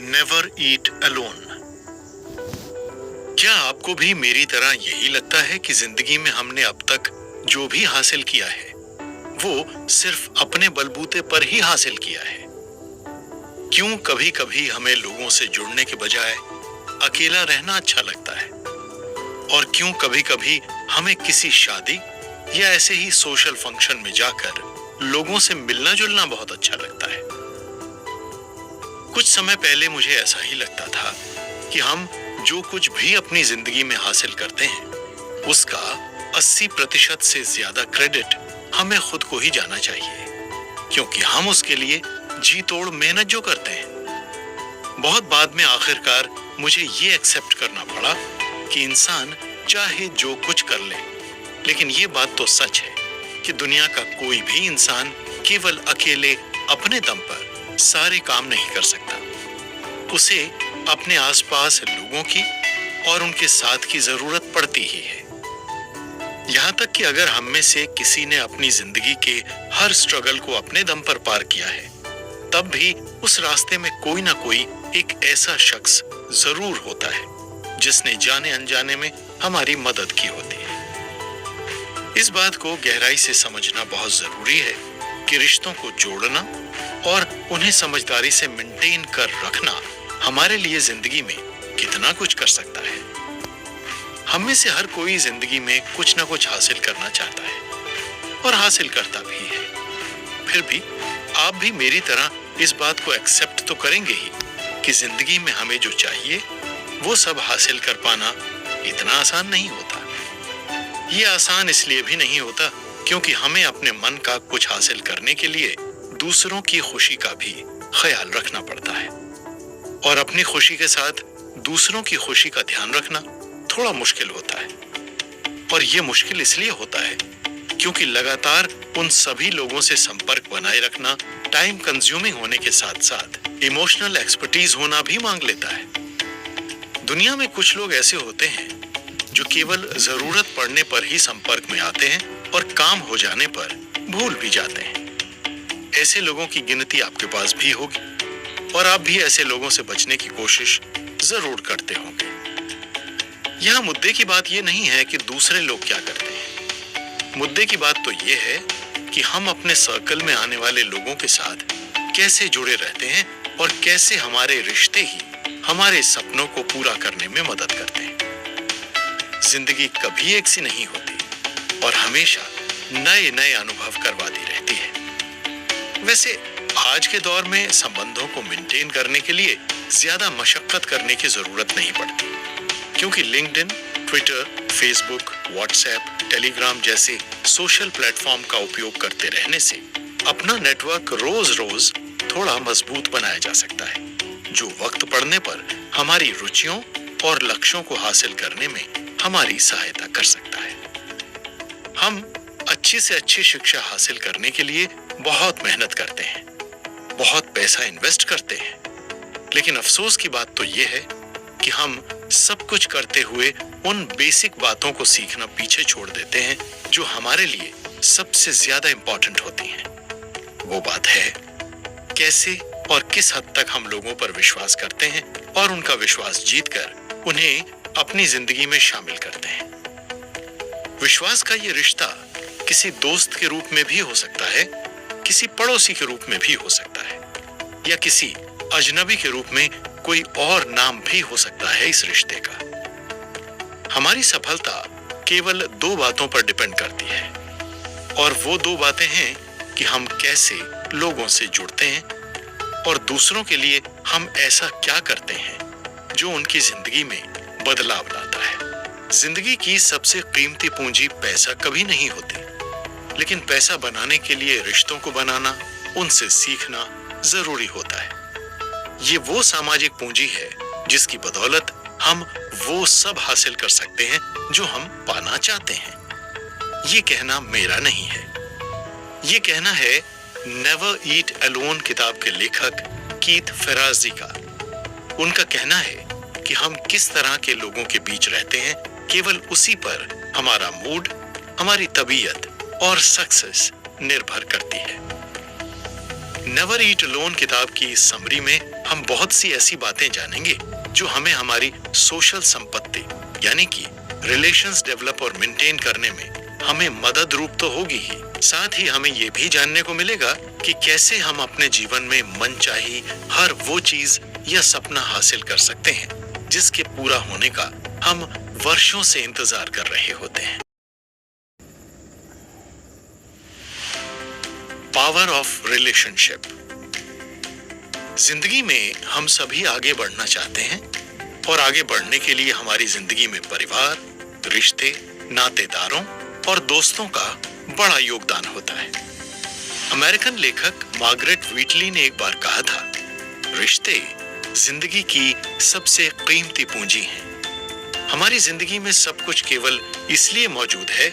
Never ईट alone. क्या आपको भी मेरी तरह यही लगता है कि जिंदगी में हमने अब तक जो भी हासिल किया है वो सिर्फ अपने बलबूते पर ही हासिल किया है? क्यों कभी कभी हमें लोगों से जुड़ने के बजाय अकेला रहना अच्छा लगता है? और क्यों कभी कभी हमें किसी शादी या ऐसे ही सोशल फंक्शन में जाकर लोगों से मिलना जुलना बहुत अच्छा लगता है? कुछ समय पहले मुझे ऐसा ही लगता था कि हम जो कुछ भी अपनी जिंदगी में हासिल करते हैं उसका 80% से ज्यादा क्रेडिट हमें खुद को ही जाना चाहिए, क्योंकि हम उसके लिए जी तोड़ मेहनत जो करते हैं। बहुत बाद में आखिरकार मुझे ये एक्सेप्ट करना पड़ा कि इंसान चाहे जो कुछ कर ले, लेकिन ये बात तो सच है कि दुनिया का कोई भी इंसान केवल अकेले अपने दम पर सारे काम नहीं कर सकता। उसे अपने आसपास लोगों की और उनके साथ की जरूरत पड़ती ही है। यहाँ तक कि अगर हम में से किसी ने अपनी जिंदगी के हर स्ट्रगल को अपने दम पर पार किया है, तब भी उस रास्ते में कोई ना कोई एक ऐसा शख्स जरूर होता है जिसने जाने अनजाने में हमारी मदद की होती है। इस बात को गहराई से समझना बहुत जरूरी है कि रिश्तों को जोड़ना और उन्हें समझदारी से मेंटेन कर रखना हमारे लिए जिंदगी में कितना कुछ कर सकता है। हम में से हर कोई जिंदगी में कुछ ना कुछ हासिल करना चाहता है और हासिल करता भी है। फिर भी आप भी मेरी तरह इस बात को एक्सेप्ट तो करेंगे ही कि जिंदगी में हमें जो चाहिए वो सब हासिल कर पाना इतना आसान नहीं होता। ये आसान इसलिए भी नहीं होता क्योंकि हमें अपने मन का कुछ हासिल करने के लिए दूसरों की खुशी का भी ख्याल रखना पड़ता है, और अपनी खुशी के साथ दूसरों की खुशी का ध्यान रखना थोड़ा मुश्किल होता है। और ये मुश्किल इसलिए होता है क्योंकि लगातार उन सभी लोगों से संपर्क बनाए रखना टाइम कंज्यूमिंग होने के साथ साथ इमोशनल एक्सपर्टीज होना भी मांग लेता है। दुनिया में कुछ लोग ऐसे होते हैं जो केवल जरूरत पड़ने पर ही संपर्क में आते हैं और काम हो जाने पर भूल भी जाते हैं। ऐसे लोगों की गिनती आपके पास भी होगी और आप भी ऐसे लोगों से बचने की कोशिश जरूर करते होंगे। यहाँ मुद्दे की बात यह नहीं है कि दूसरे लोग क्या करते हैं। मुद्दे की बात तो यह है कि हम अपने सर्कल में आने वाले लोगों के साथ कैसे जुड़े रहते हैं और कैसे हमारे रिश्ते ही हमारे सपनों को पूरा करने में मदद करते हैं। जिंदगी कभी एक सी नहीं होती और हमेशा नए नए अनुभव करवाती रहती है। वैसे आज के दौर में संबंधों को मेंटेन करने के लिए ज्यादा मशक्कत करने की जरूरत नहीं पड़ती, क्योंकि LinkedIn, Twitter, Facebook, WhatsApp, Telegram जैसे सोशल प्लेटफॉर्म का उपयोग करते रहने से अपना नेटवर्क रोज रोज थोड़ा मजबूत बनाया जा सकता है, जो वक्त पड़ने पर हमारी रुचियों और लक्ष्यों को हासिल करने में हमारी सहायता कर सकता है। हम अच्छी से अच्छी शिक्षा हासिल करने के लिए बहुत मेहनत करते हैं, बहुत पैसा इन्वेस्ट करते हैं, लेकिन अफसोस की बात तो यह है कि हम सब कुछ करते हुए उन बेसिक बातों को सीखना पीछे छोड़ देते हैं जो हमारे लिए सबसे ज्यादा इंपॉर्टेंट होती हैं। वो बात है कैसे और किस हद तक हम लोगों पर विश्वास करते हैं और उनका विश्वास जीतकर उन्हें अपनी जिंदगी में शामिल करते हैं। विश्वास का ये रिश्ता किसी दोस्त के रूप में भी हो सकता है, किसी पड़ोसी के रूप में भी हो सकता है, या किसी अजनबी के रूप में कोई और नाम भी हो सकता है इस रिश्ते का। हमारी सफलता केवल दो बातों पर डिपेंड करती है, और वो दो बातें हैं कि हम कैसे लोगों से जुड़ते हैं और दूसरों के लिए हम ऐसा क्या करते हैं जो उनकी जिंदगी में बदलाव लाता है। जिंदगी की सबसे कीमती पूंजी पैसा कभी नहीं होती, लेकिन पैसा बनाने के लिए रिश्तों को बनाना, उनसे सीखना जरूरी होता है। ये वो सामाजिक पूंजी है जिसकी बदौलत हम वो सब हासिल कर सकते हैं जो हम पाना चाहते हैं। ये कहना मेरा नहीं है, ये कहना है नेवर ईट अलोन किताब के लेखक कीथ फेराज जी का। उनका कहना है कि हम किस तरह के लोगों के बीच रहते हैं, केवल उसी पर हमारा मूड, हमारी तबीयत और सक्सेस निर्भर करती है। नेवर ईट अलोन किताब की इस समरी में हम बहुत सी ऐसी बातें जानेंगे जो हमें हमारी सोशल संपत्ति यानी कि रिलेशंस डेवलप और मेंटेन करने में हमें मदद रूप तो होगी ही, साथ ही हमें ये भी जानने को मिलेगा कि कैसे हम अपने जीवन में मनचाही हर वो चीज या सपना हासिल कर सकते हैं जिसके पूरा होने का हम वर्षों से इंतजार कर रहे होते हैं। Power of relationship. जिंदगी में हम सभी आगे बढ़ना चाहते हैं और आगे बढ़ने के लिए हमारी जिंदगी में परिवार, रिश्ते, नातेदारों और दोस्तों का बड़ा योगदान होता है। अमेरिकन लेखक मार्गरेट व्हीटली ने एक बार कहा था, रिश्ते जिंदगी की सबसे कीमती पूंजी हैं। हमारी जिंदगी में सब कुछ केवल इसलिए मौजूद है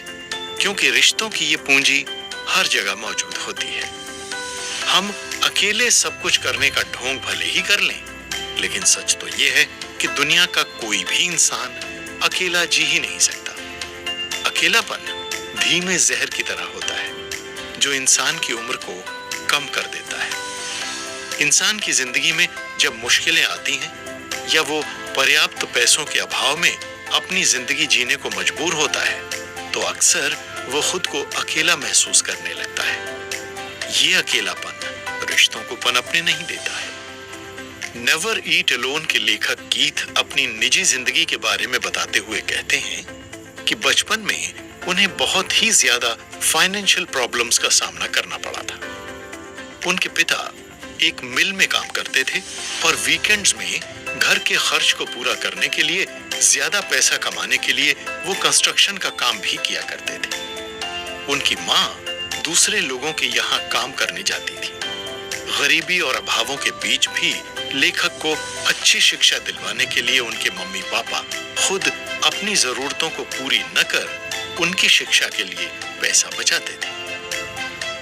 क्योंकि रिश्तों की ये पूंजी हर जगह मौजूद होती है। हम अकेले सब कुछ करने का ढोंग भले ही कर लें, लेकिन सच तो ये है कि दुनिया का कोई भी इंसान अकेला जी ही नहीं सकता। अकेलापन धीमे जहर की तरह होता है जो इंसान की उम्र को कम कर देता है। इंसान की जिंदगी में जब मुश्किलें आती हैं या वो पर्याप्त पैसों के अभाव में अपनी जिंदगी जीने को मजबूर होता है तो अक्सर वो खुद को अकेला महसूस करने लगता है। ये अकेलापन रिश्तों को पनपने नहीं देता है। नेवर ईट अलोन के लेखक कीथ अपनी निजी जिंदगी के बारे में बताते हुए कहते हैं कि बचपन में उन्हें बहुत ही ज्यादा फाइनेंशियल प्रॉब्लम्स का सामना करना पड़ा था। उनके पिता एक मिल में काम करते थे और वीकेंड्स में घर के खर्च को पूरा करने के लिए ज्यादा पैसा कमाने के लिए वो कंस्ट्रक्शन का काम भी किया करते थे। उनकी माँ दूसरे लोगों के यहाँ काम करने जाती थी। गरीबी और अभावों के बीच भी लेखक को अच्छी शिक्षा दिलवाने के लिए उनके मम्मी पापा खुद अपनी जरूरतों को पूरी न कर उनकी शिक्षा के लिए पैसा बचाते थे।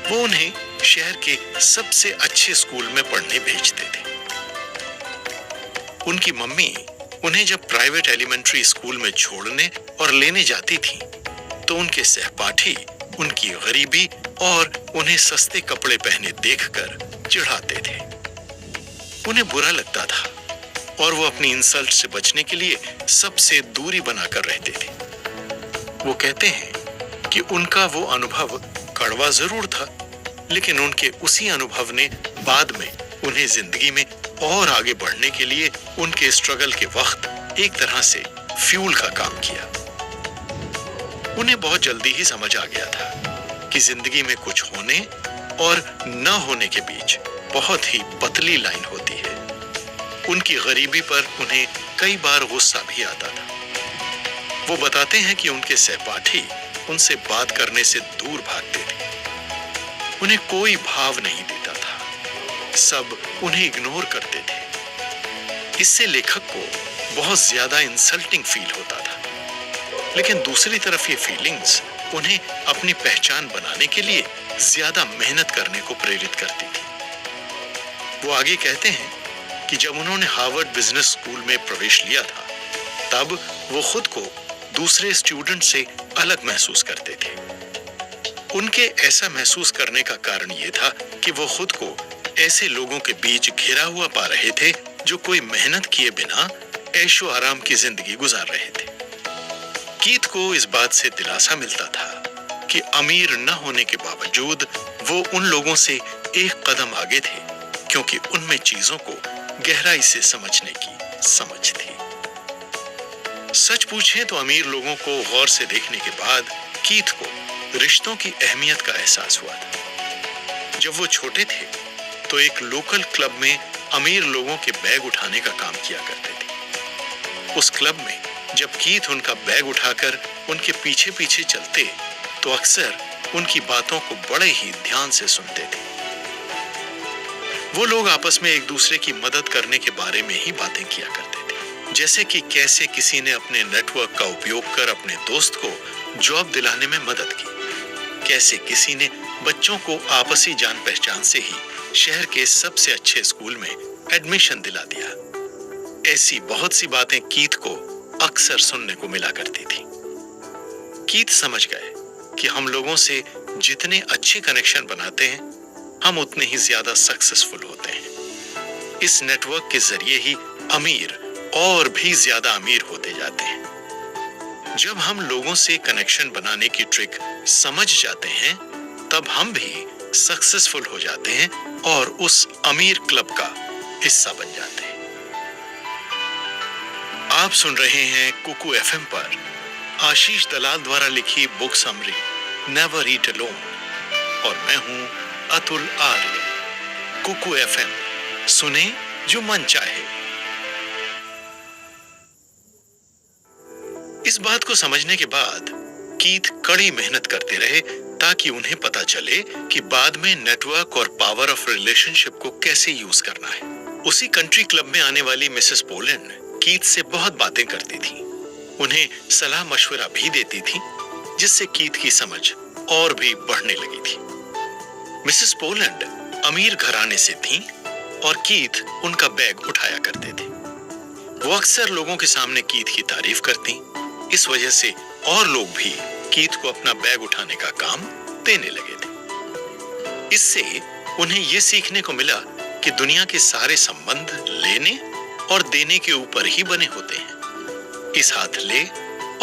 वो उन्हें शहर के सबसे अच्छे स्कूल में पढ़ने भेजते थे। उनकी मम्मी उन्हें जब प्राइवेट एलिमेंट्री स्कूल में छोड़ने और लेने जाती थी तो उनके सहपाठी उनकी गरीबी और उन्हें सस्ते कपड़े पहने देखकर चिढ़ाते थे। उन्हें बुरा लगता था और वो अपनी इंसल्ट से बचने के लिए सबसे दूरी बनाकर रहते थे। वो कहते हैं कि उनका वो अनुभव कड़वा जरूर था, लेकिन उनके उसी अनुभव ने बाद में उन्हें जिंदगी में और आगे बढ़ने के लिए उनके स्ट्रगल के वक्त एक तरह से फ्यूल का काम किया। उन्हें बहुत जल्दी ही समझ आ गया था कि जिंदगी में कुछ होने और न होने के बीच बहुत ही पतली लाइन होती है। उनकी गरीबी पर उन्हें कई बार गुस्सा भी आता था। वो बताते हैं कि उनके सहपाठी उनसे बात करने से दूर भागते थे। उन्हें कोई भाव नहीं देता था, सब उन्हें इग्नोर करते थे। इससे लेखक को बहुत ज्यादा इंसल्टिंग फील होता था, लेकिन दूसरी तरफ ये फीलिंग्स उन्हें अपनी पहचान बनाने के लिए ज्यादा मेहनत करने को प्रेरित करती थी। वो आगे कहते हैं कि जब उन्होंने हार्वर्ड बिजनेस स्कूल में प्रवेश लिया था, तब वो खुद को दूसरे स्टूडेंट से अलग महसूस करते थे। उनके ऐसा महसूस करने का कारण ये था कि वो खुद को ऐसे लोगों के बीच घिरा हुआ पा रहे थे जो कोई मेहनत किए बिना ऐशो आराम की जिंदगी गुजार रहे थे। कीथ को इस बात से दिलासा मिलता था कि अमीर न होने के बावजूद वो उन लोगों से एक कदम आगे थे, क्योंकि उनमें चीजों को गहराई से समझने की समझ थी। सच पूछें तो अमीर लोगों को गौर से देखने के बाद कीथ को रिश्तों की अहमियत का एहसास हुआ था। जब वो छोटे थे तो एक लोकल क्लब में अमीर लोगों के बैग उठाने का काम किया करते थे। उस क्लब में जब कीथ उनका बैग उठाकर उनके पीछे पीछे चलते तो अक्सर उनकी बातों को बड़े ही ध्यान से सुनते थे। वो लोग आपस में एक दूसरे की मदद करने के बारे में ही बातें किया करते थे, जैसे कि कैसे किसी ने अपने नेटवर्क का उपयोग कर अपने दोस्त को जॉब दिलाने में मदद की, कैसे किसी ने बच्चों को आपसी जान पहचान से ही शहर के सबसे अच्छे स्कूल में एडमिशन दिला दिया। ऐसी बहुत सी बातें कीथ को अक्सर सुनने को मिला करती थी। कीथ समझ गए कि हम लोगों से जितने अच्छे कनेक्शन बनाते हैं हम उतने ही ज्यादा सक्सेसफुल होते हैं। इस नेटवर्क के जरिए ही अमीर और भी ज्यादा अमीर होते जाते हैं। जब हम लोगों से कनेक्शन बनाने की ट्रिक समझ जाते हैं, तब हम भी सक्सेसफुल हो जाते हैं और उस अमीर क्लब का हिस्सा बन जाते हैं। आप सुन रहे हैं कुकू एफएम पर आशीष दलाल द्वारा लिखी बुक समरी नेवर ईट अलोन, और मैं हूं अतुल आर्य। कुकू एफएम, सुने जो मन चाहे। इस बात को समझने के बाद कीथ कड़ी मेहनत करते रहे ताकि उन्हें पता चले कि बाद में नेटवर्क और पावर ऑफ रिलेशनशिप को कैसे यूज करना है। उसी कंट्री क्लब में आने वाली मिसेस पोलैंड कीथ से बहुत बातें करती थी, उन्हें सलाह मशवरा भी देती थी, जिससे कीथ की समझ और भी बढ़ने लगी थी। मिसेस पोलैंड अमीर घराने से थीं और कीथ उनका बैग उठाया करते थे। वो अक्सर लोगों के सामने कीथ की तारीफ करती, इस वजह से और लोग भी कीथ को अपना बैग उठाने का काम देने लगे थे। इससे उन्हें यह सीखने को मिला कि दुनिया के सारे संबंध लेने और देने के ऊपर ही बने होते हैं। इस हाथ ले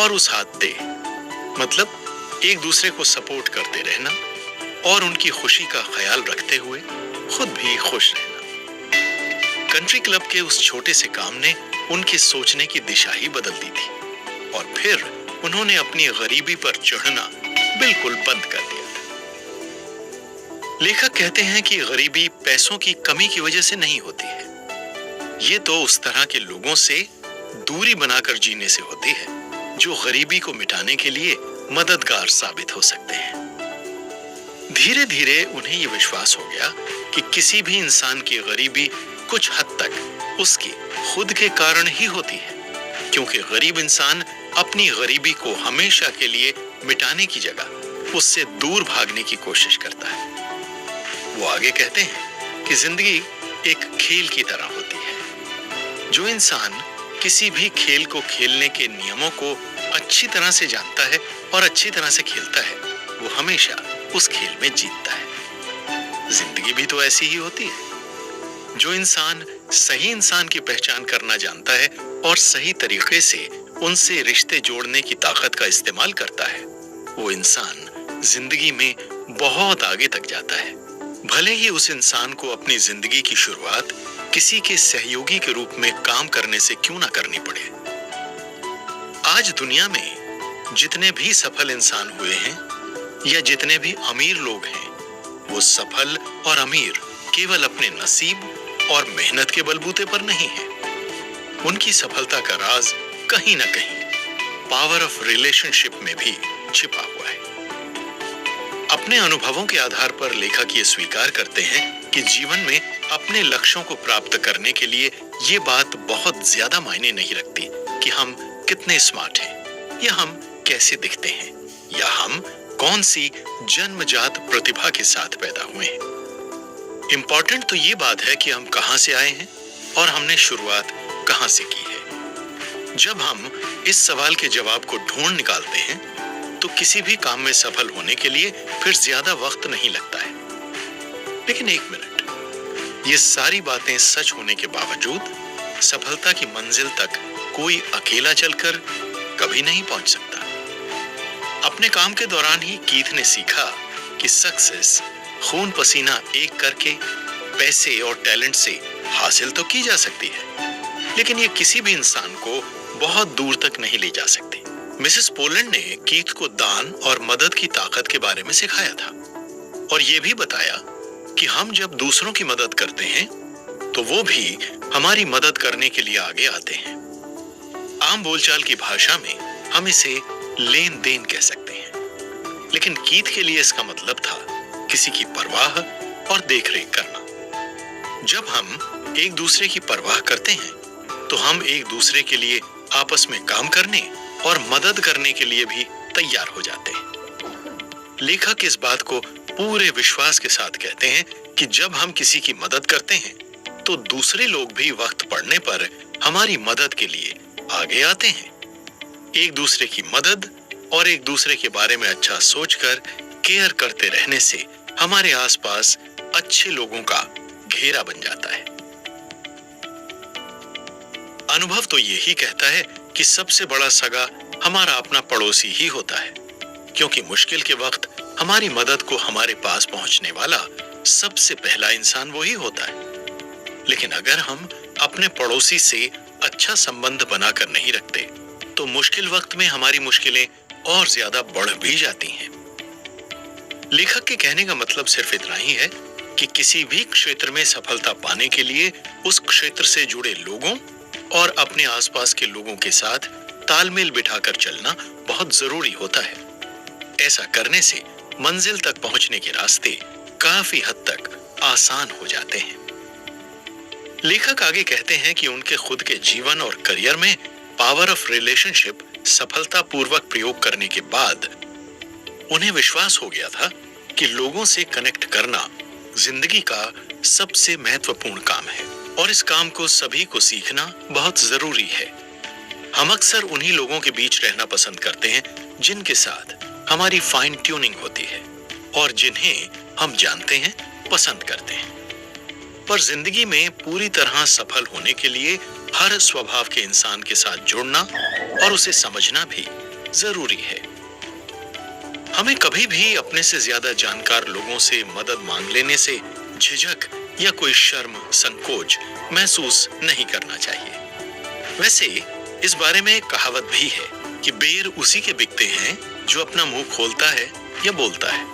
और उस हाथ दे, मतलब एक दूसरे को सपोर्ट करते रहना और उनकी खुशी का ख्याल रखते हुए खुद भी खुश रहना। कंट्री क्लब के उस छोटे से काम ने उनके सोचने की दिशा ही बदल दी थी और फिर उन्होंने अपनी गरीबी पर चढ़ना बिल्कुल बंद कर दिया था। लेखक कहते हैं कि गरीबी पैसों की कमी की वजह से नहीं होती है, ये तो उस तरह के लोगों से दूरी बनाकर जीने से होती है जो गरीबी को मिटाने के लिए मददगार साबित हो सकते हैं। धीरे धीरे उन्हें यह विश्वास हो गया कि किसी भी इंसान की गरीबी कुछ हद तक उसकी खुद के कारण ही होती है, क्योंकि गरीब इंसान अपनी गरीबी को हमेशा के लिए मिटाने की जगह उससे दूर भागने की कोशिश करता है। वो आगे कहते हैं कि जिंदगी एक खेल की तरह होती है। जो इंसान किसी भी खेल को खेलने के नियमों को अच्छी तरह से जानता है और अच्छी तरह से खेलता है, वो हमेशा उस खेल में जीतता है। जिंदगी भी तो ऐसी ही होती है। जो इंसान सही इंसान की पहचान करना जानता है और सही तरीके से उनसे रिश्ते जोड़ने की ताकत का इस्तेमाल करता है, वो इंसान जिंदगी में बहुत आगे तक जाता है, भले ही उस इंसान को अपनी जिंदगी की शुरुआत किसी के सहयोगी के रूप में काम करने से क्यों ना करनी पड़े। आज दुनिया में जितने भी सफल इंसान हुए हैं या जितने भी अमीर लोग हैं, वो सफल और अमीर केवल अपने नसीब और मेहनत के बलबूते पर नहीं है। उनकी सफलता का राज कहीं ना कहीं पावर ऑफ रिलेशनशिप में भी छिपा हुआ है। अपने अनुभवों के आधार पर लेखक ये स्वीकार करते हैं कि जीवन में अपने लक्ष्यों को प्राप्त करने के लिए ये बात बहुत ज्यादा मायने नहीं रखती कि हम कितने स्मार्ट हैं या हम कैसे दिखते हैं या हम कौन सी जन्मजात प्रतिभा के साथ पैदा हुए हैं। इंपॉर्टेंट तो ये बात है कि हम कहां से आए हैं और हमने शुरुआत कहां से की है। जब हम इस सवाल के जवाब को ढूंढ निकालते हैं तो किसी भी काम में सफल होने के लिए फिर ज्यादा वक्त नहीं लगता है। लेकिन एक मिनट, ये सारी बातें सच होने के बावजूद सफलता की मंजिल तक कोई अकेला चलकर कभी नहीं पहुंच सकता। अपने काम के दौरान ही कीथ ने सीखा कि सक्सेस खून पसीना एक करके पैसे और टैलेंट से हासिल तो की जा सकती है, लेकिन ये किसी भी इंसान को बहुत दूर तक नहीं ले जा सकती। मिसेस पोलैंड ने कीथ को दान और मदद की ताकत के बारे में सिखाया था और ये भी बताया कि हम जब दूसरों की मदद करते हैं तो वो भी हमारी मदद करने के लिए आगे आते हैं। आम बोलचाल की भाषा में हम इसे लेन देन कह सकते हैं, लेकिन कीथ के लिए इसका मतलब था किसी की परवाह और देखरेख करना। जब हम एक दूसरे की परवाह करते हैं तो हम एक दूसरे के लिए आपस में काम करने और मदद करने के लिए भी तैयार हो जाते हैं। लेखक इस बात को पूरे विश्वास के साथ कहते हैं कि जब हम किसी की मदद करते हैं तो दूसरे लोग भी वक्त पड़ने पर हमारी मदद के लिए आगे आते हैं। एक दूसरे की मदद और एक दूसरे के बारे में अच्छा सोचकर केयर करते रहने से हमारे आसपास अच्छे लोगों का घेरा बन जाता है। अनुभव तो यही कहता है कि सबसे बड़ा सगा हमारा अपना पड़ोसी ही होता है, क्योंकि मुश्किल के वक्त हमारी मदद को हमारे पास पहुंचने वाला सबसे पहला इंसान वही होता है। लेकिन अगर हम अपने पड़ोसी से अच्छा संबंध बनाकर नहीं रखते, तो मुश्किल वक्त में हमारी मुश्किलें और ज्यादा बढ़ भी जाती हैं। लेखक के कहने का मतलब सिर्फ इतना ही है कि किसी भी क्षेत्र में सफलता पाने के लिए उस क्षेत्र से जुड़े लोगों और अपने आसपास के लोगों के साथ तालमेल बिठाकर चलना बहुत जरूरी होता है। ऐसा करने से मंजिल तक पहुंचने के रास्ते काफी हद तक आसान हो जाते हैं। लेखक आगे कहते हैं कि उनके खुद के जीवन और करियर में पावर ऑफ रिलेशनशिप सफलतापूर्वक प्रयोग करने के बाद उन्हें विश्वास हो गया था कि लोगों से कनेक्ट करना जिंदगी का सबसे महत्वपूर्ण काम है और इस काम को सभी को सीखना बहुत जरूरी है। हम अक्सर उन्हीं लोगों के बीच रहना पसंद करते हैं जिनके साथ हमारी फाइन ट्यूनिंग होती है और जिन्हें हम जानते हैं, पसंद करते हैं। पर जिंदगी में पूरी तरह सफल होने के लिए हर स्वभाव के इंसान के साथ जुड़ना और उसे समझना भी जरूरी है। हमें कभी भी अपने से ज्यादा जानकार लोगों से मदद मांग लेने से झिझक या कोई शर्म, संकोच महसूस नहीं करना चाहिए। वैसे इस बारे में एक कहावत भी है कि बेर उसी के बिकते हैं जो अपना मुंह खोलता है या बोलता है।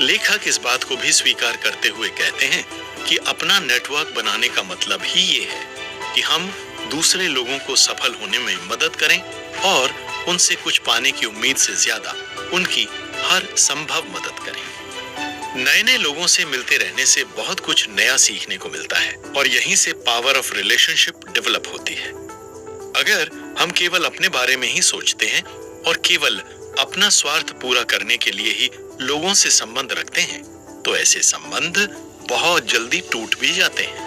लेखक इस बात को भी स्वीकार करते हुए कहते हैं कि अपना नेटवर्क बनाने का मतलब ही ये है कि हम दूसरे लोगों को सफल होने में मदद करें और उनसे कुछ पाने की उम्मीद से ज्यादा उनकी हर संभव मदद करें। नए नए लोगों से मिलते रहने से बहुत कुछ नया सीखने को मिलता है और यहीं से पावर ऑफ रिलेशनशिप डेवलप होती है। अगर हम केवल अपने बारे में ही सोचते हैं और केवल अपना स्वार्थ पूरा करने के लिए ही लोगों से संबंध रखते हैं, तो ऐसे संबंध बहुत जल्दी टूट भी जाते हैं।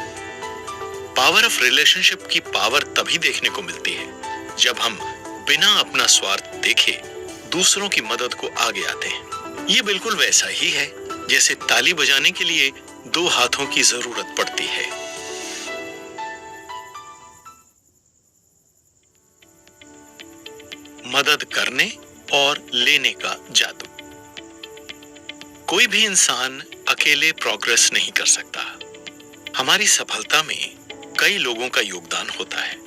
पावर ऑफ रिलेशनशिप की पावर तभी देखने को मिलती है जब हम बिना अपना स्वार्थ देखे दूसरों की मदद को आगे आते हैं। ये बिल्कुल वैसा ही है जैसे ताली बजाने के लिए दो हाथों की जरूरत पड़ती है। मदद करने और लेने का जादू। कोई भी इंसान अकेले प्रोग्रेस नहीं कर सकता। हमारी सफलता में कई लोगों का योगदान होता है।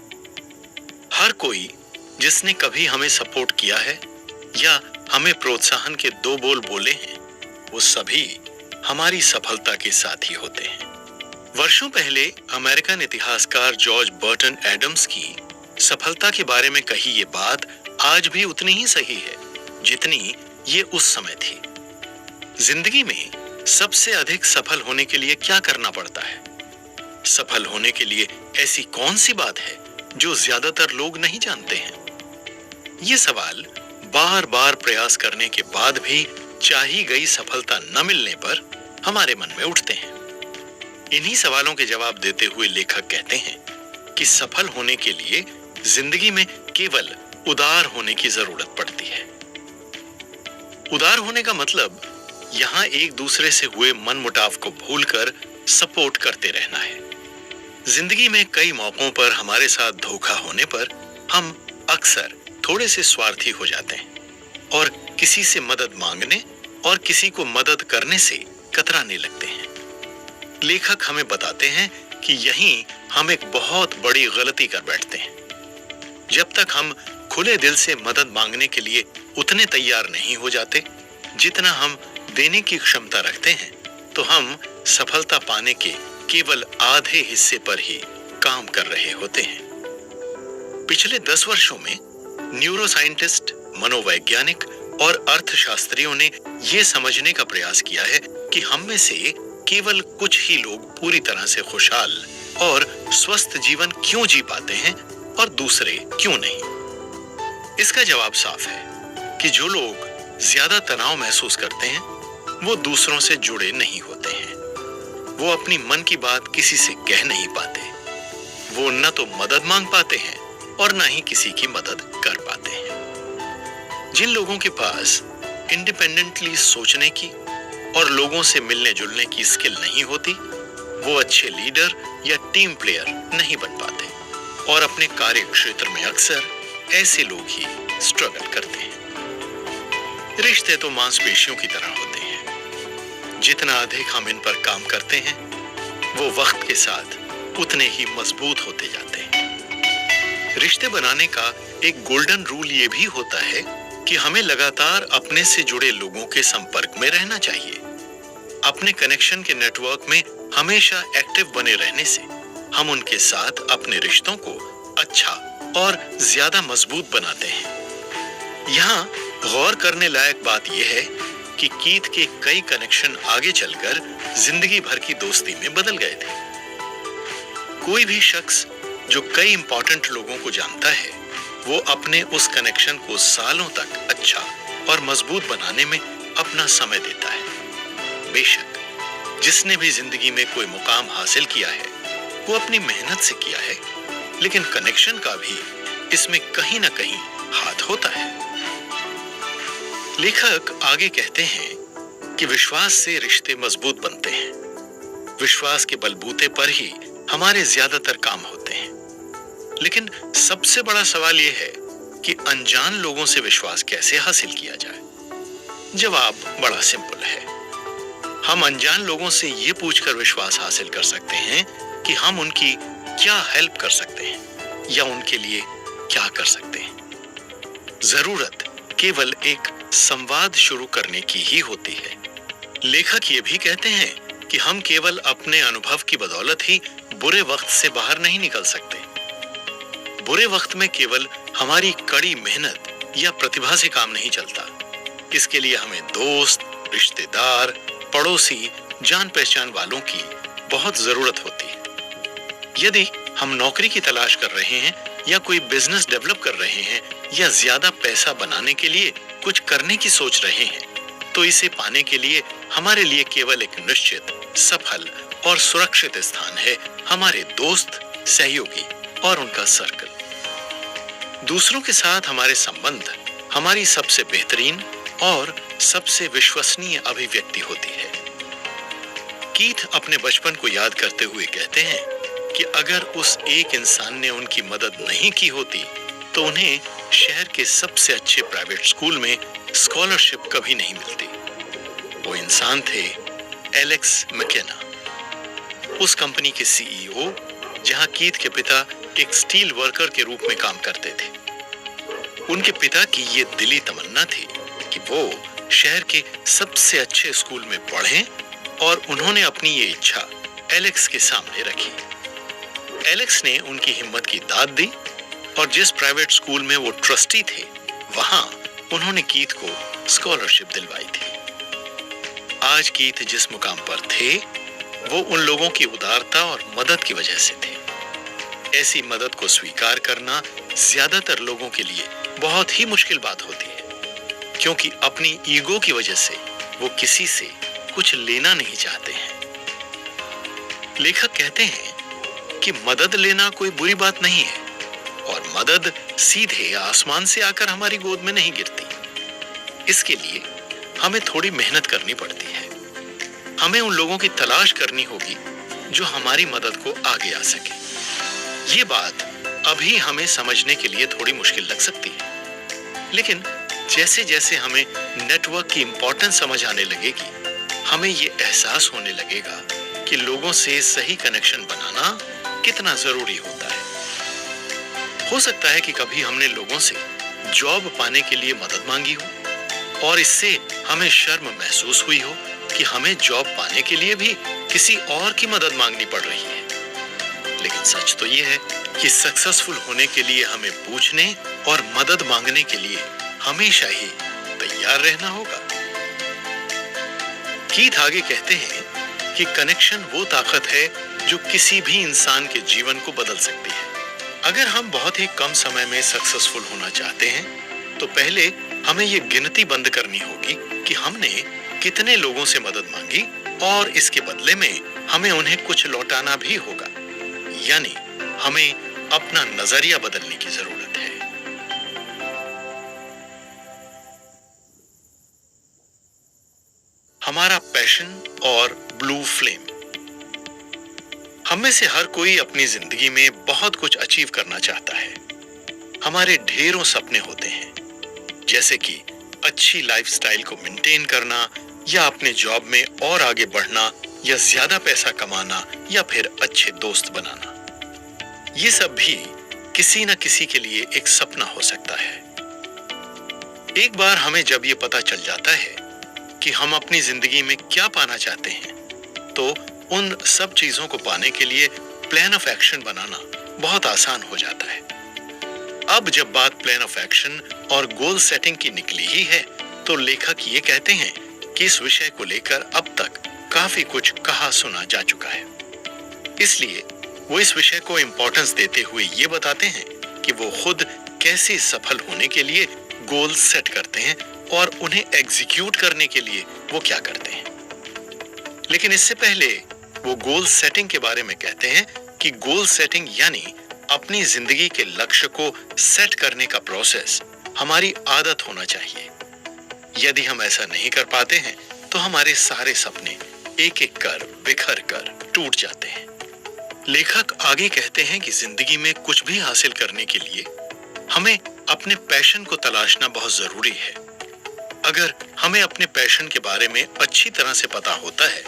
हर कोई जिसने कभी हमें सपोर्ट किया है या हमें प्रोत्साहन के दो बोल बोले हैं, वो सभी हमारी सफलता के साथी होते हैं। वर्षों पहले अमेरिकन इतिहासकार जॉर्ज बर्टन एडम्स की सफलता के बारे में कही ये बात आज भी उतनी ही सही है जितनी ये उस समय थी। जिंदगी में सबसे अधिक सफल होने के लिए क्या करना पड़ता है? सफल होने के लिए ऐसी कौन सी बात है जो ज्यादातर लोग नहीं जानते हैं? ये सवाल बार बार प्रयास करने के बाद भी चाही गई सफलता न मिलने पर हमारे मन में उठते हैं। इन्हीं सवालों के जवाब देते हुए लेखक कहते हैं कि सफल होने के लिए जिंदगी में केवल उदार होने की जरूरत पड़ती है। उदार होने का मतलब यहां एक दूसरे से हुए मनमुटाव को भूलकर सपोर्ट करते रहना है। जिंदगी में कई मौकों पर हमारे साथ धोखा होने पर हम अक्सर थोड़े से स्वार्थी हो जाते हैं और किसी से मदद मांगने और किसी को मदद करने से कतराने लगते हैं। लेखक हमें बताते हैं कि यहीं हम एक बहुत बड़ी गलती कर बैठते हैं। जब तक हम खुले दिल से मदद मांगने के लिए उतने तैयार नहीं हो जाते जितना हम देने की क्षमता रखते हैं, तो हम सफलता पाने के केवल आधे हिस्से पर ही काम कर रहे होते हैं। पिछले 10 वर्षों में न्यूरोसाइंटिस्ट, मनोवैज्ञानिक और अर्थशास्त्रियों ने यह समझने का प्रयास किया है कि हम में से केवल कुछ ही लोग पूरी तरह से खुशहाल और स्वस्थ जीवन क्यों जी पाते हैं और दूसरे क्यों नहीं। इसका जवाब साफ है कि जो लोग ज्यादा तनाव महसूस करते हैं वो दूसरों से जुड़े नहीं होते हैं। वो अपनी मन की बात किसी से कह नहीं पाते। वो न तो मदद मांग पाते हैं और न ही किसी की मदद कर पाते हैं। जिन लोगों के पास इंडिपेंडेंटली सोचने की और लोगों से मिलने जुलने की स्किल नहीं होती, वो अच्छे लीडर या टीम प्लेयर नहीं बन पाते और अपने कार्य क्षेत्र में अक्सर ऐसे लोग ही स्ट्रगल करते हैं। रिश्ते तो मांसपेशियों की तरह होते हैं, जितना अधिक हम इन पर काम करते हैं वो वक्त के साथ उतने ही मजबूत होते जाते हैं। रिश्ते बनाने का एक गोल्डन रूल ये भी होता है कि हमें लगातार अपने से जुड़े लोगों के संपर्क में रहना चाहिए। अपने कनेक्शन के नेटवर्क में हमेशा एक्टिव बने रहने से हम उनके साथ अपने रिश्तों को अच्छा और ज्यादा मजबूत बनाते हैं। यहाँ गौर करने लायक बात यह है कि कीथ के कई कनेक्शन आगे चलकर जिंदगी भर की दोस्ती में बदल गए थे। कोई भी शख्स जो कई इंपॉर्टेंट लोगों को जानता है, वो अपने उस कनेक्शन को सालों तक अच्छा और मजबूत बनाने में अपना समय देता है। बेशक जिसने भी जिंदगी में कोई मुकाम हासिल किया है वो अपनी मेहनत से किया है, लेकिन कनेक्शन का भी इसमें कहीं ना कहीं हाथ होता है। लेखक आगे कहते हैं कि विश्वास से रिश्ते मजबूत बनते हैं। विश्वास के बलबूते पर ही हमारे ज्यादातर काम होते हैं। लेकिन सबसे बड़ा सवाल यह है कि अनजान लोगों से विश्वास कैसे हासिल किया जाए। जवाब बड़ा सिंपल है। हम अनजान लोगों से यह पूछकर विश्वास हासिल कर सकते हैं कि हम उनकी क्या हेल्प कर सकते हैं या उनके लिए क्या कर सकते हैं। जरूरत केवल एक संवाद शुरू करने की ही होती है। लेखक ये भी कहते हैं कि हम केवल अपने अनुभव की बदौलत ही बुरे वक्त से बाहर नहीं निकल सकते। बुरे वक्त में केवल हमारी कड़ी मेहनत या प्रतिभा से काम नहीं चलता। इसके लिए हमें दोस्त, रिश्तेदार, पड़ोसी, जान पहचान वालों की बहुत जरूरत होती है। यदि हम नौकरी की तलाश कर रहे हैं या कोई बिजनेस डेवलप कर रहे हैं या ज्यादा पैसा बनाने के लिए कुछ करने की सोच रहे हैं, तो इसे पाने के लिए हमारे लिए केवल एक निश्चित, सफल और सुरक्षित स्थान है हमारे दोस्त, सहयोगी और उनका सर्कल। दूसरों के साथ हमारे संबंध हमारी सबसे बेहतरीन और सबसे विश्वसनीय अभिव्यक्ति होती है। कीथ अपने बचपन को याद करते हुए कहते हैं कि अगर उस एक इंसान ने उनकी मदद नहीं की होती तो उन्हें शहर के सबसे अच्छे प्राइवेट स्कूल में स्कॉलरशिप कभी नहीं मिलती। वो इंसान थे एलेक्स मैकेना, उस कंपनी के सीईओ जहां कीथ के पिता एक स्टील वर्कर के रूप में काम करते थे। उनके पिता की ये दिली तमन्ना थी कि वो शहर के सबसे अच्छे स्कूल में पढ़ें और उन्होंने अपनी ये इच्छा एलेक्स के सामने रखी। एलेक्स ने उनकी हिम्मत की दाद दी और जिस प्राइवेट स्कूल में वो ट्रस्टी थे, वहां उन्होंने कीथ को स्कॉलरशिप दिलवाई थी। आज कीथ जिस मुकाम पर थे, वो उन लोगों की उदारता और मदद की वजह से थे। ऐसी मदद को स्वीकार करना ज्यादातर लोगों के लिए बहुत ही मुश्किल बात होती है, क्योंकि अपनी ईगो की वजह से वो किसी से कुछ लेना नहीं चाहते हैं। लेखक कहते हैं कि मदद लेना कोई बुरी बात नहीं है और मदद सीधे आसमान से आकर हमारी गोद में नहीं गिरती। इसके लिए हमें थोड़ी मेहनत करनी पड़ती है। हमें उन लोगों की तलाश करनी होगी जो हमारी मदद को आगे आ सके। ये बात अभी हमें समझने के लिए थोड़ी मुश्किल लग सकती है, लेकिन जैसे जैसे हमें नेटवर्क की इंपॉर्टेंस समझ आने लगेगी, हमें ये एहसास होने लगेगा कि लोगों से सही कनेक्शन बनाना कितना जरूरी होता है। हो सकता है कि कभी हमने लोगों से जॉब पाने के लिए मदद मांगी हो और इससे हमें शर्म महसूस हुई हो कि हमें जॉब पाने के लिए भी किसी और की मदद मांगनी पड़ रही है। लेकिन सच तो यह है कि सक्सेसफुल होने के लिए हमें पूछने और मदद मांगने के लिए हमेशा ही तैयार रहना होगा। कीथ आगे कहते हैं कि कनेक्शन वो ताकत है जो किसी भी इंसान के जीवन को बदल सकती है। अगर हम बहुत ही कम समय में सक्सेसफुल होना चाहते हैं, तो पहले हमें ये गिनती बंद करनी होगी कि हमने कितने लोगों से मदद मांगी और इसके बदले में हमें उन्हें कुछ लौटाना भी होगा। यानी हमें अपना नजरिया बदलने की जरूरत है। हमारा पैशन पैशन और ब्लू फ्लेम। हम में से हर कोई अपनी जिंदगी में बहुत कुछ अचीव करना चाहता है। हमारे ढेरों सपने होते हैं, जैसे कि अच्छी लाइफस्टाइल को मेंटेन करना, या अपने जॉब में और आगे बढ़ना, या ज्यादा पैसा कमाना, या फिर अच्छे दोस्त बनाना। ये सब भी किसी न किसी के लिए एक सपना हो सकता है। एक बार हमें जब ये पता चल जाता है कि हम अपनी जिंदगी में क्या पाना चाहते हैं, तो उन सब चीजों को पाने के लिए प्लान ऑफ एक्शन बनाना बहुत आसान हो जाता है। अब जब बात प्लान ऑफ एक्शन और गोल सेटिंग की निकली ही है, तो लेखक ये कहते हैं कि इस विषय को लेकर अब तक काफी कुछ कहा सुना जा चुका है। इसलिए वो इस विषय को इंपॉर्टेंस देते हुए ये बताते हैं कि वो खुद कैसे सफल होने के लिए गोल सेट करते हैं और उन्हें एग्जीक्यूट करने के लिए वो क्या करते हैं। लेकिन इससे पहले वो गोल सेटिंग के बारे में कहते हैं कि गोल सेटिंग यानी अपनी जिंदगी के लक्ष्य को सेट करने का प्रोसेस हमारी आदत होना चाहिए। यदि हम ऐसा नहीं कर पाते हैं तो हमारे सारे सपने एक एक कर बिखर कर टूट जाते हैं। लेखक आगे कहते हैं कि जिंदगी में कुछ भी हासिल करने के लिए हमें अपने पैशन को तलाशना बहुत जरूरी है। अगर हमें अपने पैशन के बारे में अच्छी तरह से पता होता है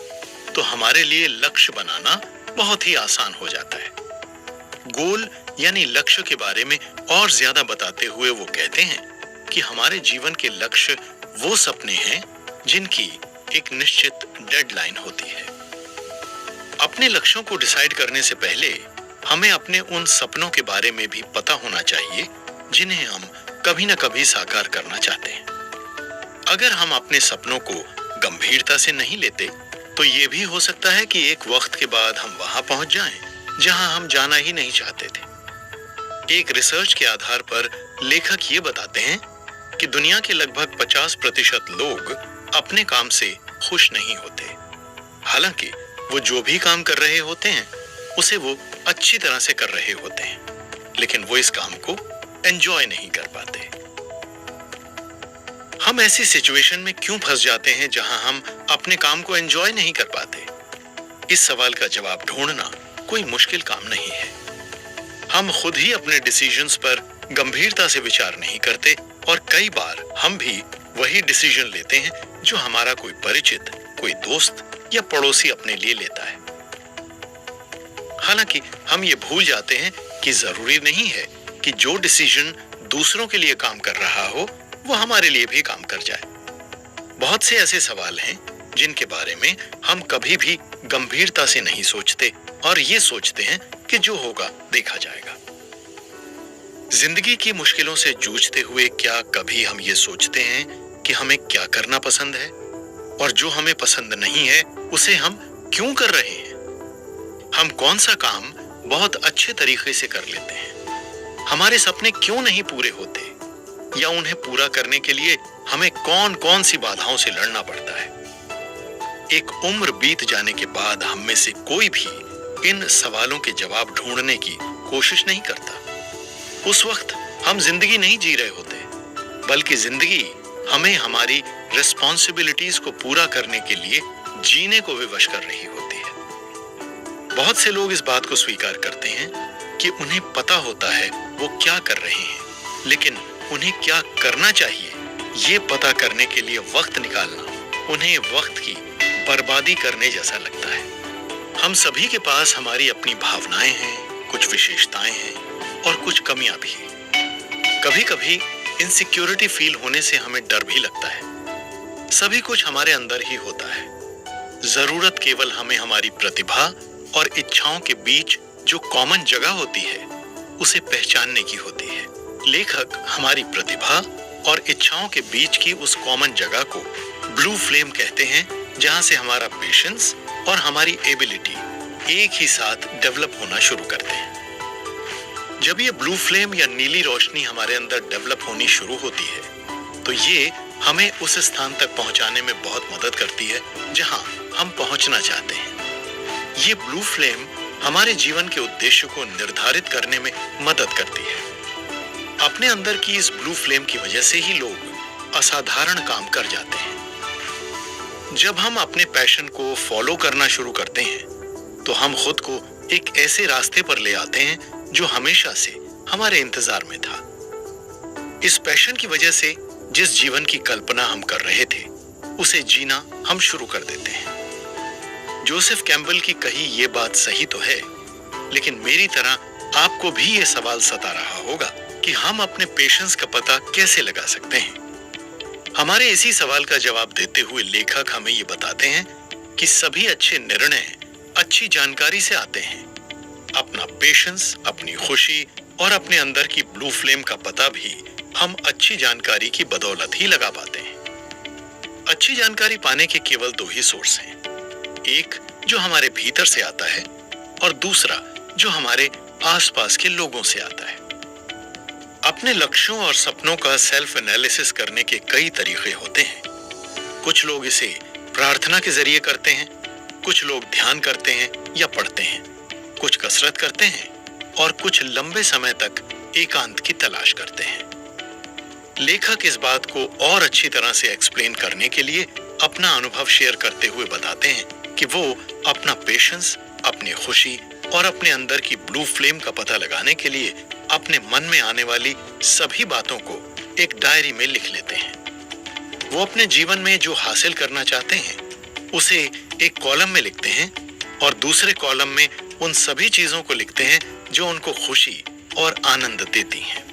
तो हमारे लिए लक्ष्य बनाना बहुत ही आसान हो जाता है। गोल यानी लक्ष्य के बारे में और ज्यादा बताते हुए वो कहते हैं कि हमारे जीवन के लक्ष्य वो सपने हैं जिनकी एक निश्चित डेडलाइन होती है। अपने लक्ष्यों को डिसाइड करने से पहले हमें अपने उन सपनों के बारे में भी पता होना चाहिए जिन्हें हम कभी न कभी साकार करना चाहते हैं। अगर हम अपने सपनों को गंभीरता से नहीं लेते तो ये भी हो सकता है कि एक वक्त के बाद हम वहां पहुंच जाएं जहां हम जाना ही नहीं चाहते थे। एक रिसर्च के आधार पर लेखक ये बताते हैं कि दुनिया के लगभग 50% लोग अपने काम से खुश नहीं होते। हालांकि वो जो भी काम कर रहे होते हैं उसे वो अच्छी तरह से कर रहे होते हैं, लेकिन वो इस काम को एंजॉय नहीं कर पाते। हम ऐसी सिचुएशन में क्यों फंस जाते हैं जहां हम अपने काम को एंजॉय नहीं कर पाते? इस सवाल का जवाब ढूंढना कोई मुश्किल काम नहीं है। हम खुद ही अपने डिसीजंस पर गंभीरता से विचार नहीं करते और कई बार हम भी वही डिसीजन लेते हैं जो हमारा कोई परिचित, कोई दोस्त या पड़ोसी अपने लिए लेता है। हालांकि हम ये भूल जाते हैं कि जरूरी नहीं है कि जो डिसीजन दूसरों के लिए काम कर रहा हो वो हमारे लिए भी काम कर जाए। बहुत से ऐसे सवाल हैं जिनके बारे में हम कभी भी गंभीरता से नहीं सोचते और ये सोचते हैं कि जो होगा देखा जाएगा। जिंदगी की मुश्किलों से जूझते हुए क्या कभी हम ये सोचते हैं कि हमें क्या करना पसंद है और जो हमें पसंद नहीं है उसे हम क्यों कर रहे हैं? हम कौन सा काम बहुत अच्छे तरीके से कर लेते हैं? हमारे सपने क्यों नहीं पूरे होते? या उन्हें पूरा करने के लिए हमें कौन कौन सी बाधाओं से लड़ना पड़ता है? एक उम्र बीत जाने के बाद हम में से कोई भी इन सवालों के जवाब ढूंढने की कोशिश नहीं करता। उस वक्त हम जिंदगी नहीं जी रहे होते, बल्कि जिंदगी हमें हमारी रिस्पॉन्सिबिलिटीज को पूरा करने के लिए जीने को विवश कर रही होती है। बहुत से लोग इस बात को स्वीकार करते हैं कि उन्हें पता होता है वो क्या कर रहे हैं, लेकिन उन्हें क्या करना चाहिए ये पता करने के लिए वक्त निकालना उन्हें वक्त की बर्बादी करने जैसा लगता है। हम सभी के पास हमारी अपनी भावनाएं हैं, कुछ विशेषताएं हैं और कुछ कमियां भी। कभी कभी इनसिक्योरिटी फील होने से हमें डर भी लगता है। सभी कुछ हमारे अंदर ही होता है। जरूरत केवल हमें हमारी प्रतिभा और इच्छाओं के बीच जो कॉमन जगह होती है उसे पहचानने की होती है। लेखक हमारी प्रतिभा और इच्छाओं के बीच की उस कॉमन जगह को ब्लू फ्लेम कहते हैं, जहां से हमारा पेशेंस और हमारी एबिलिटी एक ही साथ डेवलप होना शुरू करते हैं। जब ये ब्लू फ्लेम या नीली रोशनी हमारे अंदर डेवलप होनी शुरू होती है तो ये हमें उस स्थान तक पहुंचाने में बहुत मदद करती है जहां हम पहुंचना चाहते हैं। ये ब्लू फ्लेम हमारे जीवन के उद्देश्य को निर्धारित करने में मदद करती है। अपने अंदर की इस ब्लू फ्लेम की वजह से ही लोग असाधारण काम कर जाते हैं। जब हम अपने पैशन को फॉलो करना शुरू करते हैं तो हम खुद को एक ऐसे रास्ते पर ले आते हैं जो हमेशा से हमारे इंतजार में था। इस पैशन की वजह से जिस जीवन की कल्पना हम कर रहे थे उसे जीना हम शुरू कर देते हैं। जोसेफ कैम्पबेल की कही ये बात सही तो है, लेकिन मेरी तरह आपको भी ये सवाल सता रहा होगा कि हम अपने पेशेंस का पता कैसे लगा सकते हैं। हमारे इसी सवाल का जवाब देते हुए लेखक हमें ये बताते हैं कि सभी अच्छे निर्णय अच्छी जानकारी से आते हैं। अपना पेशेंस, अपनी खुशी और अपने अंदर की ब्लू फ्लेम का पता भी हम अच्छी जानकारी की बदौलत ही लगा पाते हैं। अच्छी जानकारी पाने के केवल दो ही सोर्स हैं, एक जो हमारे भीतर से आता है और दूसरा जो हमारे आसपास के लोगों से आता है। अपने लक्ष्यों और सपनों का सेल्फ एनालिसिस करने के कई तरीके होते हैं। कुछ लोग इसे प्रार्थना के जरिए करते हैं, कुछ लोग ध्यान करते हैं या पढ़ते हैं, कुछ कसरत करते हैं और कुछ लंबे समय तक एकांत की तलाश करते हैं। लेखक इस बात को और अच्छी तरह से एक्सप्लेन करने के लिए अपना अनुभव शेयर करते हुए बताते हैं कि वो अपना पेशेंस, अपनी खुशी और अपने अंदर की ब्लू फ्लेम का पता लगाने के लिए अपने मन में आने वाली सभी बातों को एक डायरी में लिख लेते हैं। वो अपने जीवन में जो हासिल करना चाहते हैं उसे एक कॉलम में लिखते हैं और दूसरे कॉलम में उन सभी चीजों को लिखते हैं जो उनको खुशी और आनंद देती हैं।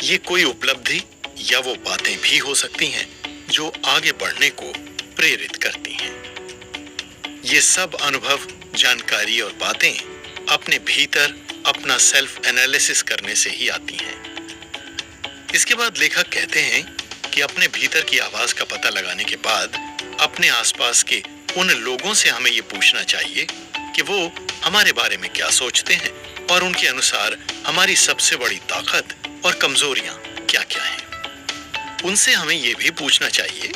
ये कोई उपलब्धि या वो बातें भी हो सकती हैं जो आगे बढ़ने को प्रेरित करती हैं। ये सब अनुभव, जानकारी और बातें अपने भीतर अपना सेल्फ एनालिसिस करने से ही आती हैं। इसके बाद लेखक कहते हैं कि अपने भीतर की आवाज का पता लगाने के बाद अपने आसपास के उन लोगों से हमें ये पूछना चाहिए कि वो हमारे बारे में क्या सोचते हैं और उनके अनुसार हमारी सबसे बड़ी ताकत और कमजोरियां क्या-क्या हैं। उनसे हमें ये भी पूछना चाहिए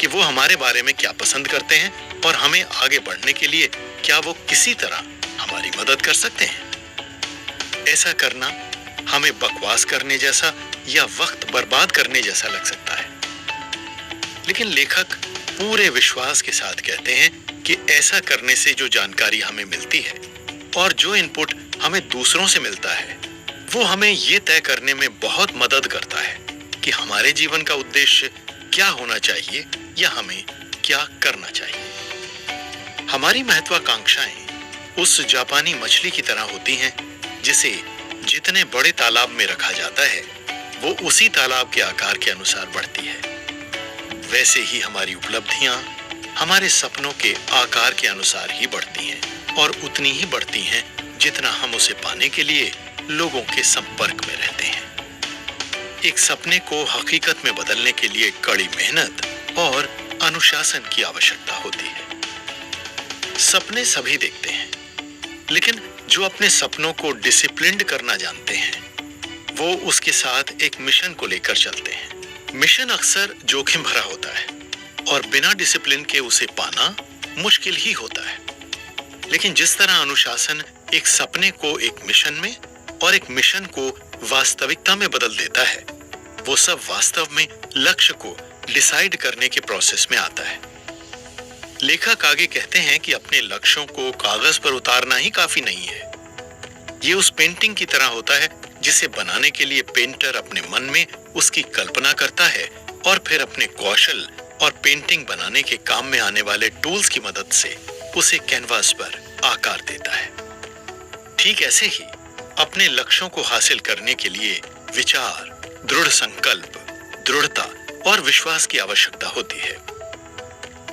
कि वो हमारे बारे में क्या पसंद करते हैं और हमें आगे बढ़ने के लिए क्या वो किसी तरह हमारी मदद कर सकते हैं। ऐसा करना हमें बकवास करने जैसा या वक्त बर्बाद करने जैसा लग सकता है, लेकिन लेखक पूरे विश्वास के साथ कहते हैं कि ऐसा करने से जो जानकारी हमें मिलती है और जो इनपुट हमें दूसरों से मिलता है वो हमें ये तय करने में बहुत मदद करता है कि हमारे जीवन का उद्देश्य क्या होना चाहिए या हमें क्या करना चाहिए। हमारी महत्वाकांक्षाएं उस जापानी मछली की तरह होती हैं जिसे जितने बड़े तालाब में रखा जाता है वो उसी तालाब के आकार के अनुसार बढ़ती है। वैसे ही हमारी उपलब्धियां हमारे सपनों के आकार के अनुसार ही बढ़ती हैं और उतनी ही बढ़ती हैं जितना हम उसे पाने के लिए लोगों के संपर्क में रहते हैं। एक सपने को हकीकत में बदलने के लिए कड़ी मेहनत और अनुशासन की आवश्यकता होती है। सपने सभी देखते हैं, लेकिन जो अपने सपनों को डिसिप्लिन्ड करना जानते हैं वो उसके साथ एक मिशन को लेकर चलते हैं। मिशन अक्सर जोखिम भरा होता है और बिना डिसिप्लिन के उसे पाना मुश्किल ही होता है, लेकिन जिस तरह अनुशासन एक सपने को एक मिशन में और एक मिशन को वास्तविकता में बदल देता है, वो सब वास्तव में लक्ष्य को डिसाइड करने के प्रोसेस में आता है। लेखक आगे कहते हैं कि अपने लक्ष्यों को कागज पर उतारना ही काफी नहीं है। ये उस पेंटिंग की तरह होता है जिसे बनाने के लिए पेंटर अपने मन में उसकी कल्पना करता है और फिर अपने कौशल और पेंटिंग बनाने के काम में आने वाले टूल्स की मदद से उसे कैनवास पर आकार देता है। ठीक ऐसे ही अपने लक्ष्यों को हासिल करने के लिए विचार, दृढ़ संकल्प, दृढ़ता और विश्वास की आवश्यकता होती है।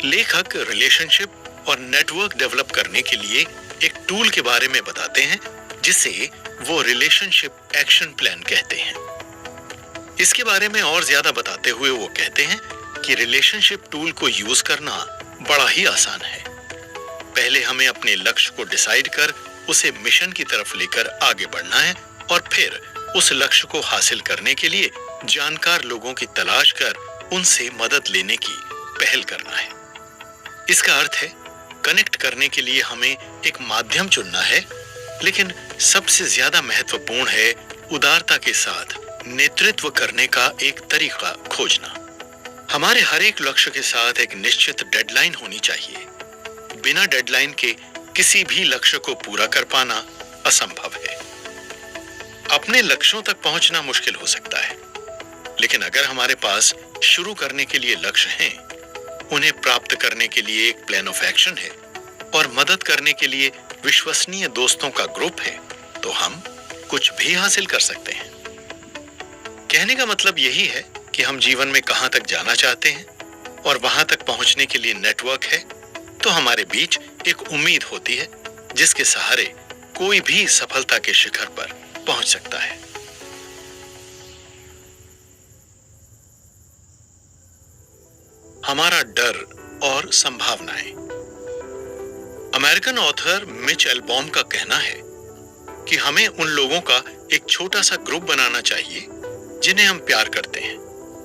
लेखक रिलेशनशिप और नेटवर्क डेवलप करने के लिए एक टूल के बारे में बताते हैं जिसे वो रिलेशनशिप एक्शन प्लान कहते हैं। इसके बारे में और ज्यादा बताते हुए वो कहते हैं कि रिलेशनशिप टूल को यूज करना बड़ा ही आसान है। पहले हमें अपने लक्ष्य को डिसाइड कर उसे मिशन की तरफ लेकर आगे बढ़ना है और फिर उस लक्ष्य को हासिल करने के लिए जानकार लोगों की तलाश कर उनसे मदद लेने की पहल करना है। इसका अर्थ है कनेक्ट करने के लिए हमें एक माध्यम चुनना है, लेकिन सबसे ज्यादा महत्वपूर्ण है उदारता के साथ नेतृत्व करने का एक तरीका खोजना। हमारे हर एक लक्ष्य के साथ एक निश्चित डेडलाइन होनी चाहिए। बिना डेडलाइन के किसी भी लक्ष्य को पूरा कर पाना असंभव है। अपने लक्ष्यों तक पहुंचना मुश्किल हो सकता है, लेकिन अगर हमारे पास शुरू करने के लिए लक्ष्य हैं, उन्हें प्राप्त करने के लिए एक प्लान ऑफ एक्शन है और मदद करने के लिए विश्वसनीय दोस्तों का ग्रुप है, तो हम कुछ भी हासिल कर सकते हैं। कहने का मतलब यही है कि हम जीवन में कहां तक जाना चाहते हैं और वहां तक पहुंचने के लिए नेटवर्क है, तो हमारे बीच एक उम्मीद होती है जिसके सहारे कोई भी सफलता के शिखर पर पहुंच सकता है। हमारा डर और संभावनाएं। अमेरिकन ऑथर मिच एल्बॉम का कहना है कि हमें उन लोगों का एक छोटा सा ग्रुप बनाना चाहिए जिन्हें हम प्यार करते हैं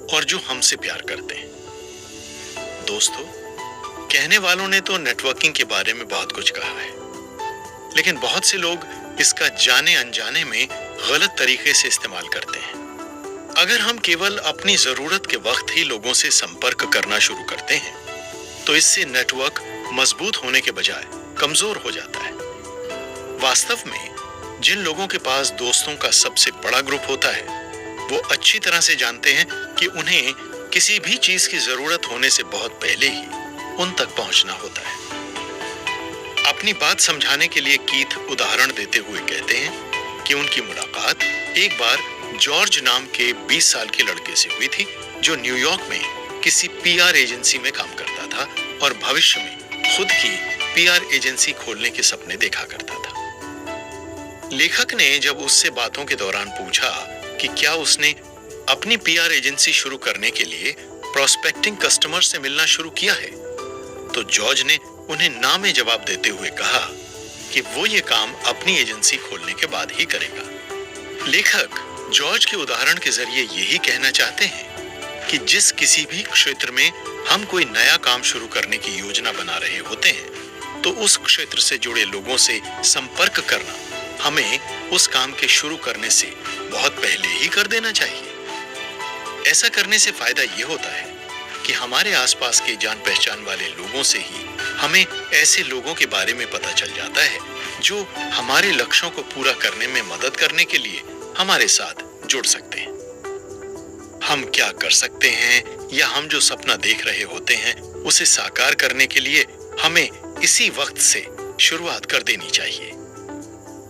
और जो हमसे प्यार करते हैं। दोस्तों, कहने वालों ने तो नेटवर्किंग के बारे में बहुत कुछ कहा है, लेकिन बहुत से लोग इसका जाने अनजाने में गलत तरीके से इस्तेमाल करते हैं। अगर हम केवल अपनी जरूरत के वक्त ही लोगों से संपर्क करना शुरू करते हैं, तो इससे नेटवर्क मजबूत होने के बजाय कमजोर हो जाता है। वास्तव में जिन लोगों के पास दोस्तों का सबसे बड़ा ग्रुप होता है, वो अच्छी तरह से जानते हैं कि उन्हें किसी भी चीज की जरूरत होने से बहुत पहले ही उन तक पहुंचना होता है। अपनी बात समझाने के लिए कीथ उदाहरण देते हुए कहते हैं कि उनकी मुलाकात एक बार जॉर्ज नाम के 20 साल के लड़के से हुई थी, जो न्यूयॉर्क में किसी पीआर एजेंसी में काम करता था और भविष्य में खुद की पीआर एजेंसी खोलने के सपने देखा करता था। लेखक ने जब उससे बातों के दौरान पूछा कि क्या उसने अपनी पीआर एजेंसी शुरू करने के लिए प्रोस्पेक्टिंग कस्टमर से मिलना शुरू किया है, तो जॉर्ज ने उन्हें ना में जवाब देते हुए कहा कि वो ये काम अपनी एजेंसी खोलने के बाद ही करेगा। लेखक जॉर्ज के उदाहरण के जरिए यही कहना चाहते हैं कि जिस किसी भी क्षेत्र में हम कोई नया काम शुरू करने की योजना बना रहे होते हैं, तो उस क्षेत्र से जुड़े लोगों से संपर्क करना हमें उस काम के शुरू करने से बहुत पहले ही कर देना चाहिए। ऐसा करने से फायदा ये होता है कि हमारे आसपास के जान पहचान वाले लोगों से ही हमें ऐसे लोगों के बारे में पता चल जाता है जो हमारे लक्ष्यों को पूरा करने में मदद करने के लिए हमारे साथ जुड़ सकते हैं। हम क्या कर सकते हैं या हम जो सपना देख रहे होते हैं उसे साकार करने के लिए हमें इसी वक्त से शुरुआत कर देनी चाहिए।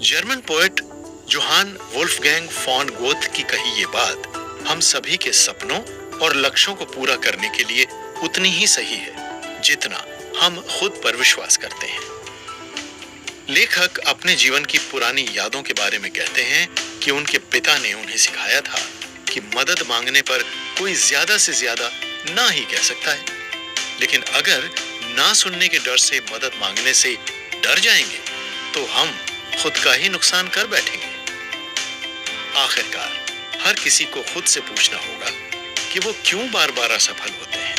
German poet Johann Wolfgang von Goethe की कही ये बात हम सभी के सपनों और लक्ष्यों को पूरा करने के लिए उतनी ही सही है जितना हम खुद पर विश्वास करते हैं। लेखक अपने जीवन की पुरानी यादों के बारे में कहते हैं कि उनके पिता ने उन्हें सिखाया था कि मदद मांगने पर कोई ज्यादा से ज्यादा ना ही कह सकता है, लेकिन अगर ना सुनने के डर से मदद मांगने से डर जाएंगे तो हम खुद का ही नुकसान कर बैठेंगे। आखिरकार हर किसी को खुद से पूछना होगा कि वो क्यों बार बार असफल होते हैं।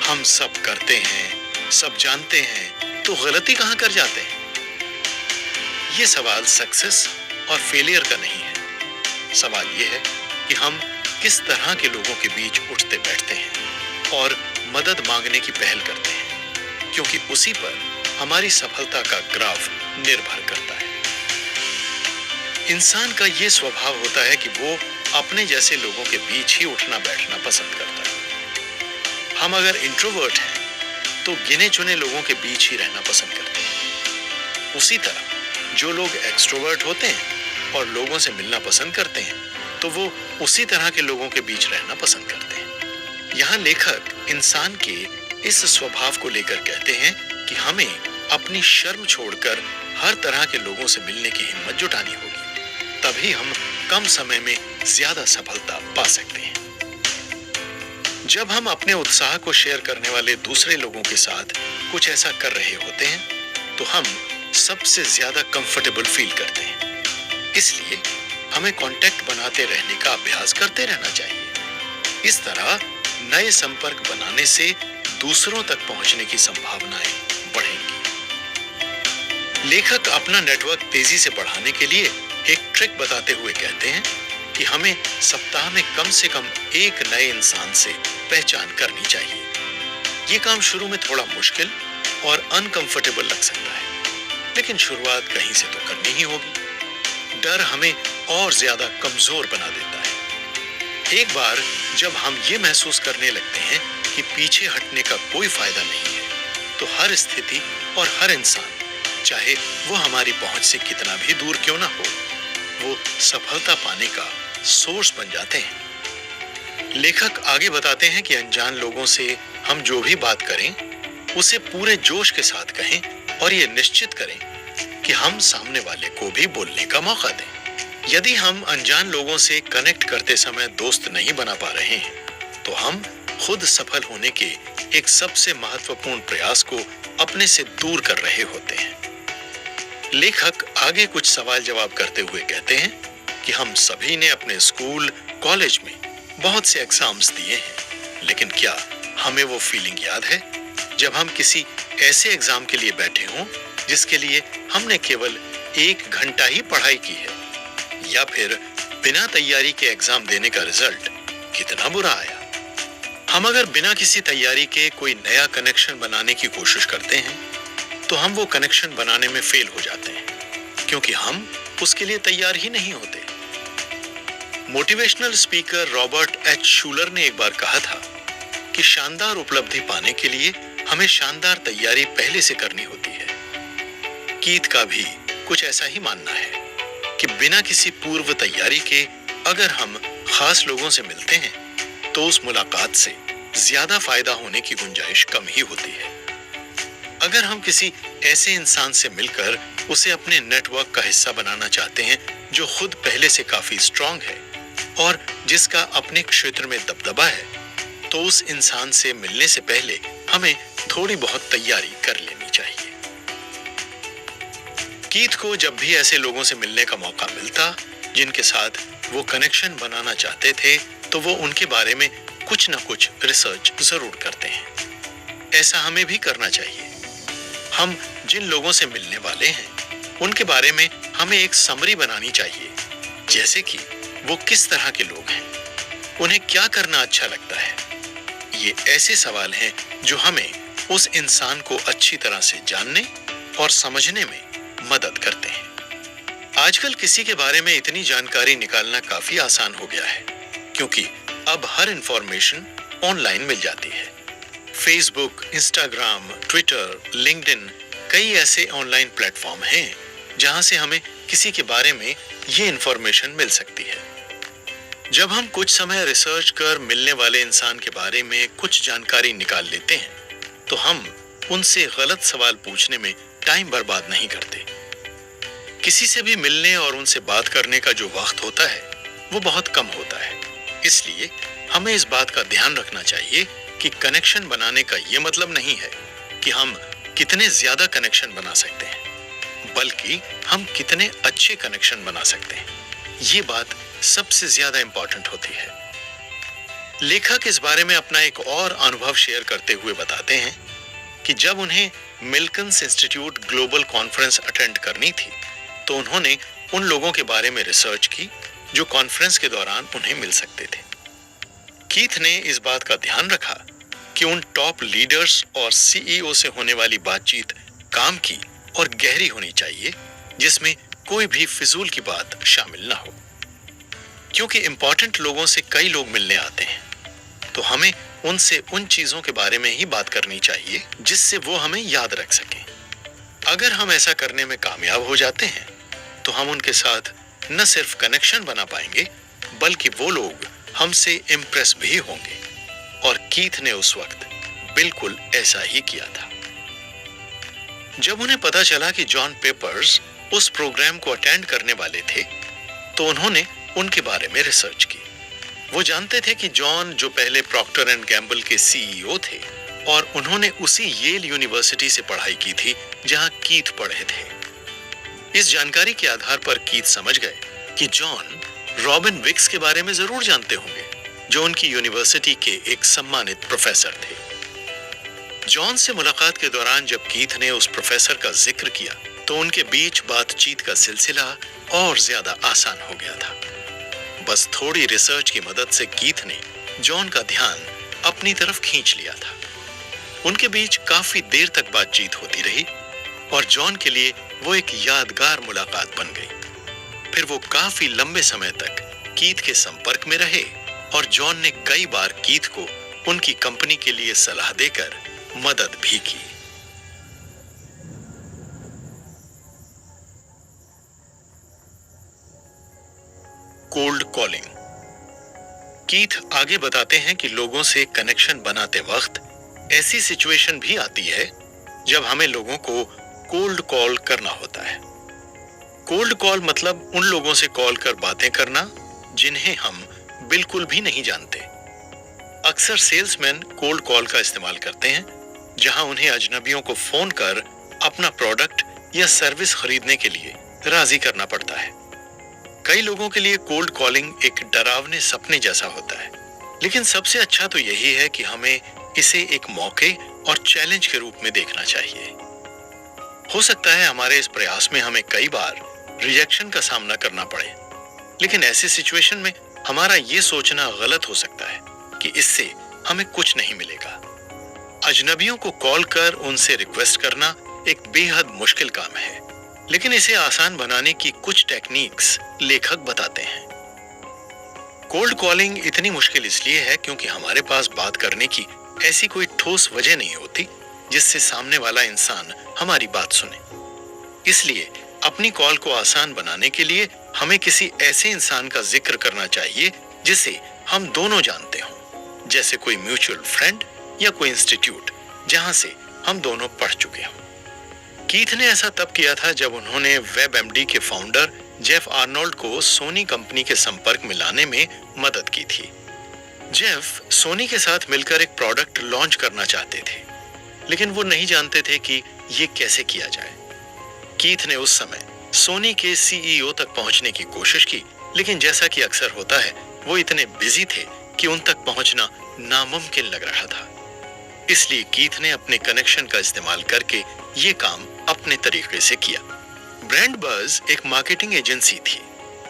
हम सब करते हैं, सब जानते हैं, तो गलती कहां कर जाते हैं? ये सवाल सक्सेस और फेलियर का नहीं है। सवाल ये है कि हम किस तरह के लोगों के बीच उठते बैठते हैं और मदद मांगने की पहल करते हैं, क्योंकि उसी पर हमारी सफलता का ग्राफ निर्भर करता है। इंसान का ये स्वभाव होता है कि वो अपने जैसे लोगों के बीच ही उठना बैठना पसंद करता है। हम अगर इंट्रोवर्ट हैं तो गिने चुने लोगों के बीच ही रहना पसंद करते हैं। उसी तरह जो लोग एक्सट्रोवर्ट होते हैं और लोगों से मिलना पसंद करते हैं, तो वो उसी तरह के लोगों के बीच रहना पसंद करते हैं। यहाँ लेखक इंसान के इस स्वभाव को लेकर कहते हैं कि हमें अपनी शर्म छोड़कर हर तरह के लोगों से मिलने की हिम्मत जुटानी होगी, तभी हम कम समय में ज्यादा सफलता पा सकते हैं। जब हम अपने उत्साह को शेयर करने वाले दूसरे लोगों के साथ कुछ ऐसा कर रहे होते हैं, तो हम सबसे ज्यादा कंफर्टेबल फील करते हैं। इसलिए हमें कांटेक्ट बनाते रहने का अभ्यास करते रहना चाहिए। इस तरह नए संपर्क बनाने से दूसरों तक पहुंचने की संभावनाएं बढ़ेंगी। लेखक अपना नेटवर्क तेजी से बढ़ाने के लिए एक ट्रिक बताते हुए कहते हैं कि हमें सप्ताह में कम से कम एक नए इंसान से पहचान करनी चाहिए। ये काम शुरू में थोड़ा मुश्किल और अनकंफर्टेबल लग सकता है, लेकिन शुरुआत कहीं से तो करनी ही होगी। डर हमें और ज्यादा कमजोर बना देता है। एक बार जब हम ये महसूस करने लगते हैं कि पीछे हटने का कोई फायदा नहीं है, तो हर स्थिति और हर इंसान, चाहे वो हमारी पहुंच से कितना भी दूर क्यों ना हो, वो सफलता पाने का सोर्स बन जाते हैं। लेखक आगे बताते हैं कि अनजान लोगों से हम जो भी बात करें उसे पूरे जोश के साथ कहें और ये निश्चित करें कि हम सामने वाले को भी बोलने का मौका दें। यदि हम अनजान लोगों से कनेक्ट करते समय दोस्त नहीं बना पा रहे हैं, तो हम खुद सफल होने के एक सबसे महत्वपूर्ण प्रयास को अपने से दूर कर रहे होते हैं। लेखक आगे कुछ सवाल जवाब करते हुए कहते हैं कि हम सभी ने अपने स्कूल, कॉलेज में बहुत से एग्जाम्स दिए हैं, लेकिन क्या हमें वो फीलिंग याद है जब हम किसी ऐसे एग्जाम के लिए बैठे हों जिसके लिए हमने केवल 1 घंटा ही पढ़ाई की है, या फिर बिना तैयारी के एग्जाम देने का रिजल्ट कितना बुरा आया। हम अगर बिना किसी तैयारी के कोई नया कनेक्शन बनाने की कोशिश करते हैं, तो हम वो कनेक्शन बनाने में फेल हो जाते हैं, क्योंकि हम उसके लिए तैयार ही नहीं होते। मोटिवेशनल स्पीकर रॉबर्ट एच शूलर ने एक बार कहा था कि शानदार उपलब्धि पाने के लिए हमें शानदार तैयारी पहले से करनी होती है। कीथ का भी कुछ ऐसा ही मानना है कि बिना किसी पूर्व तैयारी के अगर हम खास लोगों से मिलते हैं, तो उस मुलाकात से ज्यादा फायदा होने की गुंजाइश कम ही होती है। अगर हम किसी ऐसे इंसान से मिलकर उसे अपने नेटवर्क का हिस्सा बनाना चाहते हैं जो खुद पहले से काफी स्ट्रांग है और जिसका अपने क्षेत्र में दबदबा है, तो उस इंसान से मिलने से पहले हमें थोड़ी बहुत तैयारी कर लेनी चाहिए। कीथ को जब भी ऐसे लोगों से मिलने का मौका मिलता जिनके साथ वो कनेक्शन बनाना चाहते थे, तो वो उनके बारे में कुछ ना कुछ रिसर्च जरूर करते हैं। ऐसा हमें भी करना चाहिए। हम जिन लोगों से मिलने वाले हैं उनके बारे में हमें एक समरी बनानी चाहिए, जैसे कि वो किस तरह के लोग हैं, उन्हें क्या करना अच्छा लगता है। ये ऐसे सवाल हैं जो हमें उस इंसान को अच्छी तरह से जानने और समझने में मदद करते हैं। आजकल किसी के बारे में इतनी जानकारी निकालना काफी आसान हो गया है, क्योंकि अब हर इंफॉर्मेशन ऑनलाइन मिल जाती है। फेसबुक, इंस्टाग्राम, ट्विटर, लिंक्डइन, कई ऐसे ऑनलाइन प्लेटफॉर्म हैं जहां से हमें किसी के बारे में ये इंफॉर्मेशन मिल सकती है। जब हम कुछ समय रिसर्च कर मिलने वाले इंसान के बारे में कुछ जानकारी निकाल लेते हैं, तो हम उनसे गलत सवाल पूछने में टाइम बर्बाद नहीं करते। किसी से भी मिलने और उनसे बात करने का जो वक्त होता है वो बहुत कम होता है। इसलिए हमें इस बात का ध्यान रखना चाहिए कि कनेक्शन बनाने का ये मतलब नहीं है कि हम कितने ज्यादा कनेक्शन बना सकते हैं, बल्कि हम कितने अच्छे कनेक्शन बना सकते हैं। ये बात सबसे ज्यादा इंपॉर्टेंट होती है। लेखक इस बारे में अपना एक और अनुभव शेयर करते हुए बताते हैं कि जब उन्हें मिल्कन्स इंस्टीट्यूट ग्लोबल कॉन्फ्रेंस अटेंड करनी थी, तो उन्होंने उन लोगों के बारे में रिसर्च की जो कॉन्फ्रेंस के दौरान उन्हें मिल सकते थे। कीथ ने इस बात का ध्यान रखा कि उन टॉप लीडर्स और सीईओ से होने वाली बातचीत काम की और गहरी होनी चाहिए, जिसमें कोई भी फिजूल की बात शामिल ना हो। क्योंकि इंपॉर्टेंट लोगों से कई लोग मिलने आते हैं, तो हमें उनसे उन चीजों के बारे में ही बात करनी चाहिए जिससे वो हमें याद रख सकें। अगर हम ऐसा करने में कामयाब हो जाते हैं, तो हम उनके साथ न सिर्फ कनेक्शन बना पाएंगे, बल्कि वो लोग हमसे इम्प्रेस भी होंगे। और कीथ ने उस वक्त बिल्कुल ऐसा ही किया था। जब उन्हें पता चला कि जॉन पेपर्स उस प्रोग्राम को अटेंड करने वाले थे, तो उन्होंने उनके बारे में रिसर्च की। वो जानते थे कि जॉन, जो पहले प्रॉक्टर एंड गैम्बल के सीईओ थे, और उन्होंने उसी येल यूनिवर्सिटी से पढ़ाई की थी जहां कीथ पढ़े थे। इस जानकारी के आधार पर कीथ समझ गए कि जॉन रॉबिन विक्स के बारे में जरूर जानते होंगे, जो उनकी यूनिवर्सिटी के एक सम्मानित प्रोफेसर थे। जॉन से मुलाकात के दौरान जब कीथ ने उस प्रोफेसर का जिक्र किया, तो उनके बीच बातचीत का सिलसिला और ज्यादा आसान हो गया था। बस थोड़ी रिसर्च की मदद से कीथ ने जॉन का ध्यान अपनी तरफ खींच लिया था। उनके बीच काफी देर तक बातचीत होती रही और जॉन के लिए वो एक यादगार मुलाकात बन गई। फिर वो काफी लंबे समय तक कीथ के संपर्क में रहे और जॉन ने कई बार कीथ को उनकी कंपनी के लिए सलाह देकर मदद भी की। Cold calling. कीथ आगे बताते हैं कि लोगों से कनेक्शन बनाते वक्त ऐसी सिचुएशन भी आती है जब हमें लोगों को कोल्ड कॉल करना होता है। कोल्ड कॉल मतलब उन लोगों से कॉल कर बातें करना जिन्हें हम बिल्कुल भी नहीं जानते। अक्सर सेल्समैन कोल्ड कॉल का इस्तेमाल करते हैं जहां उन्हें अजनबियों को फोन कर अपना प्रोडक्ट या सर्विस खरीदने के लिए राजी करना पड़ता है। कई लोगों के लिए कोल्ड कॉलिंग एक डरावने सपने जैसा होता है, लेकिन सबसे अच्छा तो यही है कि हमें इसे एक मौके और चैलेंज के रूप में देखना चाहिए। हो सकता है हमारे इस प्रयास में हमें कई बार रिजेक्शन का सामना करना पड़े, लेकिन ऐसी सिचुएशन में हमारा ये सोचना गलत हो सकता है कि इससे हमें कुछ नहीं मिलेगा। अजनबियों को कॉल कर उनसे रिक्वेस्ट करना एक बेहद मुश्किल काम है, लेकिन इसे आसान बनाने की कुछ टेक्निक्स लेखक बताते हैं। कोल्ड कॉलिंग इतनी मुश्किल इसलिए है क्योंकि हमारे पास बात करने की ऐसी कोई ठोस वजह नहीं होती जिससे सामने वाला इंसान हमारी बात सुने। इसलिए अपनी कॉल को आसान बनाने के लिए हमें किसी ऐसे इंसान का जिक्र करना चाहिए जिसे हम दोनों जानते हों, जैसे कोई म्यूचुअल फ्रेंड या कोई इंस्टीट्यूट जहां से हम दोनों पढ़ चुके हों। कीथ ने ऐसा तब किया था जब उन्होंने वेबएमडी के फाउंडर जेफ आर्नोल्ड को सोनी कंपनी के संपर्क में लाने में मदद की थी। जेफ सोनी के साथ मिलकर एक प्रोडक्ट लॉन्च करना चाहते थे, लेकिन वो नहीं जानते थे कि ये कैसे किया जाए। कीथ ने उस समय सोनी के सीईओ तक पहुंचने की कोशिश की, लेकिन जैसा कि अक्सर होता है वो इतने बिजी थे कि उन तक पहुंचना नामुमकिन लग रहा था। इसलिए कीथ ने अपने कनेक्शन का इस्तेमाल करके ये काम अपने तरीके से किया। ब्रांड बज एक मार्केटिंग एजेंसी थी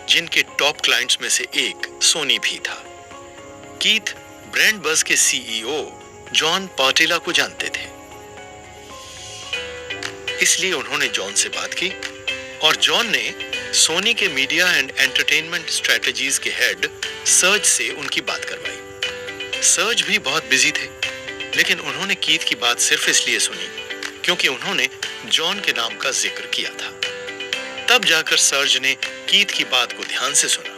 जिनके टॉप क्लाइंट्स में से एक सोनी भी था। कीथ ब्रांड बज के सीईओ जॉन पार्टेला को जानते थे, इसलिए उन्होंने जॉन से बात की और जॉन ने सोनी के मीडिया एंड एंटरटेनमेंट स्ट्रेटजीज के हेड सर्ज से उनकी बात करवाई। सर्ज भी बहुत बिजी थे, लेकिन उन्होंने कीथ की बात सिर्फ इसलिए सुनी क्योंकि उन्होंने जॉन के नाम का जिक्र किया था। तब जाकर सर्ज ने कीथ की बात को ध्यान से सुना,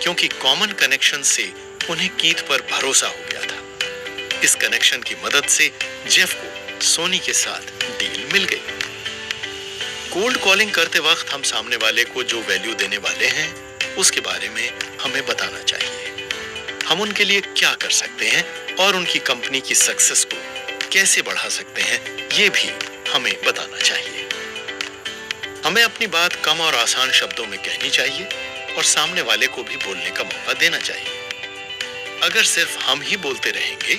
क्योंकि कॉमन कनेक्शन से उन्हें कीथ पर भरोसा हो गया था। इस कनेक्शन की मदद से जेफ को सोनी के साथ डील मिल गई। कोल्ड कॉलिंग करते वक्त हम सामने वाले को जो वैल्यू देने वाले हैं उसके बारे में हमें बताना चाहिए। हम उनके लिए क्या कर सकते हैं और उनकी कंपनी की सक्सेस को कैसे बढ़ा सकते हैं, ये भी हमें बताना चाहिए। हमें अपनी बात कम और आसान शब्दों में कहनी चाहिए और सामने वाले को भी बोलने का मौका देना चाहिए। अगर सिर्फ हम ही बोलते रहेंगे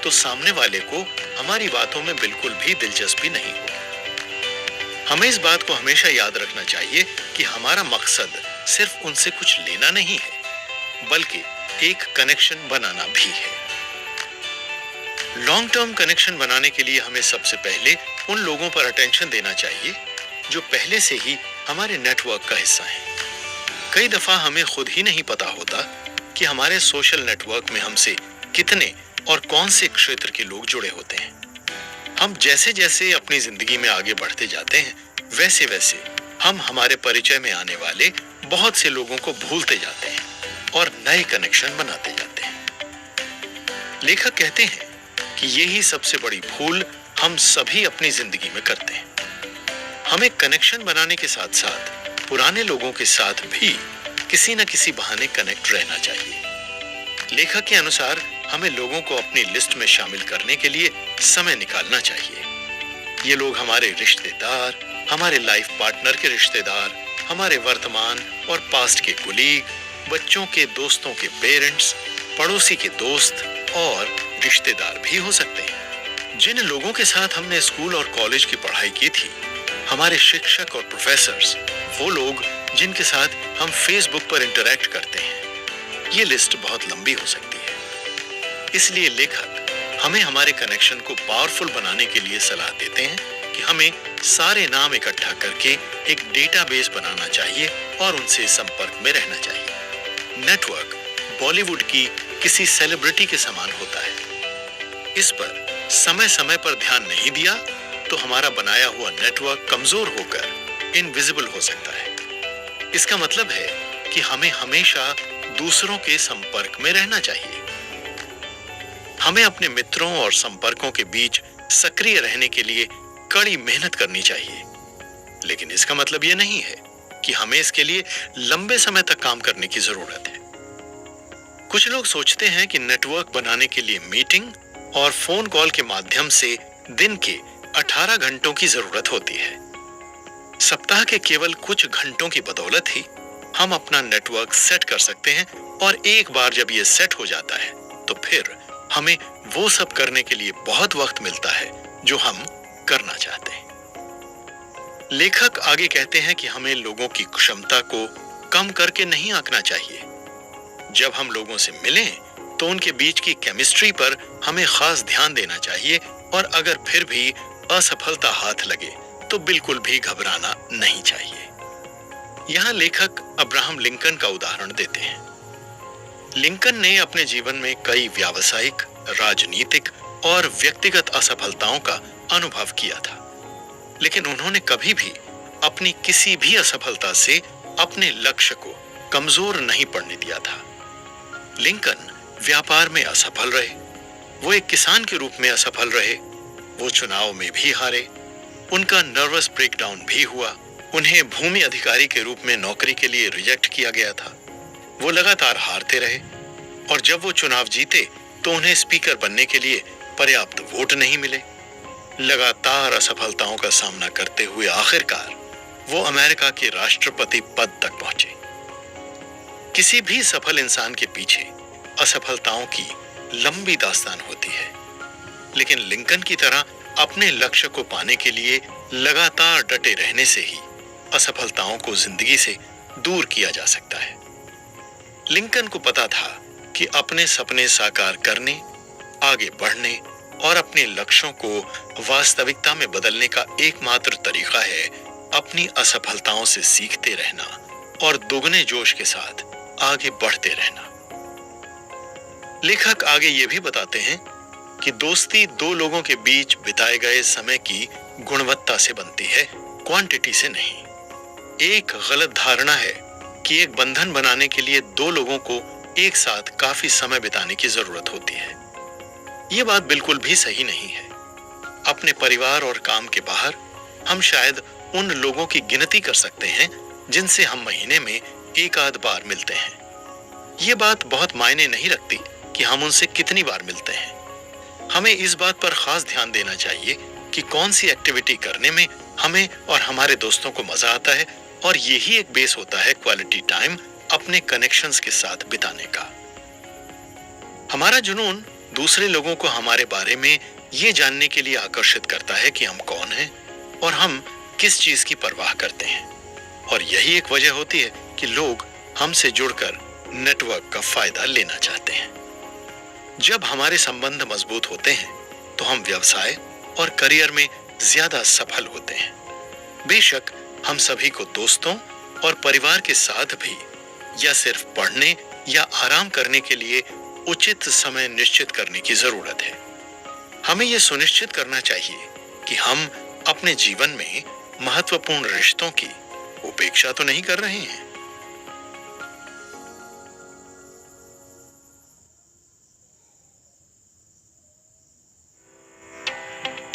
तो सामने वाले को हमारी बातों में बिल्कुल भी दिलचस्पी नहीं होगी। हमें इस बात को हमेशा याद रखना चाहिए कि हमारा मकसद सिर्फ उनसे कुछ लेना नहीं है, बल्कि एक कनेक्शन बनाना भी है। लॉन्ग टर्म कनेक्शन बनाने के लिए हमें सबसे पहले उन लोगों पर अटेंशन देना चाहिए जो पहले से ही हमारे नेटवर्क का हिस्सा हैं। कई दफा हमें खुद ही नहीं पता होता कि हमारे सोशल नेटवर्क में हमसे कितने और कौन से क्षेत्र के लोग जुड़े होते हैं। हम जैसे जैसे अपनी जिंदगी में आगे बढ़ते जाते हैं, वैसे वैसे हम हमारे परिचय में आने वाले बहुत से लोगों को भूलते जाते हैं और नए कनेक्शन बनाते जाते हैं। लेखक कहते हैं कि यही सबसे बड़ी भूल हम सभी अपनी जिंदगी में करते हैं। हमें कनेक्शन बनाने के साथ साथ पुराने लोगों के साथ भी किसी न किसी बहाने कनेक्ट रहना चाहिए। लेखक के अनुसार हमें लोगों को अपनी लिस्ट में शामिल करने के लिए समय निकालना चाहिए। ये लोग हमारे रिश्तेदार, हमारे लाइफ पार्टनर के रिश्तेदार, हमारे वर्तमान और पास्ट के कुलीग, बच्चों के दोस्तों के पेरेंट्स, पड़ोसी के दोस्त और रिश्तेदार भी हो सकते हैं। जिन लोगों के साथ हमने स्कूल और कॉलेज की पढ़ाई की थी, हमारे शिक्षक और प्रोफेसर्स, वो लोग जिनके साथ हम फेसबुक पर इंटरैक्ट करते हैं, ये लिस्ट बहुत लंबी हो सकती है। इसलिए लेखक हमें हमारे कनेक्शन को पावरफुल बनाने के लिए सलाह देते हैं कि हमें सारे नाम इकट्ठा करके एक डेटाबेस बनाना चाहिए और उनसे संपर्क में रहना चाहिए। नेटवर्क बॉलीवुड की किसी सेलिब्रिटी के समान होता है। इस पर समय समय पर ध्यान नहीं दिया तो हमारा बनाया हुआ नेटवर्क कमजोर होकर इनविजिबल हो सकता है। इसका मतलब है कि हमें हमेशा दूसरों के संपर्क में रहना चाहिए। हमें अपने मित्रों और संपर्कों के बीच सक्रिय रहने के लिए कड़ी मेहनत करनी चाहिए, लेकिन इसका मतलब यह नहीं है कि हमें इसके लिए लंबे समय तक काम करने की जरूरत है। कुछ लोग सोचते हैं कि नेटवर्क बनाने के लिए मीटिंग और फोन कॉल के माध्यम से दिन के 18 घंटों की जरूरत होती है। सप्ताह के केवल कुछ घंटों की बदौलत ही हम अपना नेटवर्क सेट कर सकते हैं, और एक बार जब यह सेट हो जाता है तो फिर हमें वो सब करने के लिए बहुत वक्त मिलता है जो हम करना चाहते हैं। लेखक आगे कहते हैं कि हमें लोगों की क्षमता को कम करके नहीं आंकना चाहिए। जब हम लोगों से मिलें तो उनके बीच की केमिस्ट्री पर हमें खास ध्यान देना चाहिए, और अगर फिर भी असफलता हाथ लगे तो बिल्कुल भी घबराना नहीं चाहिए। यहां लेखक अब्राहम लिंकन का उदाहरण देते हैं। लिंकन ने अपने जीवन में कई व्यावसायिक, राजनीतिक और व्यक्तिगत असफलताओं का अनुभव किया था, लेकिन उन्होंने कभी भी अपनी किसी भी असफलता से अपने लक्ष्य को कमजोर नहीं पड़ने दिया था। लिंकन व्यापार में असफल रहे, वो एक किसान के रूप में असफल रहे, वो चुनाव में भी हारे, उनका नर्वस ब्रेकडाउन भी हुआ, उन्हें भूमि अधिकारी के रूप में नौकरी के लिए रिजेक्ट किया गया था, वो लगातार हारते रहे, और जब वो चुनाव जीते तो उन्हें स्पीकर बनने के लिए पर्याप्त वोट नहीं मिले। लगातार असफलताओं का सामना करते हुए आखिरकार वो अमेरिका के राष्ट्रपति पद तक पहुंचे। किसी भी सफल इंसान के पीछे असफलताओं की लंबी दास्तान होती है, लेकिन लिंकन की तरह अपने लक्ष्य को पाने के लिए लगातार डटे रहने से ही असफलताओं को जिंदगी से दूर किया जा सकता है। लिंकन को पता था कि अपने सपने साकार करने, आगे बढ़ने और अपने लक्ष्यों को वास्तविकता में बदलने का एकमात्र तरीका है अपनी असफलताओं से सीखते रहना और दोगुने जोश के साथ आगे बढ़ते रहना। लेखक आगे ये भी बताते हैं कि दोस्ती दो लोगों के बीच बिताए गए समय की गुणवत्ता से बनती है, क्वांटिटी से नहीं। एक गलत धारणा है कि एक बंधन बनाने के लिए दो लोगों को एक साथ काफी समय बिताने की जरूरत होती है। यह बात बिल्कुल भी सही नहीं है। अपने परिवार और काम के बाहर हम शायद उन लोगों की गिनती कर सकते हैं जिनसे हम महीने में एक आध बार मिलते हैं। यह बात बहुत मायने नहीं रखती कि हम उनसे कितनी बार मिलते हैं। हमें इस बात पर खास ध्यान देना चाहिए कि कौन सी एक्टिविटी करने में हमें और हमारे दोस्तों को मजा आता है, और यही एक बेस होता है क्वालिटी टाइम अपने कनेक्शंस के साथ बिताने का। हमारा जुनून दूसरे लोगों को हमारे बारे में ये जानने के लिए आकर्षित करता है कि हम कौन हैं और हम किस चीज की परवाह करते हैं, और यही एक वजह होती है कि लोग हमसे जुड़कर नेटवर्क का फायदा लेना चाहते हैं। जब हमारे संबंध मजबूत होते हैं तो हम व्यवसाय और करियर में ज्यादा सफल होते हैं। बेशक हम सभी को दोस्तों और परिवार के साथ भी या सिर्फ पढ़ने या आराम करने के लिए उचित समय निश्चित करने की जरूरत है। हमें यह सुनिश्चित करना चाहिए कि हम अपने जीवन में महत्वपूर्ण रिश्तों की उपेक्षा तो नहीं कर रहे हैं।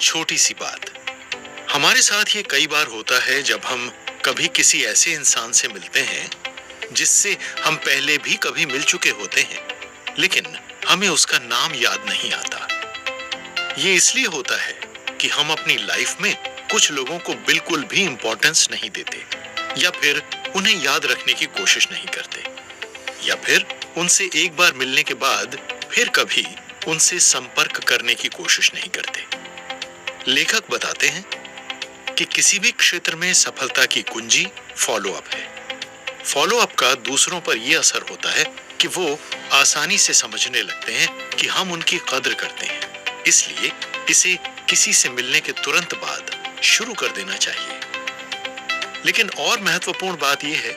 छोटी सी बात, हमारे साथ ये कई बार होता है जब हम कभी किसी ऐसे इंसान से मिलते हैं जिससे हम पहले भी कभी मिल चुके होते हैं, लेकिन हमें उसका नाम याद नहीं आता। ये इसलिए होता है कि हम अपनी लाइफ में कुछ लोगों को बिल्कुल भी इंपॉर्टेंस नहीं देते, या फिर उन्हें याद रखने की कोशिश नहीं करते, या फिर उनसे एक बार मिलने के बाद फिर कभी उनसे संपर्क करने की कोशिश नहीं करते। लेखक बताते हैं कि किसी भी क्षेत्र में सफलता की कुंजी फॉलो अप है। फॉलो अप का दूसरों पर यह असर होता है कि वो आसानी से समझने लगते हैं कि हम उनकी कद्र करते हैं, इसलिए इसे किसी से मिलने के तुरंत बाद शुरू कर देना चाहिए। लेकिन और महत्वपूर्ण बात यह है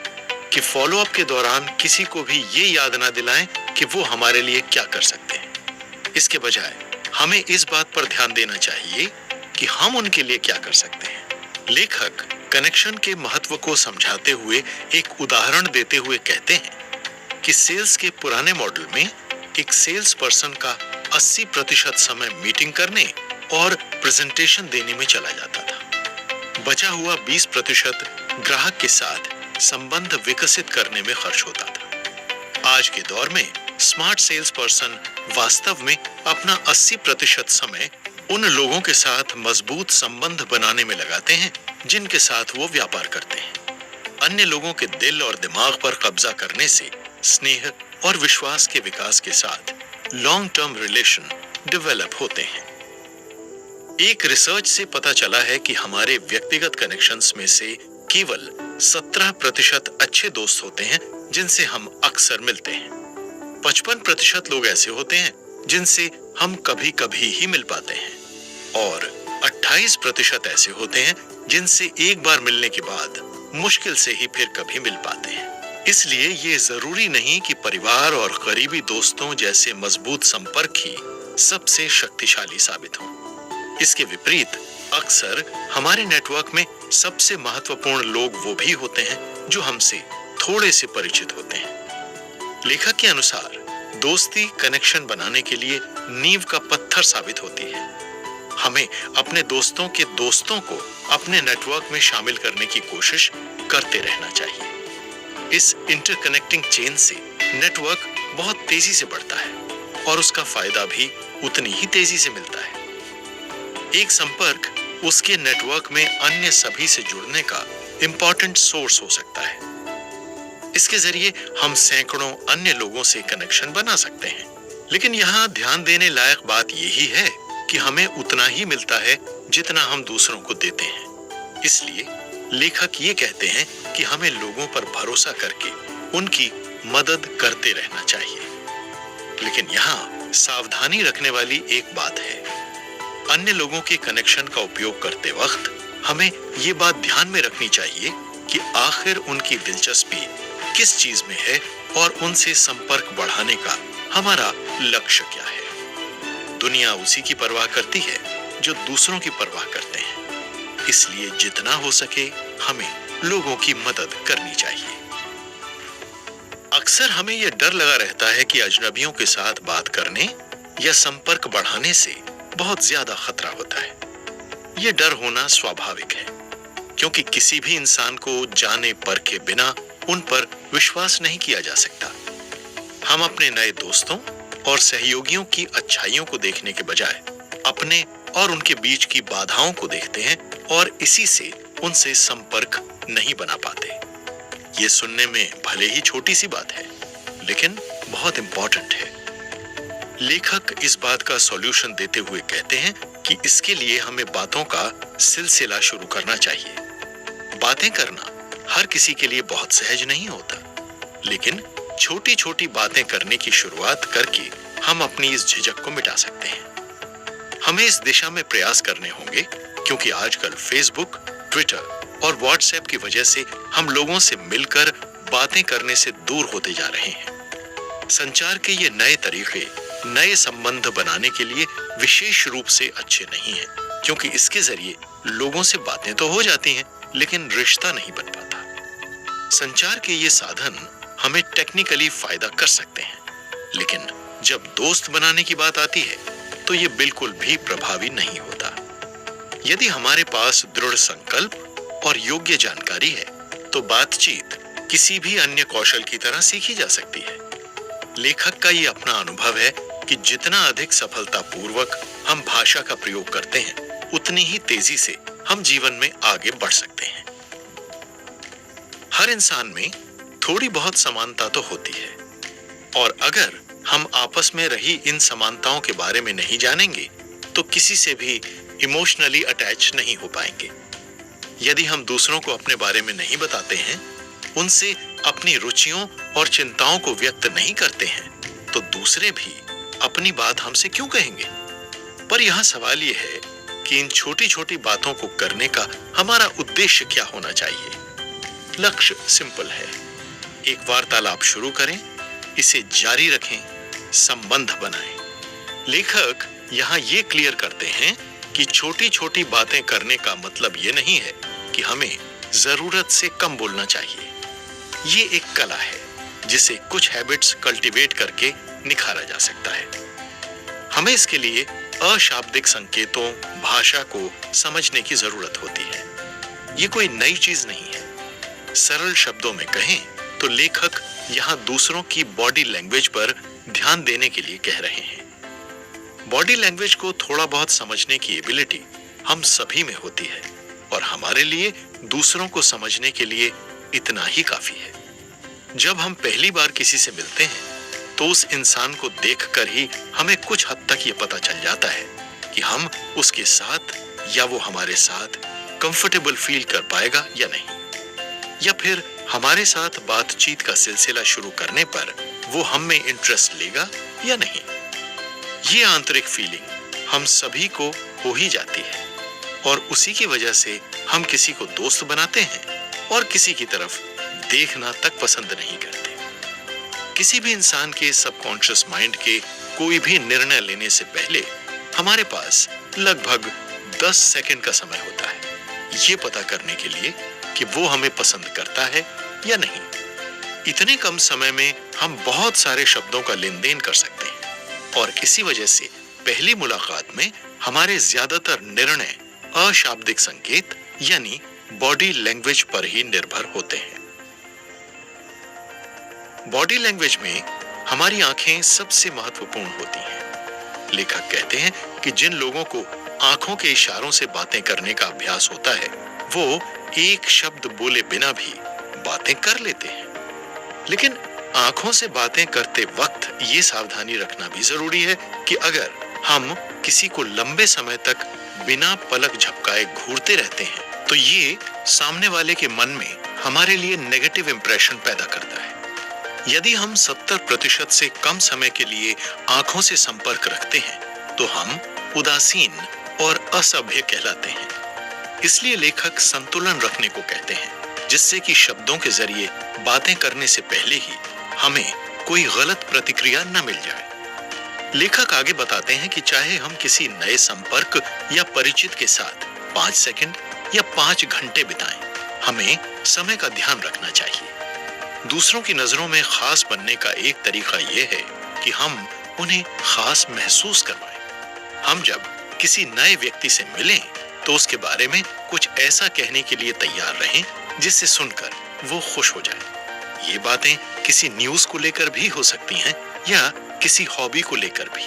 कि फॉलो अप के दौरान किसी को भी ये याद ना दिलाएं कि वो हमारे लिए क्या कर सकते हैं। इसके बजाय हमें इस बात पर ध्यान देना चाहिए कि हम उनके लिए क्या कर सकते हैं। लेखक कनेक्शन के महत्व को समझाते हुए एक उदाहरण देते हुए कहते हैं कि सेल्स के पुराने मॉडल में एक सेल्स पर्सन का 80% समय मीटिंग करने और प्रेजेंटेशन देने में चला जाता था। बचा हुआ 20% ग्राहक के साथ संबंध विकसित करने में खर्च होता था। आज के दौर में स्मार्ट सेल्स पर्सन वास्तव में अपना 80% समय उन लोगों के साथ मजबूत संबंध बनाने में लगाते हैं जिनके साथ वो व्यापार करते हैं। अन्य लोगों के दिल और दिमाग पर कब्जा करने से स्नेह और विश्वास के विकास के साथ लॉन्ग टर्म रिलेशन डेवलप होते हैं। एक रिसर्च से पता चला है कि हमारे व्यक्तिगत कनेक्शंस में से केवल 17% अच्छे दोस्त होते हैं जिनसे हम अक्सर मिलते हैं। 55% लोग ऐसे होते हैं जिनसे हम कभी कभी ही मिल पाते हैं और 28% ऐसे होते हैं जिनसे एक बार मिलने के बाद मुश्किल से ही फिर कभी मिल पाते हैं। इसलिए ये जरूरी नहीं कि परिवार और करीबी दोस्तों जैसे मजबूत संपर्क ही सबसे शक्तिशाली साबित हो। इसके विपरीत अक्सर हमारे नेटवर्क में सबसे महत्वपूर्ण लोग वो भी होते हैं जो हमसे थोड़े से परिचित होते हैं। लेखक के अनुसार दोस्ती कनेक्शन बनाने के लिए नींव का पत्थर साबित होती है। हमें अपने दोस्तों के दोस्तों को अपने नेटवर्क में शामिल करने की कोशिश करते रहना चाहिए। इस इंटरकनेक्टिंग चेन से नेटवर्क बहुत तेजी से बढ़ता है और उसका फायदा भी उतनी ही तेजी से मिलता है। एक संपर्क उसके नेटवर्क में अन्य सभी से जुड़ने का इंपॉर्टेंट सोर्स हो सकता है। इसके जरिए हम सैकड़ों अन्य लोगों से कनेक्शन बना सकते हैं। लेकिन यहाँ ध्यान देने लायक बात यही है कि हमें उतना ही मिलता है जितना हम दूसरों को देते हैं। इसलिए लेखक ये कहते हैं कि हमें लोगों पर भरोसा करके उनकी मदद करते रहना चाहिए। लेकिन यहाँ सावधानी रखने वाली एक बात है। अन्य लोगों के कनेक्शन का उपयोग करते वक्त हमें ये बात ध्यान में रखनी चाहिए कि आखिर उनकी दिलचस्पी किस चीज में है और उनसे संपर्क बढ़ाने का हमारा लक्ष्य क्या है। दुनिया उसी की परवाह करती है जो दूसरों की परवाह करते हैं। इसलिए जितना हो सके हमें लोगों की मदद करनी चाहिए। अक्सर हमें यह डर लगा रहता है कि अजनबियों के साथ बात करने या संपर्क बढ़ाने से बहुत ज्यादा खतरा होता है। यह डर होना स्वाभाविक है क्योंकि किसी भी इंसान को जाने परखे बिना उन पर विश्वास नहीं किया जा सकता। हम अपने नए दोस्तों और सहयोगियों की अच्छाइयों को देखने के बजाय अपने और उनके बीच की बाधाओं को देखते हैं और इसी से उनसे संपर्क नहीं बना पाते। ये सुनने में भले ही छोटी सी बात है लेकिन बहुत इंपॉर्टेंट है। लेखक इस बात का सॉल्यूशन देते हुए कहते हैं कि इसके लिए हमें बातों का सिलसिला शुरू करना चाहिए। बातें करना हर किसी के लिए बहुत सहज नहीं होता, लेकिन छोटी छोटी बातें करने की शुरुआत करके हम अपनी इस झिझक को मिटा सकते हैं। हमें इस दिशा में प्रयास करने होंगे क्योंकि आजकल फेसबुक, ट्विटर और व्हाट्सएप की वजह से हम लोगों से मिलकर बातें करने से दूर होते जा रहे हैं। संचार के ये नए तरीके नए संबंध बनाने के लिए विशेष रूप से अच्छे नहीं हैं, क्योंकि इसके जरिए लोगों से बातें तो हो जाती हैं लेकिन रिश्ता नहीं बन पाता। संचार के ये साधन हमें टेक्निकली फायदा कर सकते हैं, लेकिन जब दोस्त बनाने की बात आती है तो ये बिल्कुल भी प्रभावी नहीं होता। यदि हमारे पास दृढ़ संकल्प और योग्य जानकारी है तो बातचीत किसी भी अन्य कौशल की तरह सीखी जा सकती है। लेखक का ये अपना अनुभव है कि जितना अधिक सफलतापूर्वक हम भाषा का प्रयोग करते हैं उतनी ही तेजी से हम जीवन में आगे बढ़ सकते हैं। हर इंसान में थोड़ी बहुत समानता तो होती है और अगर हम आपस में रही इन समानताओं के बारे में नहीं जानेंगे तो किसी से भी इमोशनली अटैच नहीं हो पाएंगे। यदि हम दूसरों को अपने बारे में नहीं बताते हैं, उनसे अपनी रुचियों और चिंताओं को व्यक्त नहीं करते हैं, तो दूसरे भी अपनी बात हमसे क्यों कहेंगे? पर यहां सवाल यह है कि इन छोटी छोटी बातों को करने का हमारा उद्देश्य क्या होना चाहिए? लक्ष्य सिंपल है, एक वार्तालाप शुरू करें, इसे जारी रखें, संबंध बनाएं। लेखक यहाँ ये क्लियर करते हैं कि छोटी छोटी बातें करने का मतलब ये नहीं है कि हमें जरूरत से कम बोलना चाहिए। ये एक कला है जिसे कुछ हैबिट्स कल्टीवेट करके निखारा जा सकता है। हमें इसके लिए अशाब्दिक संकेतों, भाषा को समझने की जरूरत होती है। ये कोई नई चीज नहीं है। सरल शब्दों में कहें तो लेखक यहाँ दूसरों की बॉडी लैंग्वेज पर ध्यान देने के लिए कह रहे हैं। बॉडी लैंग्वेज को थोड़ा बहुत समझने की एबिलिटी हम सभी में होती है और हमारे लिए दूसरों को समझने के लिए इतना ही काफी है। जब हम पहली बार किसी से मिलते हैं तो उस इंसान को देखकर ही हमें कुछ हद तक ये पता चल जाता है कि हम उसके साथ या वो हमारे साथ कंफर्टेबल फील कर पाएगा या नहीं, या फिर हमारे साथ बातचीत का सिलसिला शुरू करने पर वो हम में इंटरेस्ट लेगा या नहीं। ये आंतरिक फीलिंग हम सभी को हो ही जाती है और उसी की वजह से हम किसी को दोस्त बनाते हैं और किसी की तरफ देखना तक पसंद नहीं करते। किसी भी इंसान के सबकॉन्शियस माइंड के कोई भी निर्णय लेने से पहले हमारे पास लगभग 10 सेकंड का समय होता है ये पता करने के लिए कि वो हमें पसंद करता है या नहीं। इतने कम समय में हम बहुत सारे शब्दों का लेन देन कर सकते हैं और इसी वजह से पहली मुलाकात में हमारे ज्यादातर निर्णय अशाब्दिक संकेत यानी बॉडी लैंग्वेज पर ही निर्भर होते हैं। बॉडी लैंग्वेज में हमारी आंखें सबसे महत्वपूर्ण होती हैं। लेखक कहते हैं कि जिन लोगों को आंखों के इशारों से बातें करने का अभ्यास होता है वो एक शब्द बोले बिना भी बातें कर लेते हैं। लेकिन आंखों से बातें करते वक्त ये सावधानी रखना भी जरूरी है कि अगर हम किसी को लंबे समय तक बिना पलक झपकाए घूरते रहते हैं तो ये सामने वाले के मन में हमारे लिए नेगेटिव इंप्रेशन पैदा करता है। यदि हम 70% से कम समय के लिए आंखों से संपर्क रखते हैं तो हम उदासीन और असभ्य कहलाते हैं। इसलिए लेखक संतुलन रखने को कहते हैं जिससे कि शब्दों के जरिए बातें करने से पहले ही हमें कोई गलत प्रतिक्रिया न मिल जाए। लेखक आगे बताते हैं कि चाहे हम किसी नए संपर्क या परिचित के साथ 5 सेकंड या 5 घंटे बिताएं, हमें समय का ध्यान रखना चाहिए। दूसरों की नजरों में खास बनने का एक तरीका यह है कि हम उन्हें खास महसूस करवाएं। हम जब किसी नए व्यक्ति से मिलें तो उसके बारे में कुछ ऐसा कहने के लिए तैयार रहें जिससे सुनकर वो खुश हो जाए। ये बातें किसी न्यूज को लेकर भी हो सकती हैं या किसी हॉबी को लेकर भी।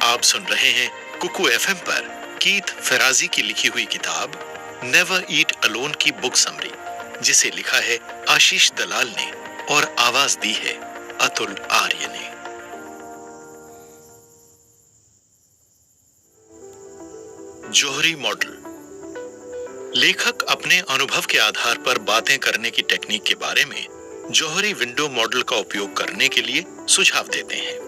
आप सुन रहे हैं कुकू एफएम पर कीथ फेराजी की लिखी हुई किताब नेवर ईट अलोन की बुक समरी, जिसे लिखा है आशीष दलाल ने और आवाज दी है अतुल आर्य ने। जोहरी मॉडल। लेखक अपने अनुभव के आधार पर बातें करने की टेक्निक के बारे में जोहरी विंडो मॉडल का उपयोग करने के लिए सुझाव देते हैं।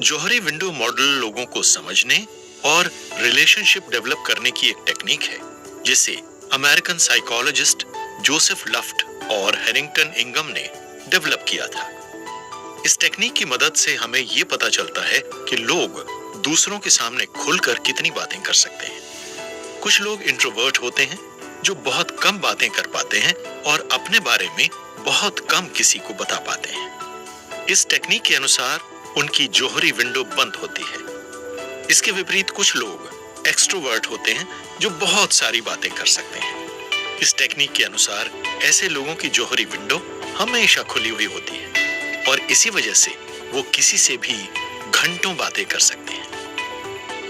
जोहरी विंडो मॉडल लोगों को समझने और रिलेशनशिप डेवलप करने की एक टेक्निक है जिसे अमेरिकन साइकोलॉजिस्ट जोसेफ लफ्ट और हैरिंगटन इंगम ने डेवलप किया था। इस टेक्निक की मदद से हमें यह पता चलता है कि लोग दूसरों के सामने खुलकर कितनी बातें कर सकते हैं। कुछ लोग इंट्रोवर्ट होते हैं जो बहुत कम बातें कर पाते हैं और अपने बारे में बहुत कम किसी को बता पाते हैं। इस टेक्निक के अनुसार उनकी जोहरी विंडो बंद होती है। इसके विपरीत कुछ लोग एक्सट्रोवर्ट होते हैं जो बहुत सारी बातें कर सकते हैं। इस टेक्निक के अनुसार ऐसे लोगों की जोहरी विंडो हमेशा खुली हुई होती है और इसी वजह से वो किसी से भी घंटों बातें कर सकते हैं।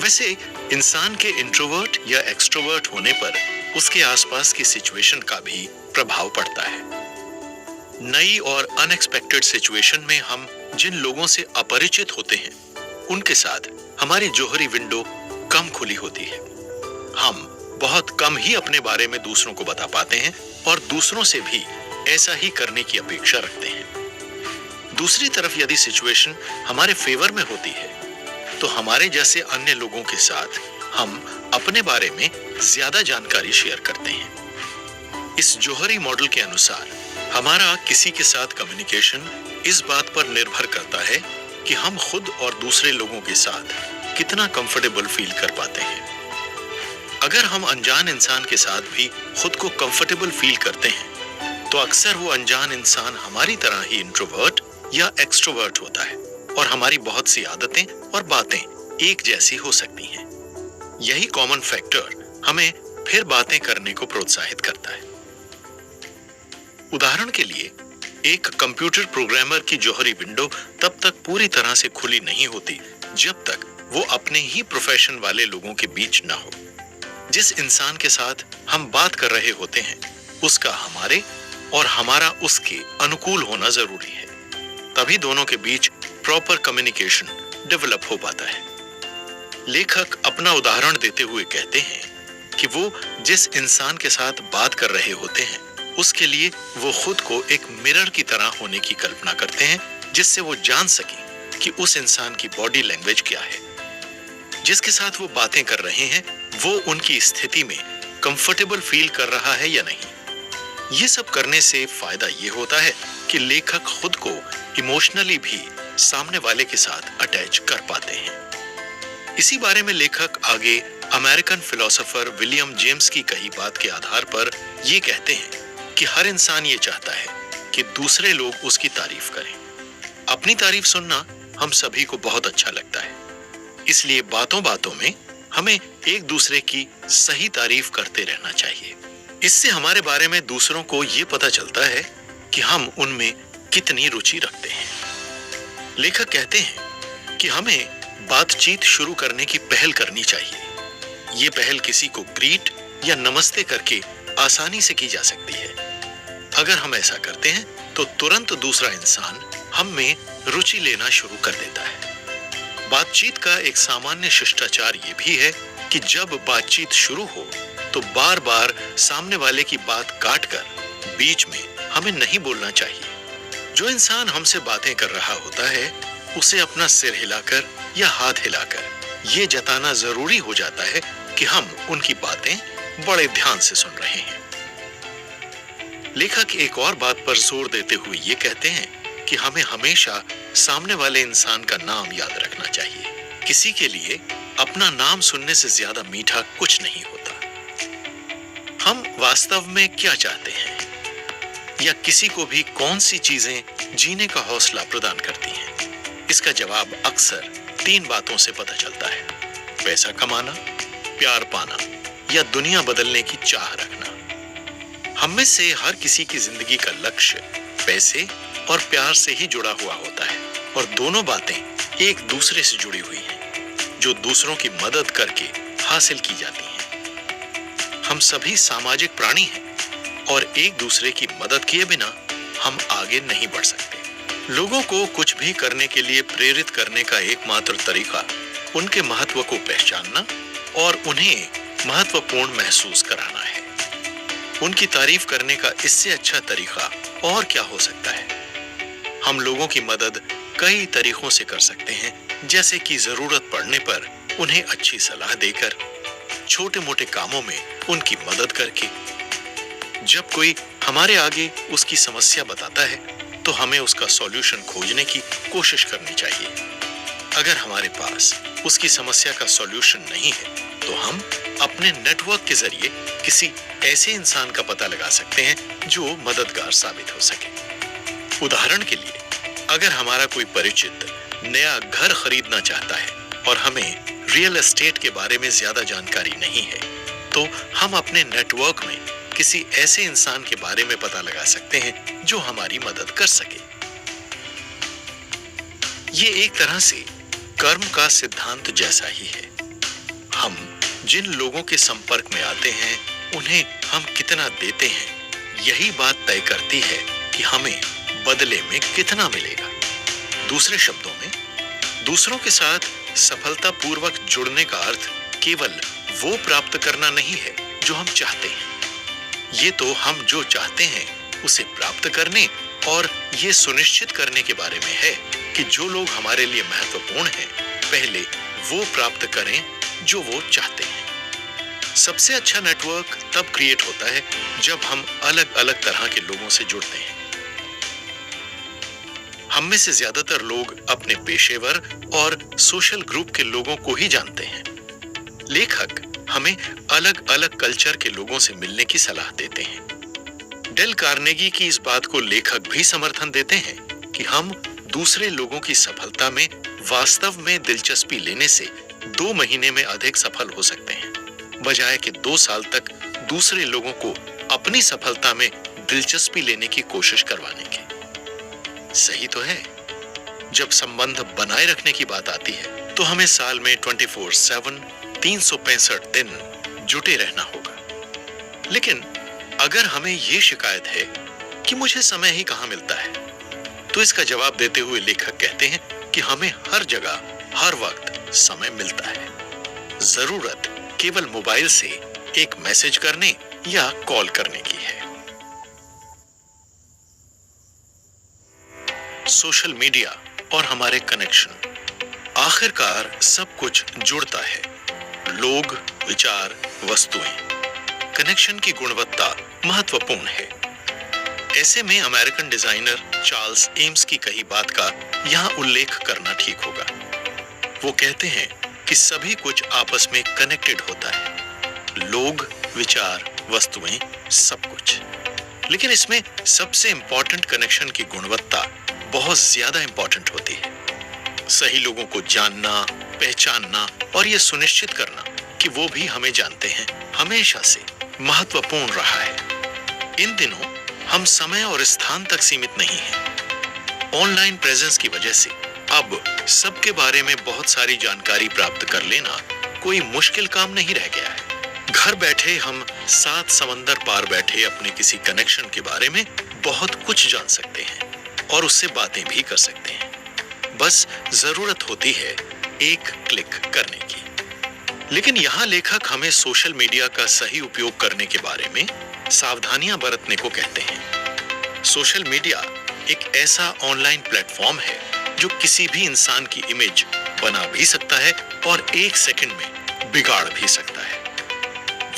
वैसे इंसान के इंट्रोवर्ट या एक्सट्रोवर्ट होने पर उसके आसपास की सिचुएशन का भी प्रभाव पड़ता है। नई और अनएक्सपेक्टेड सिचुएशन में हम जिन लोगों से अपरिचित होते हैं उनके साथ हमारी जोहरी विंडो कम खुली होती है। हम बहुत कम ही अपने बारे में दूसरों को बता पाते हैं और दूसरों से भी ऐसा ही करने की अपेक्षा रखते हैं। दूसरी तरफ यदि सिचुएशन हमारे फेवर में होती है तो हमारे जैसे अन्य लोगों के साथ हम अपने बारे में ज्यादा जानकारी शेयर करते हैं। इस जोहरी मॉडल के अनुसार हमारा किसी के साथ कम्युनिकेशन इस बात पर निर्भर करता है कि हम खुद और दूसरे लोगों के साथ कितना कंफर्टेबल फील कर पाते हैं। अगर हम अनजान इंसान के साथ भी खुद को कंफर्टेबल फील करते हैं तो अक्सर वो अनजान इंसान हमारी तरह ही इंट्रोवर्ट या एक्सट्रोवर्ट होता है और हमारी बहुत सी आदतें और बातें एक जैसी हो सकती हैं। यही कॉमन फैक्टर हमें फिर बातें करने को प्रोत्साहित करता है। उदाहरण के लिए, एक कंप्यूटर प्रोग्रामर की जौहरी विंडो तब तक पूरी तरह से खुली नहीं होती जब तक वो अपने ही प्रोफेशन वाले लोगों के बीच ना हो। जिस इंसान के साथ हम बात कर रहे होते हैं उसका हमारे और हमारा उसके अनुकूल होना जरूरी है, तभी दोनों के बीच प्रॉपर कम्युनिकेशन डेवलप हो पाता है। लेखक अपना उदाहरण देते हुए कहते हैं कि वो जिस इंसान के साथ बात कर रहे होते हैं उसके लिए वो खुद को एक मिरर की तरह होने की कल्पना करते हैं, जिससे वो जान सके कि उस इंसान की बॉडी लैंग्वेज क्या है। जिसके साथ वो बातें कर रहे हैं वो उनकी स्थिति में कंफर्टेबल फील कर रहा है या नहीं। ये सब करने से फायदा ये होता है कि लेखक खुद को इमोशनली भी सामने वाले के साथ अटैच कर पाते हैं। इसी बारे में लेखक आगे अमेरिकन फिलोसोफर विलियम जेम्स की कही बात के आधार पर ये कहते हैं कि हर इंसान ये चाहता है कि दूसरे लोग उसकी तारीफ करें। अपनी तारीफ सुनना हम सभी को बहुत अच्छा लगता है, इसलिए बातों बातों में हमें एक दूसरे की सही तारीफ करते रहना चाहिए। इससे हमारे बारे में दूसरों को ये पता चलता है कि हम उनमें कितनी रुचि रखते हैं। लेखक कहते हैं कि हमें बातचीत शुरू करने की पहल करनी चाहिए। ये पहल किसी को ग्रीट या नमस्ते करके आसानी से की जा सकती है। अगर हम ऐसा करते हैं तो तुरंत दूसरा इंसान हम में रुचि लेना शुरू कर देता है। बातचीत का एक सामान्य शिष्टाचार ये भी है कि जब बातचीत शुरू हो तो बार बार सामने वाले की बात काटकर बीच में हमें नहीं बोलना चाहिए। जो इंसान हमसे बातें कर रहा होता है उसे अपना सिर हिलाकर या हाथ हिलाकर ये जताना जरूरी हो जाता है कि हम उनकी बातें बड़े ध्यान से सुन रहे हैं। लेखक एक और बात पर जोर देते हुए ये कहते हैं कि हमें हमेशा सामने वाले इंसान का नाम याद रखना चाहिए। किसी के लिए अपना नाम सुनने से ज्यादा मीठा कुछ नहीं होता। हम वास्तव में क्या चाहते हैं या किसी को भी कौन सी चीजें जीने का हौसला प्रदान करती हैं, इसका जवाब अक्सर 3 बातों से पता चलता है: पैसा कमाना, प्यार पाना या दुनिया बदलने की चाह रखना। हम में से हर किसी की जिंदगी का लक्ष्य पैसे और प्यार से ही जुड़ा हुआ होता है और दोनों बातें एक दूसरे से जुड़ी हुई हैं, जो दूसरों की मदद करके हासिल की जाती हैं। हम सभी सामाजिक प्राणी हैं और एक दूसरे की मदद किए बिना हम आगे नहीं बढ़ सकते। लोगों को कुछ भी करने के लिए प्रेरित करने का एकमात्र तरीका उनके महत्व को पहचानना और उन्हें महत्वपूर्ण महसूस कराना है। उनकी तारीफ करने का इससे अच्छा तरीका और क्या हो सकता है। हम लोगों की मदद कई तरीकों से कर सकते हैं, जैसे कि जरूरत पड़ने पर उन्हें अच्छी सलाह देकर, छोटे मोटे कामों में उनकी मदद करके। जब कोई हमारे आगे उसकी समस्या बताता है तो हमें उसका सॉल्यूशन खोजने की कोशिश करनी चाहिए। अगर हमारे पास उसकी समस्या का सॉल्यूशन नहीं है तो हम अपने नेटवर्क के जरिए किसी ऐसे इंसान का पता लगा सकते हैं जो मददगार साबित हो सके। उदाहरण के लिए, अगर हमारा कोई परिचित नया घर खरीदना चाहता है और हमें रियल एस्टेट के बारे में ज्यादा जानकारी नहीं है तो हम अपने नेटवर्क में किसी ऐसे इंसान के बारे में पता लगा सकते हैं जो हमारी मदद कर सके। ये एक तरह से कर्म का सिद्धांत जैसा ही है। हम जिन लोगों के संपर्क में आते हैं उन्हें हम कितना देते हैं, यही बात तय करती है कि हमें बदले में कितना मिलेगा। दूसरे शब्दों में, दूसरों के साथ सफलतापूर्वक जुड़ने का अर्थ केवल वो प्राप्त करना नहीं है जो हम चाहते हैं। ये तो हम जो चाहते हैं उसे प्राप्त करने और ये सुनिश्चित करने के बारे में है कि जो लोग हमारे लिए महत्वपूर्ण हैं, पहले वो प्राप्त करें जो वो चाहते हैं। सबसे अच्छा नेटवर्क तब क्रिएट होता है जब हम अलग अलग तरह के लोगों से जुड़ते हैं। हम में से ज्यादातर लोग अपने पेशेवर और सोशल ग्रुप के लोगों को ही जानते हैं। लेखक हमें अलग अलग कल्चर के लोगों से मिलने की सलाह देते हैं। डेल कार्नेगी की इस बात को लेखक भी समर्थन देते हैं कि हम दूसरे लोगों की सफलता में वास्तव में दिलचस्पी लेने से 2 महीने में अधिक सफल हो सकते हैं, बजाय कि 2 साल तक दूसरे लोगों को अपनी सफलता में दिलचस्पी लेने की कोशिश करवाने के। सही तो है। जब संबंध बनाए रखने की बात आती है तो हमें साल में 24/7 365 दिन जुटे रहना होगा। लेकिन अगर हमें यह शिकायत है कि मुझे समय ही कहां मिलता है, तो इसका जवाब देते हुए लेखक कहते हैं कि हमें हर जगह हर वक्त समय मिलता है। जरूरत केवल मोबाइल से एक मैसेज करने या कॉल करने की है। सोशल मीडिया और हमारे कनेक्शन। आखिरकार सब कुछ जुड़ता है, लोग, विचार, वस्तुएं। कनेक्शन की गुणवत्ता महत्वपूर्ण है। ऐसे में अमेरिकन डिजाइनर चार्ल्स एम्स की कही बात का यहां उल्लेख करना ठीक होगा। वो कहते हैं कि सभी कुछ आपस में कनेक्टेड होता है, लोग, विचार, वस्तुएं, सब कुछ। लेकिन इसमें सबसे इंपॉर्टेंट कनेक्शन की गुणवत्ता बहुत ज्यादा इंपॉर्टेंट होती है। सही लोगों को जानना, पहचानना और यह सुनिश्चित करना कि वो भी हमें जानते हैं, हमेशा से महत्वपूर्ण रहा है। इन दिनों हम समय और स्थान तक सीमित नहीं हैं। ऑनलाइन प्रेजेंस की वजह से अब सबके बारे में बहुत सारी जानकारी प्राप्त कर लेना कोई मुश्किल काम नहीं रह गया है। घर बैठे हम 7 समंदर पार बैठे अपने किसी कनेक्शन के बारे में बहुत कुछ जान सकते हैं और उससे बातें भी कर सकते हैं। बस जरूरत होती है एक क्लिक करने की। लेकिन यहाँ लेखक हमें सोशल मीडिया का सही उपयोग करने के बारे में सावधानियां बरतने को कहते हैं। सोशल मीडिया एक ऐसा ऑनलाइन प्लेटफॉर्म है जो किसी भी इंसान की इमेज बना भी सकता है और 1 सेकंड में बिगाड़ भी सकता है।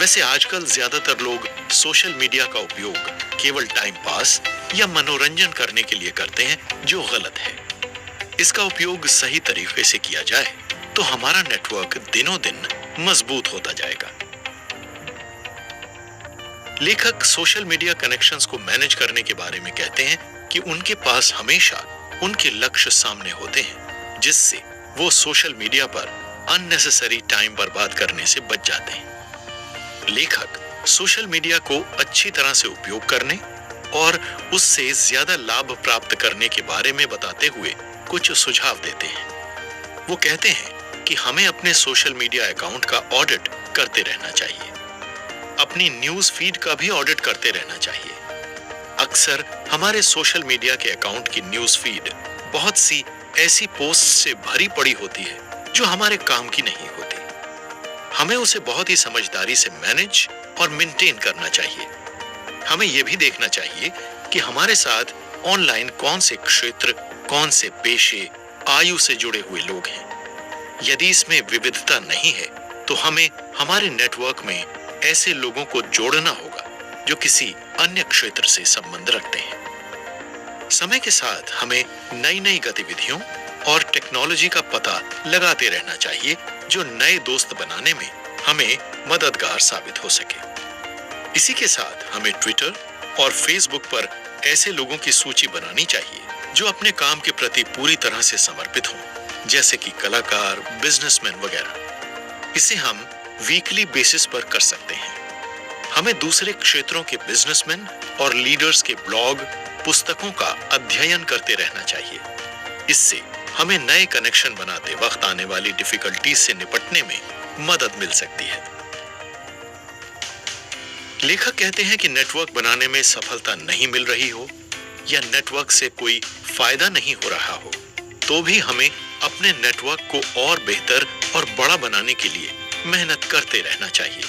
वैसे आजकल ज्यादातर लोग सोशल मीडिया का उपयोग केवल टाइम पास या मनोरंजन करने के लिए करते हैं, जो गलत है। इसका उपयोग सही तरीके से किया जाए तो हमारा नेटवर्क दिनों दिन मजबूत होता जाएगा। लेखक सोशल मीडिया कनेक्शंस को मैनेज करने के बारे में कहते हैं कि उनके पास हमेशा उनके लक्ष्य सामने होते हैं, जिससे वो सोशल मीडिया पर अननेसेसरी टाइम बर्बाद करने से बच जाते हैं। लेखक सोशल मीडिया को अच्छी तरह से उपयोग करने और उससे ज्यादा लाभ प्राप्त करने के बारे में बताते हुए कुछ सुझाव देते हैं। वो कहते हैं कि हमें अपने सोशल मीडिया अकाउंट का ऑडिट करते रहना चाहिए, अपनी न्यूज फीड का भी ऑडिट करते रहना चाहिए। अक्सर हमारे सोशल मीडिया के अकाउंट की न्यूज फीड बहुत सी ऐसी पोस्ट से भरी पड़ी होती है जो हमारे काम की नहीं होती। हमें उसे बहुत ही समझदारी से मैनेज और मेंटेन करना चाहिए। हमें यह भी देखना चाहिए कि हमारे साथ ऑनलाइन कौन से क्षेत्र, कौन से पेशे, आयु से जुड़े हुए लोग हैं। यदि इसमें विविधता नहीं है तो हमें हमारे नेटवर्क में ऐसे लोगों को जोड़ना होगा जो किसी अन्य क्षेत्र से संबंध रखते हैं। समय के साथ हमें नई नई गतिविधियों और टेक्नोलॉजी का पता लगाते रहना चाहिए जो नए दोस्त बनाने में हमें मददगार साबित हो सके। इसी के साथ हमें ट्विटर और फेसबुक पर ऐसे लोगों की सूची बनानी चाहिए जो अपने काम के प्रति पूरी तरह से समर्पित हों, जैसे कि कलाकार, बिजनेसमैन वगैरह। इसे हम वीकली बेसिस पर कर सकते हैं। हमें दूसरे क्षेत्रों के बिजनेसमैन और लीडर्स के ब्लॉग, पुस्तकों का अध्ययन करते रहना चाहिए। इससे हमें नए कनेक्शन बनाते वक्त आने वाली डिफिकल्टीज से निपटने में मदद मिल सकती है। लेखक कहते हैं कि नेटवर्क बनाने में सफलता नहीं मिल रही हो या नेटवर्क से कोई फायदा नहीं हो रहा हो, तो भी हमें अपने नेटवर्क को और बेहतर और बड़ा बनाने के लिए मेहनत करते रहना चाहिए।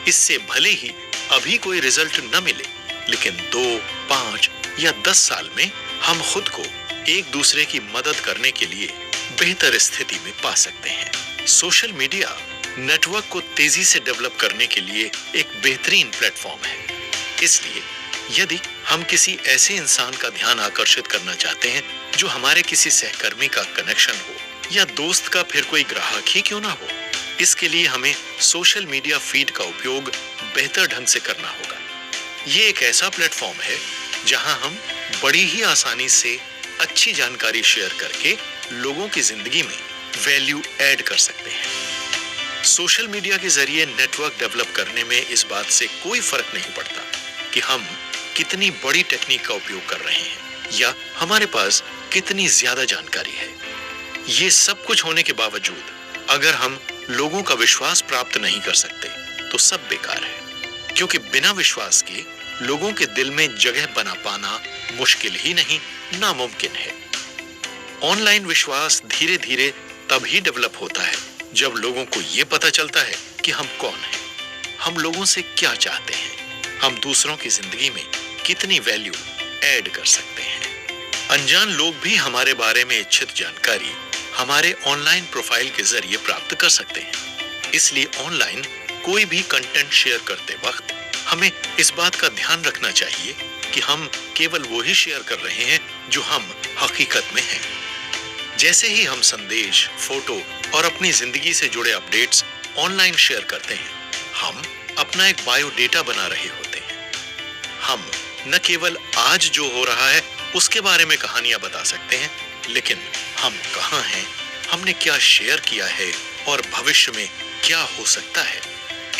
इससे भले ही अभी कोई रिजल्ट न मिले, लेकिन 2, 5 या 10 साल में हम खुद को एक दूसरे की मदद करने के लिए बेहतर स्थिति में पा सकते हैं। सोशल मीडिया नेटवर्क को तेजी से डेवलप करने के लिए एक बेहतरीन प्लेटफॉर्म है। इसलिए यदि हम किसी ऐसे इंसान का ध्यान आकर्षित करना चाहते हैं जो हमारे किसी सहकर्मी का कनेक्शन हो या दोस्त का फिर कोई ग्राहक ही क्यों ना हो, इसके लिए हमें सोशल मीडिया फीड का उपयोग बेहतर ढंग से करना होगा। ये एक ऐसा प्लेटफॉर्म है जहां हम बड़ी ही आसानी से अच्छी जानकारी शेयर करके लोगों की जिंदगी में वैल्यू ऐड कर सकते हैं। सोशल मीडिया के जरिए नेटवर्क डेवलप करने में इस बात से कोई फर्क नहीं पड़ता कि हम कितनी बड़ी टेक्निक का उपयोग कर रहे हैं या हमारे पास कितनी ज्यादा जानकारी है। ये सब कुछ होने के बावजूद अगर हम लोगों का विश्वास प्राप्त नहीं कर सकते तो सब बेकार है, क्योंकि बिना विश्वास के लोगों के दिल में जगह बना पाना मुश्किल ही नहीं, नामुमकिन है। ऑनलाइन विश्वास धीरे धीरे तब ही डेवलप होता है जब लोगों को यह पता चलता है कि हम कौन हैं, हम लोगों से क्या चाहते हैं, हम दूसरों की जिंदगी में कितनी वैल्यू ऐड कर सकते हैं। अनजान लोग भी हमारे बारे में इच्छित जानकारी हमारे ऑनलाइन प्रोफाइल के जरिए प्राप्त कर सकते हैं। इसलिए ऑनलाइन कोई भी कंटेंट शेयर करते वक्त हमें इस बात का ध्यान रखना चाहिए कि हम केवल वो ही शेयर कर रहे हैं जो हम हकीकत में हैं। जैसे ही हम संदेश, फोटो और अपनी जिंदगी से जुड़े अपडेट्स ऑनलाइन शेयर करते हैं, हम अपना एक बायोडेटा बना रहे होते हैं। हम न केवल आज जो हो रहा है उसके बारे में कहानियां बता सकते हैं, लेकिन हम कहाँ हैं, हमने क्या शेयर किया है और भविष्य में क्या हो सकता है,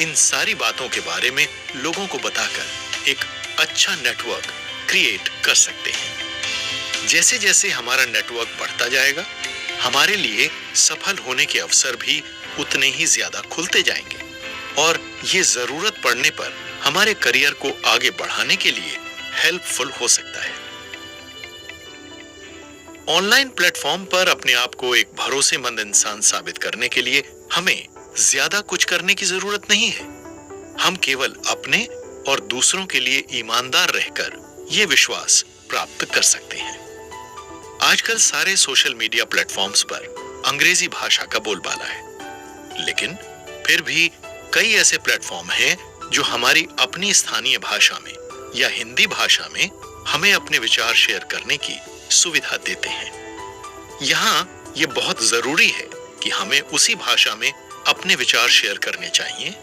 इन सारी बातों के बारे में लोगों को बताकर एक अच्छा नेटवर्क क्रिएट कर सकते हैं। जैसे जैसे हमारा नेटवर्क बढ़ता जाएगा, हमारे लिए सफल होने के अवसर भी उतने ही ज्यादा खुलते जाएंगे और ये जरूरत पड़ने पर हमारे करियर को आगे बढ़ाने के लिए हेल्पफुल हो सकता है। ऑनलाइन प्लेटफॉर्म पर अपने आप को एक भरोसेमंद इंसान साबित करने के लिए हमें ज्यादा कुछ करने की जरूरत नहीं है। हम केवल अपने और दूसरों के लिए ईमानदार रहकर यह विश्वास प्राप्त कर सकते हैं। आजकल सारे सोशल मीडिया प्लेटफॉर्म्स पर अंग्रेजी भाषा का बोलबाला है, लेकिन फिर भी कई ऐसे प्लेटफॉर्म हैं जो हमारी अपनी स्थानीय भाषा में या हिंदी भाषा में हमें अपने विचार शेयर करने की सुविधा देते हैं। यहाँ ये बहुत जरूरी है कि हमें उसी भाषा में अपने विचार शेयर करने चाहिए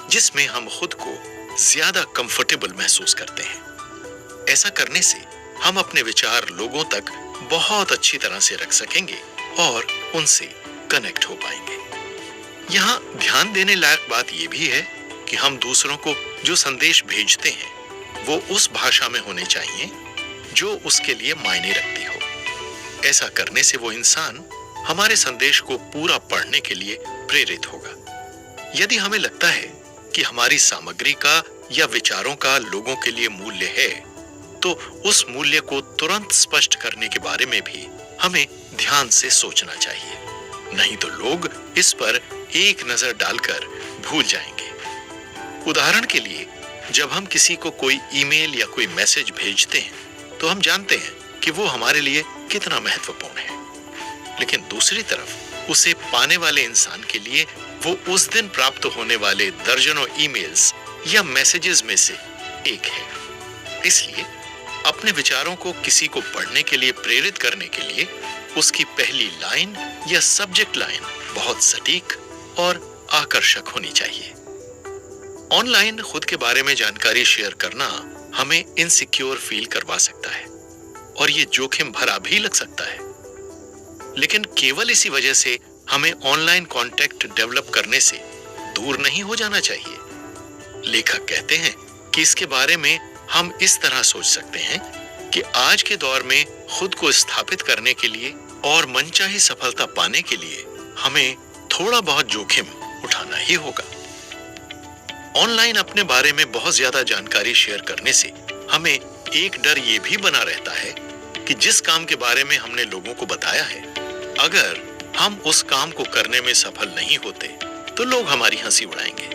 जिसमें हम खुद को ज्यादा कंफर्टेबल महसूस करते हैं। ऐसा करने से हम अपने विचार लोगों तक बहुत अच्छी तरह से रख सकेंगे और उनसे कनेक्ट हो पाएंगे। यहाँ ध्यान देने लायक बात यह भी है कि हम दूसरों को जो संदेश भेजते हैं वो उस भाषा में होने चाहिए जो उसके लिए मायने रखती हो। ऐसा करने से वो इंसान हमारे संदेश को पूरा पढ़ने के लिए प्रेरित होगा। यदि हमें लगता है कि हमारी सामग्री का या विचारों का लोगों के लिए मूल्य है, तो उस मूल्य को तुरंत स्पष्ट करने के बारे में भी हमें ध्यान से सोचना चाहिए, नहीं तो लोग इस पर एक नजर डालकर भूल जाएंगे। उदाहरण के लिए, जब हम किसी को कोई ईमेल या कोई मैसेज भेजते हैं तो हम जानते हैं कि वो हमारे लिए कितना महत्वपूर्ण है, लेकिन दूसरी तरफ उसे पाने वाले इंसान के लिए वो उस दिन प्राप्त होने वाले दर्जनों ईमेल्स या मैसेजेस में से एक है। इसलिए अपने विचारों को किसी को पढ़ने के लिए प्रेरित करने के लिए उसकी पहली लाइन या सब्जेक्ट लाइन बहुत सटीक और आकर्षक होनी चाहिए। ऑनलाइन खुद के बारे में जानकारी शेयर करना हमें इनसिक्योर फील करवा सकता है और ये जोखिम भरा भी लग सकता है, लेकिन केवल इसी वजह से हमें ऑनलाइन कांटेक्ट डेवलप करने से दूर नहीं हो जाना चाहिए। लेखक कहते हैं कि इसके बारे में हम इस तरह सोच सकते हैं कि आज के दौर में खुद को स्थापित करने के लिए और मनचाही सफलता पाने के लिए हमें थोड़ा बहुत जोखिम उठाना ही होगा। ऑनलाइन अपने बारे में बहुत ज्यादा जानकारी शेयर करने से हमें एक डर ये भी बना रहता है कि जिस काम के बारे में हमने लोगों को बताया है, अगर हम उस काम को करने में सफल नहीं होते तो लोग हमारी हंसी उड़ाएंगे।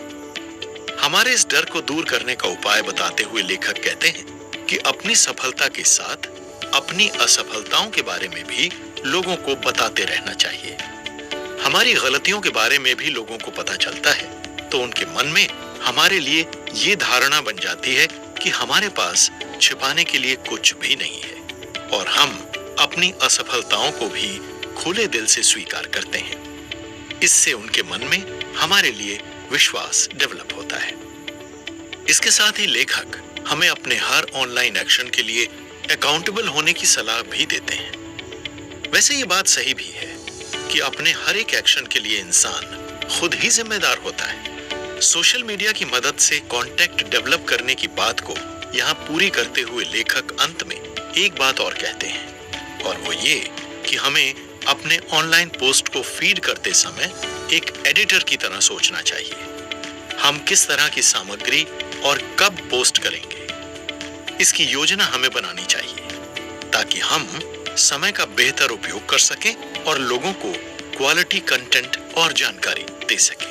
हमारे इस डर को दूर करने का उपाय बताते हुए लेखक कहते हैं कि अपनी सफलता के साथ अपनी असफलताओं के बारे में भी लोगों को बताते रहना चाहिए। हमारी गलतियों के बारे में भी लोगों को पता चलता है तो उनके मन में हमारे लिए ये धारणा बन जाती है कि हमारे पास छिपाने के लिए कुछ भी नहीं है और हम अपनी असफलताओं को भी खुले दिल से स्वीकार करते हैं। इससे उनके मन में हमारे लिए विश्वास डेवलप होता है। इसके साथ ही लेखक हमें अपने हर ऑनलाइन एक्शन के लिए अकाउंटेबल होने की सलाह भी देते हैं। वैसे ये बात सही भी है कि अपने हर एक एक्शन के लिए इंसान खुद ही जिम्मेदार होता है। सोशल मीडिया की मदद से कांटेक्ट डेवलप करने की बात को यहाँ पूरी करते हुए लेखक अंत में एक बात और कहते हैं और वो ये कि हमें अपने ऑनलाइन पोस्ट को फीड करते समय एक एडिटर की तरह सोचना चाहिए। हम किस तरह की सामग्री और कब पोस्ट करेंगे, इसकी योजना हमें बनानी चाहिए ताकि हम समय का बेहतर उपयोग कर सकें और लोगों को क्वालिटी कंटेंट और जानकारी दे सकें।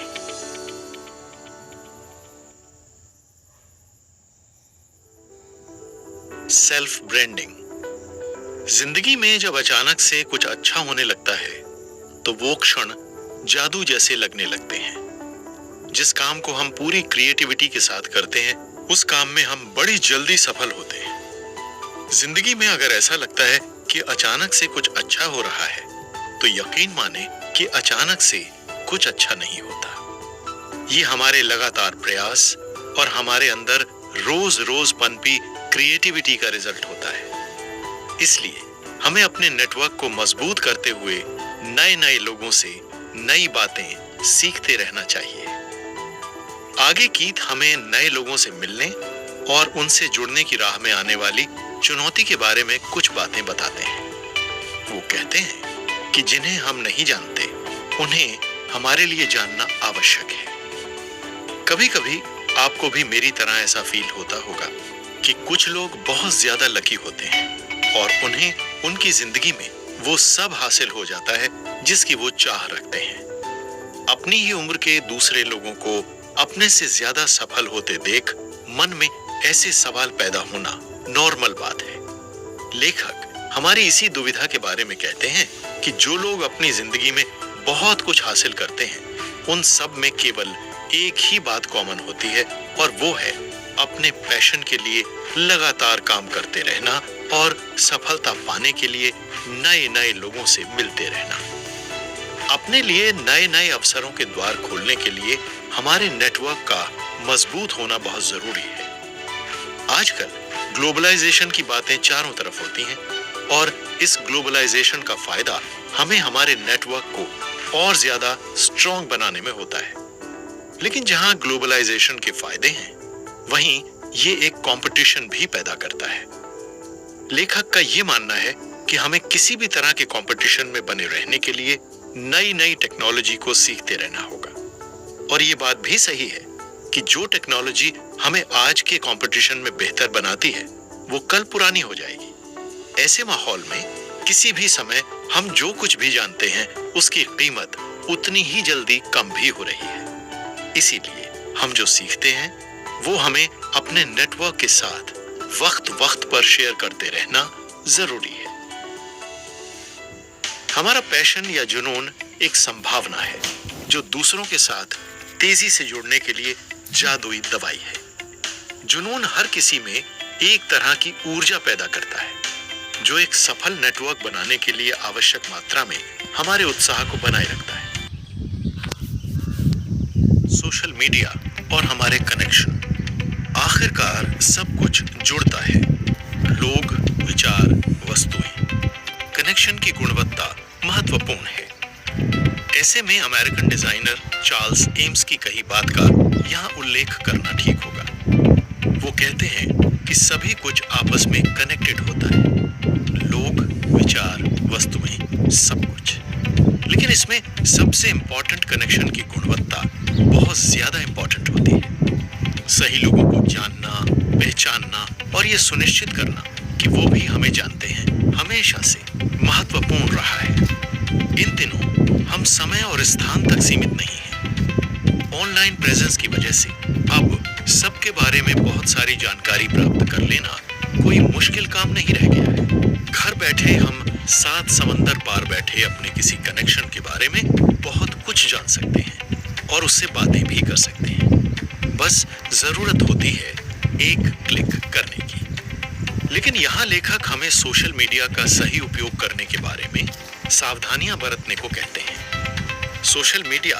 Self branding. जिंदगी में जब अचानक से कुछ अच्छा होने लगता है तो वो क्षण जादू जैसे लगने लगते हैं। जिस काम को हम पूरी क्रिएटिविटी के साथ करते हैं उस काम में हम बड़ी जल्दी सफल होते हैं। जिंदगी में अगर ऐसा लगता है कि अचानक से कुछ अच्छा हो रहा है तो यकीन माने कि अचानक से कुछ अच्छा नहीं होता। ये हमारे लगातार प्रयास और हमारे अंदर रोज रोज पनपी क्रिएटिविटी का रिजल्ट होता है। इसलिए हमें अपने नेटवर्क को मजबूत करते हुए नए नए लोगों से नई बातें सीखते रहना चाहिए। आगे गीत हमें नए लोगों से मिलने और उनसे जुड़ने की राह में आने वाली चुनौती के बारे में कुछ बातें बताते हैं। वो कहते हैं कि जिन्हें हम नहीं जानते उन्हें हमारे लिए जानना आवश्यक है। कभी कभी आपको भी मेरी तरह ऐसा फील होता होगा कि कुछ लोग बहुत ज्यादा लकी होते हैं और उन्हें उनकी जिंदगी में वो सब हासिल हो जाता है जिसकी वो चाह रखते हैं। अपनी ही उम्र के दूसरे लोगों को अपने से ज्यादा सफल होते देख मन में ऐसे सवाल पैदा होना नॉर्मल बात है। लेखक हमारी इसी दुविधा के बारे में कहते हैं कि जो लोग अपनी जिंदगी में बहुत कुछ हासिल करते हैं उन सब में केवल एक ही बात कॉमन होती है और वो है अपने पैशन के लिए लगातार काम करते रहना और सफलता पाने के लिए नए नए लोगों से मिलते रहना। अपने लिए नए नए अवसरों के द्वार खोलने के लिए हमारे नेटवर्क का मजबूत होना बहुत जरूरी है। आजकल ग्लोबलाइजेशन की बातें चारों तरफ होती हैं और इस ग्लोबलाइजेशन का फायदा हमें हमारे नेटवर्क को और ज्यादा स्ट्रॉन्ग बनाने में होता है। लेकिन जहां ग्लोबलाइजेशन के फायदे हैं वहीं ये एक कंपटीशन भी पैदा करता है। लेखक का ये मानना है कि हमें किसी भी तरह के कंपटीशन में बने रहने के लिए नई नई टेक्नोलॉजी को सीखते रहना होगा और ये बात भी सही है कि जो टेक्नोलॉजी हमें आज के कंपटीशन में बेहतर बनाती है वो कल पुरानी हो जाएगी। ऐसे माहौल में किसी भी समय हम जो कुछ भी जानते हैं उसकी कीमत उतनी ही जल्दी कम भी हो रही है। इसीलिए हम जो सीखते हैं वो हमें अपने नेटवर्क के साथ वक्त वक्त पर शेयर करते रहना जरूरी है। हमारा पैशन या जुनून एक संभावना है जो दूसरों के साथ तेजी से जुड़ने के लिए जादुई दवाई है। जुनून हर किसी में एक तरह की ऊर्जा पैदा करता है जो एक सफल नेटवर्क बनाने के लिए आवश्यक मात्रा में हमारे उत्साह को बनाए रखता है। सोशल मीडिया और हमारे कनेक्शन, आखिरकार सब कुछ जुड़ता है। लोग, विचार, वस्तुएं। कनेक्शन की गुणवत्ता महत्वपूर्ण है। ऐसे में अमेरिकन डिजाइनर चार्ल्स एम्स की कही बात का यहाँ उल्लेख करना ठीक होगा। वो कहते हैं कि सभी कुछ आपस में कनेक्टेड होता है, लोग, विचार, वस्तुएं, सब कुछ। लेकिन इसमें सबसे इंपॉर्टेंट कनेक्शन की गुणवत्ता बहुत ज्यादा इंपॉर्टेंट होती है। सही लोगों को जानना, पहचानना और ये सुनिश्चित करना कि वो भी हमें जानते हैं हमेशा से महत्वपूर्ण रहा है। इन दिनों हम समय और स्थान तक सीमित नहीं हैं। ऑनलाइन प्रेजेंस की वजह से अब सबके बारे में बहुत सारी जानकारी प्राप्त कर लेना कोई मुश्किल काम नहीं रह गया है। घर बैठे हम 7 समंदर पार बैठे अपने किसी कनेक्शन के बारे में बहुत कुछ जान सकते हैं और उससे बातें भी कर सकते हैं। बस जरूरत होती है एक क्लिक करने की। लेकिन यहाँ लेखक हमें सोशल मीडिया का सही उपयोग करने के बारे में सावधानियां बरतने को कहते हैं। सोशल मीडिया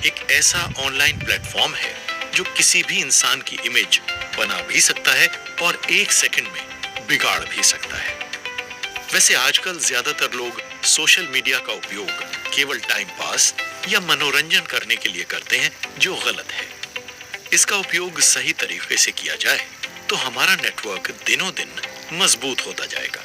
एक ऐसा ऑनलाइन प्लेटफॉर्म है जो किसी भी इंसान की इमेज बना भी सकता है और 1 सेकंड में बिगाड़ भी सकता है। वैसे आजकल ज्यादातर लोग सोशल मीडिया का उपयोग केवल टाइम पास या मनोरंजन करने के लिए करते हैं, जो गलत है। इसका उपयोग सही तरीके से किया जाए तो हमारा नेटवर्क दिनों दिन मजबूत होता जाएगा।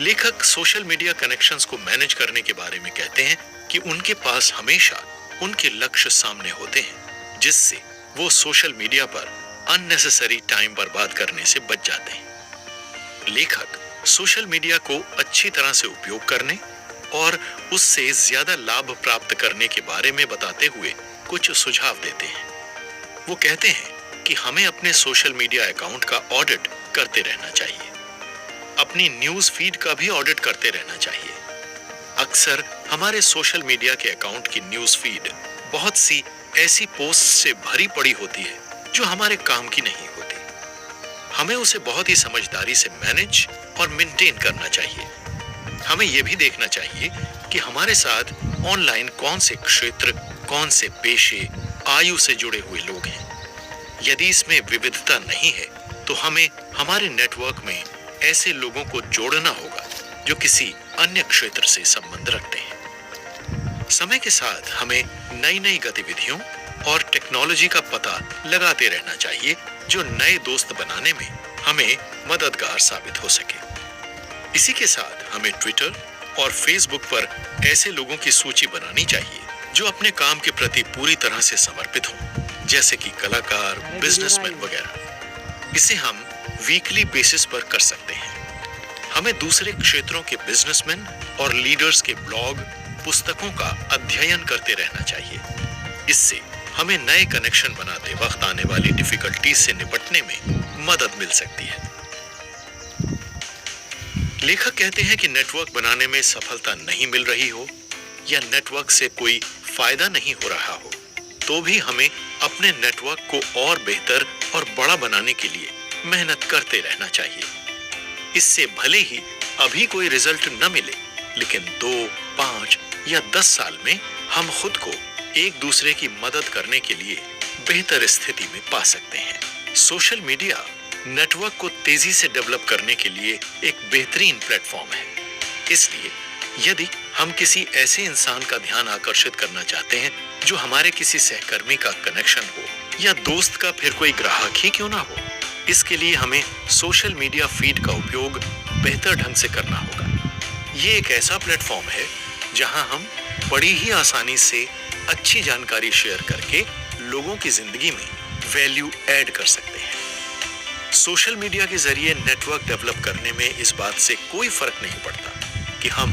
लेखक सोशल मीडिया कनेक्शंस को मैनेज करने के बारे में कहते हैं कि उनके पास हमेशा उनके लक्ष्य सामने होते हैं, जिससे वो सोशल मीडिया पर अननेसेसरी टाइम बर्बाद करने से बच जाते हैं। लेखक सोशल मीडिया को अच्छी तरह से उपयोग करने और उससे ज्यादा लाभ प्राप्त करने के बारे में बताते हुए कुछ सुझाव देते हैं। वो कहते हैं कि हमें अपने सोशल मीडिया अकाउंट का ऑडिट करते रहना चाहिए। अपनी न्यूज फीड का भी ऑडिट करते रहना चाहिए। अक्सर हमारे सोशल मीडिया के अकाउंट की न्यूज फीड बहुत सी ऐसी पोस्ट से भरी पड़ी होती है जो हमारे काम की नहीं होती। हमें उसे बहुत ही समझदारी से मैनेज और मेंटेन करना चाहिए। हमें यह भी देखना चाहिए कि हमारे साथ ऑनलाइन कौन से क्षेत्र, कौन से पेशे, आयु से जुड़े हुए लोग हैं। यदि इसमें विविधता नहीं है तो हमें हमारे नेटवर्क में ऐसे लोगों को जोड़ना होगा जो किसी अन्य क्षेत्र से संबंध रखते हैं। समय के साथ हमें नई नई गतिविधियों और टेक्नोलॉजी का पता लगाते रहना चाहिए जो नए दोस्त बनाने में हमें मददगार साबित हो सके। इसी के साथ हमें ट्विटर और फेसबुक पर ऐसे लोगों की सूची बनानी चाहिए जो अपने काम के प्रति पूरी तरह से समर्पित हों, जैसे कि कलाकार, बिजनेसमैन वगैरह। इसे हम वीकली बेसिस पर कर सकते हैं। हमें दूसरे क्षेत्रों के बिजनेसमैन और लीडर्स के ब्लॉग, पुस्तकों का अध्ययन करते रहना चाहिए। इससे हमें नए कनेक्शन बनाते वक्त आने वाली डिफिकल्टीज से निपटने में मदद मिल सकती है। लेखक कहते हैं कि नेटवर्क बनाने में सफलता नहीं मिल रही हो या नेटवर्क से कोई फायदा नहीं हो रहा हो, तो भी हमें अपने नेटवर्क को और बेहतर और बड़ा बनाने के लिए मेहनत करते रहना चाहिए। इससे भले ही अभी कोई रिजल्ट न मिले, लेकिन 2, 5 या 10 साल में हम खुद को एक दूसरे की मदद करने के लिए बेहतर स्थिति में पा सकते हैं। सोशल मीडिया नेटवर्क को तेजी से डेवलप करने के लिए एक बेहतरीन प्लेटफॉर्म है। इसलिए यदि हम किसी ऐसे इंसान का ध्यान आकर्षित करना चाहते हैं जो हमारे किसी सहकर्मी का कनेक्शन हो या दोस्त का फिर कोई ग्राहक ही क्यों ना हो, इसके लिए हमें सोशल मीडिया फीड का उपयोग बेहतर ढंग से करना होगा। ये एक ऐसा प्लेटफॉर्म है जहां हम बड़ी ही आसानी से अच्छी जानकारी शेयर करके लोगों की जिंदगी में वैल्यू ऐड कर सकते हैं। सोशल मीडिया के जरिए नेटवर्क डेवलप करने में इस बात से कोई फर्क नहीं पड़ता कि हम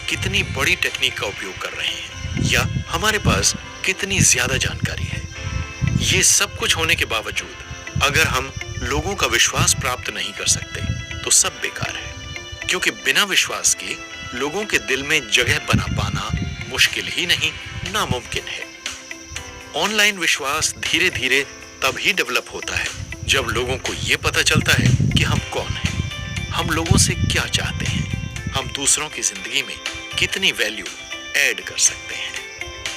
कितनी बड़ी टेक्निक का उपयोग कर रहे हैं या हमारे पास कितनी ज्यादा जानकारी है। ये सब कुछ होने के बावजूद अगर हम लोगों का विश्वास प्राप्त नहीं कर सकते तो सब बेकार है, क्योंकि बिना विश्वास के लोगों के दिल में जगह बना पाना मुश्किल ही नहीं, नामुमकिन है। ऑनलाइन विश्वास धीरे धीरे तब ही डेवलप होता है जब लोगों को यह पता चलता है कि हम कौन हैं, हम लोगों से क्या चाहते हैं, हम दूसरों की जिंदगी में कितनी वैल्यू ऐड कर सकते हैं।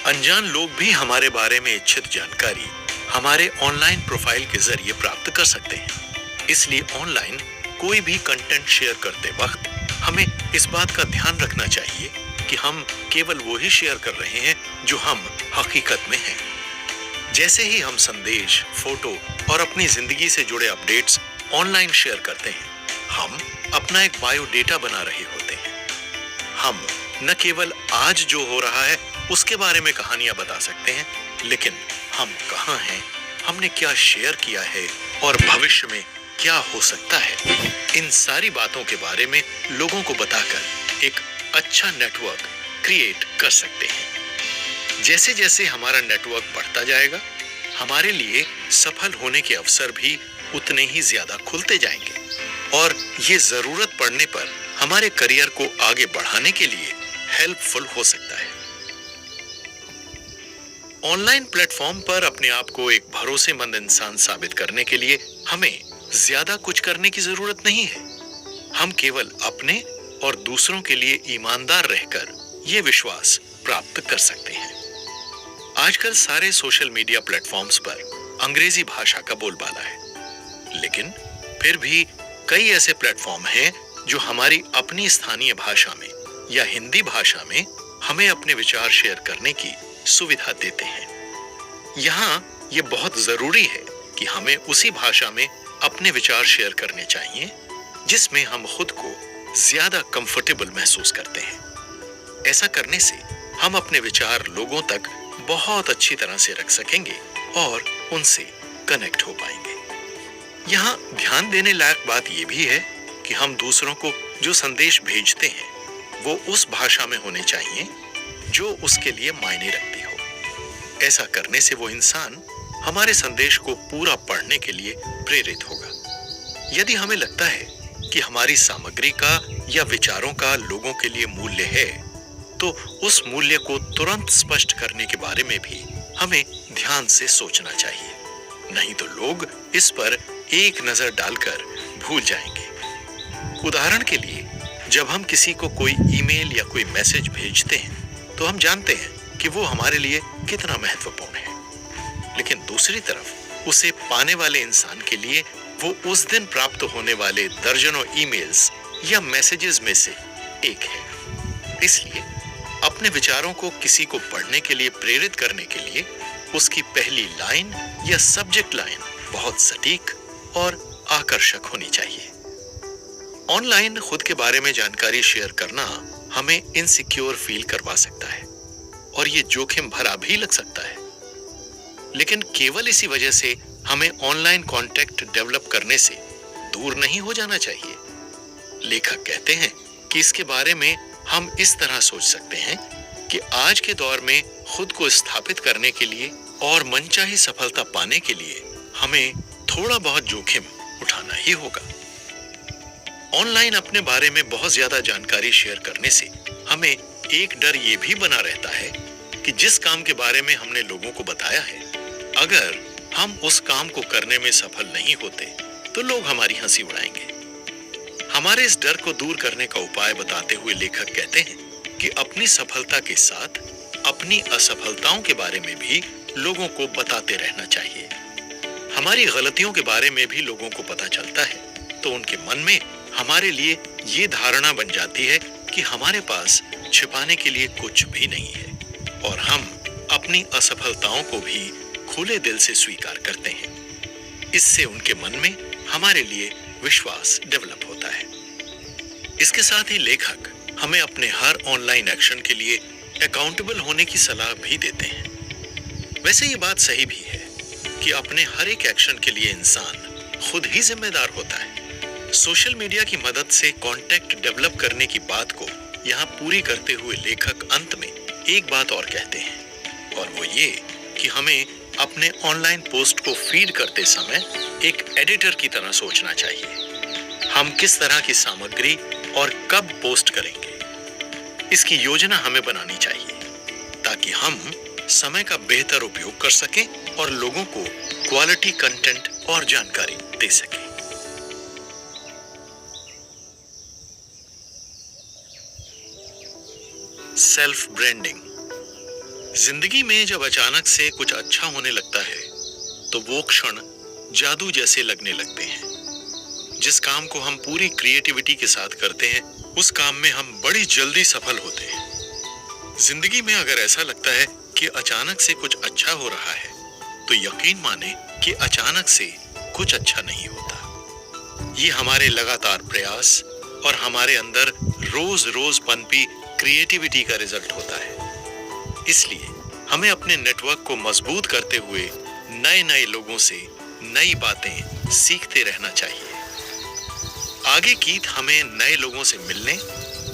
अनजान लोग भी हमारे बारे में इच्छित जानकारी हमारे ऑनलाइन प्रोफाइल के जरिए प्राप्त कर सकते हैं। इसलिए ऑनलाइन कोई भी कंटेंट शेयर करते वक्त हमें इस बात का ध्यान रखना चाहिए कि हम केवल वो ही शेयर कर रहे हैं जो हम हकीकत में हैं। जैसे ही हम संदेश, फोटो और अपनी जिंदगी से जुड़े अपडेट्स ऑनलाइन शेयर करते हैं, हम अपना एक बायोडेटा बना रहे होते हैं। हम न केवल आज जो हो रहा है उसके बारे में कहानियां बता सकते हैं, लेकिन हम कहाँ हैं, हमने क्या शेयर किया है और भविष्य में क्या हो सकता है, इन सारी बातों के बारे में लोगों को बताकर एक अच्छा नेटवर्क क्रिएट कर सकते हैं। जैसे जैसे हमारा नेटवर्क बढ़ता जाएगा, हमारे लिए सफल होने के अवसर भी उतने ही ज्यादा खुलते जाएंगे और ये जरूरत पड़ने पर हमारे करियर को आगे बढ़ाने के लिए हेल्पफुल हो सकता है। ऑनलाइन प्लेटफॉर्म पर अपने आप को एक भरोसेमंद इंसान साबित करने के लिए हमें ज्यादा कुछ करने की जरूरत नहीं है। हम केवल अपने और दूसरों के लिए ईमानदार रहकर यह विश्वास प्राप्त कर सकते हैं। आजकल सारे सोशल मीडिया प्लेटफॉर्म्स पर अंग्रेजी भाषा का बोलबाला है, लेकिन फिर भी कई ऐसे प्लेटफॉर्म हैं जो हमारी अपनी स्थानीय भाषा में या हिंदी भाषा में हमें अपने विचार शेयर करने की सुविधा देते हैं। यहाँ ये बहुत जरूरी है कि हमें उसी भाषा में अपने विचार शेयर करने चाहिए जिसमें हम खुद को ज्यादा कंफर्टेबल महसूस करते हैं। ऐसा करने से हम अपने विचार लोगों तक बहुत अच्छी तरह से रख सकेंगे और उनसे कनेक्ट हो पाएंगे। यहाँ ध्यान देने लायक बात यह भी है कि हम दूसरों को जो संदेश भेजते हैं वो उस भाषा में होने चाहिए जो उसके लिए मायने रखती हो। ऐसा करने से वो इंसान हमारे संदेश को पूरा पढ़ने के लिए प्रेरित होगा। यदि हमें लगता है कि हमारी सामग्री का या विचारों का लोगों के लिए मूल्य है, तो उस मूल्य को तुरंत स्पष्ट करने के बारे में भी हमें ध्यान से सोचना चाहिए, नहीं तो लोग इस पर एक नजर डालकर भूल जाएंगे। उदाहरण के लिए, जब हम किसी को कोई ईमेल या कोई मैसेज भेजते हैं तो हम जानते हैं कि वो हमारे लिए कितना महत्वपूर्ण है, लेकिन दूसरी तरफ उसे पाने वाले इंसान के लिए वो उस दिन प्राप्त होने वाले दर्जनों ईमेल्स या मैसेजेस में से एक है। इसलिए अपने विचारों को किसी को पढ़ने के लिए प्रेरित करने के लिए उसकी पहली लाइन या सब्जेक्ट लाइन बहुत सटीक और आकर्षक होनी चाहिए। ऑनलाइन खुद के बारे में जानकारी शेयर करना हमें इनसिक्योर फील करवा सकता है और ये जोखिम भरा भी लग सकता है, लेकिन केवल इसी वजह से हमें ऑनलाइन कांटेक्ट डेवलप करने से दूर नहीं हो जाना चाहिए। लेखक कहते हैं कि इसके बारे में हम इस तरह सोच सकते हैं कि आज के दौर में खुद को स्थापित करने के लिए और मनचाही सफलता पाने के लिए हमें थोड़ा बहुत जोखिम उठाना ही होगा। ऑनलाइन अपने बारे में बहुत ज्यादा जानकारी शेयर करने से हमें एक डर ये भी बना रहता है कि जिस काम के बारे में हमने लोगों को बताया है, अगर हम उस काम को करने में सफल नहीं होते तो लोग हमारी हंसी उड़ाएंगे। हमारे इस डर को दूर करने का उपाय बताते हुए लेखक कहते हैं कि अपनी सफलता के साथ अपनी असफलताओं के बारे में भी लोगों को बताते रहना चाहिए। हमारी गलतियों के बारे में भी लोगों को पता चलता है तो उनके मन में हमारे लिए ये धारणा बन जाती है कि हमारे पास छिपाने के लिए कुछ भी नहीं है और हम अपनी असफलताओं को भी खुले दिल से स्वीकार करते हैं। इससे उनके मन में हमारे लिए विश्वास डेवलप होता है। इसके साथ ही लेखक हमें अपने हर ऑनलाइन एक्शन के लिए अकाउंटेबल होने की सलाह भी देते हैं। वैसे ये बात सही भी है कि अपने हर एक एक्शन के लिए इंसान खुद ही जिम्मेदार होता है। सोशल मीडिया की मदद से कांटेक्ट डेवलप करने की बात को यहाँ पूरी करते हुए लेखक अंत में एक बात और कहते हैं, और वो ये कि हमें अपने ऑनलाइन पोस्ट को फीड करते समय एक एडिटर की तरह सोचना चाहिए। हम किस तरह की सामग्री और कब पोस्ट करेंगे, इसकी योजना हमें बनानी चाहिए ताकि हम समय का बेहतर उपयोग कर सकें और लोगों को क्वालिटी कंटेंट और जानकारी दे सकें। Self branding. जिंदगी में जब अचानक से कुछ अच्छा होने लगता है तो वो क्षण जादू जैसे लगने लगते हैं। जिस काम को हम पूरी क्रिएटिविटी के साथ करते हैं उस काम में हम बड़ी जल्दी सफल होते हैं। जिंदगी में अगर ऐसा लगता है कि अचानक से कुछ अच्छा हो रहा है तो यकीन माने कि अचानक से कुछ अच्छा नहीं होता। ये हमारे लगातार प्रयास और हमारे अंदर रोज रोज पनपी क्रिएटिविटी का रिजल्ट होता है। इसलिए हमें अपने नेटवर्क को मजबूत करते हुए नए नए लोगों से नई बातें सीखते रहना चाहिए। आगे गीत हमें नए लोगों से मिलने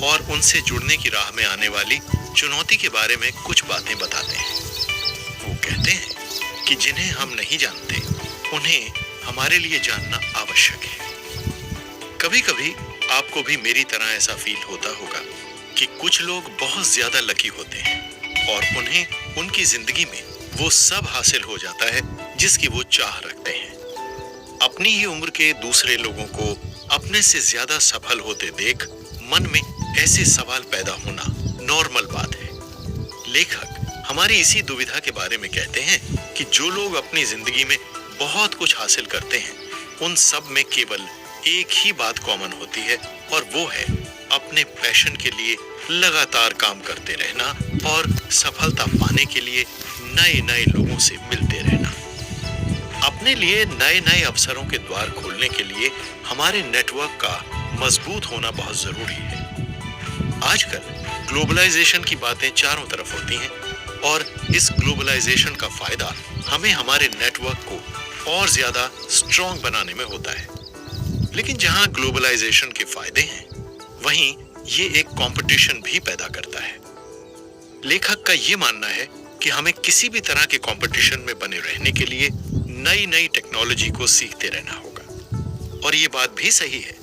और उनसे जुड़ने की राह में आने वाली चुनौती के बारे में कुछ बातें बताते हैं। वो कहते हैं कि जिन्हें हम नहीं जानते उन्हें हमारे लिए जानना आवश्यक है। कभी कभी आपको भी मेरी तरह ऐसा फील होता होगा कि कुछ लोग बहुत ज्यादा लकी होते हैं और उन्हें उनकी जिंदगी में वो सब हासिल हो जाता है जिसकी वो चाह रखते हैं। अपनी ही उम्र के दूसरे लोगों को अपने से ज्यादा सफल होते देख मन में ऐसे सवाल पैदा होना नॉर्मल बात है। लेखक हमारी इसी दुविधा के बारे में कहते हैं कि जो लोग अपनी जिंदगी में बहुत कुछ हासिल करते हैं उन सब में केवल एक ही बात कॉमन होती है और वो है अपने पैशन के लिए लगातार काम करते रहना और सफलता पाने के लिए नए नए लोगों से मिलते रहना। अपने लिए नए नए अवसरों के द्वार खोलने के लिए हमारे नेटवर्क का मजबूत होना बहुत जरूरी है। आजकल ग्लोबलाइजेशन की बातें चारों तरफ होती हैं और इस ग्लोबलाइजेशन का फायदा हमें हमारे नेटवर्क को और ज्यादा स्ट्रॉन्ग बनाने में होता है। लेकिन जहां ग्लोबलाइजेशन के फायदे हैं वहीं ये एक कंपटीशन भी पैदा करता है। लेखक का ये मानना है कि हमें किसी भी तरह के कंपटीशन में बने रहने के लिए नई नई टेक्नोलॉजी को सीखते रहना होगा। और ये बात भी सही है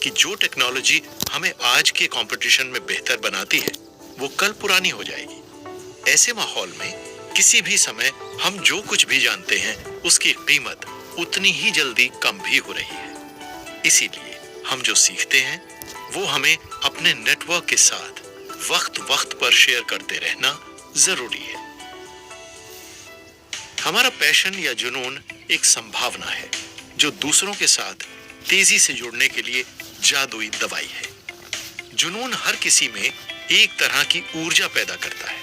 कि जो टेक्नोलॉजी हमें आज के कंपटीशन में बेहतर बनाती है वो कल पुरानी हो जाएगी। ऐसे माहौल में किसी भी समय हम जो कुछ भी जानते हैं उसकी कीमत उतनी ही जल्दी कम भी हो रही है। इसीलिए हम जो सीखते हैं वो हमें अपने नेटवर्क के साथ वक्त वक्त पर शेयर करते रहना जरूरी है। हमारा पैशन या जुनून एक संभावना है जो दूसरों के साथ तेजी से जुड़ने के लिए जादुई दवाई है। जुनून हर किसी में एक तरह की ऊर्जा पैदा करता है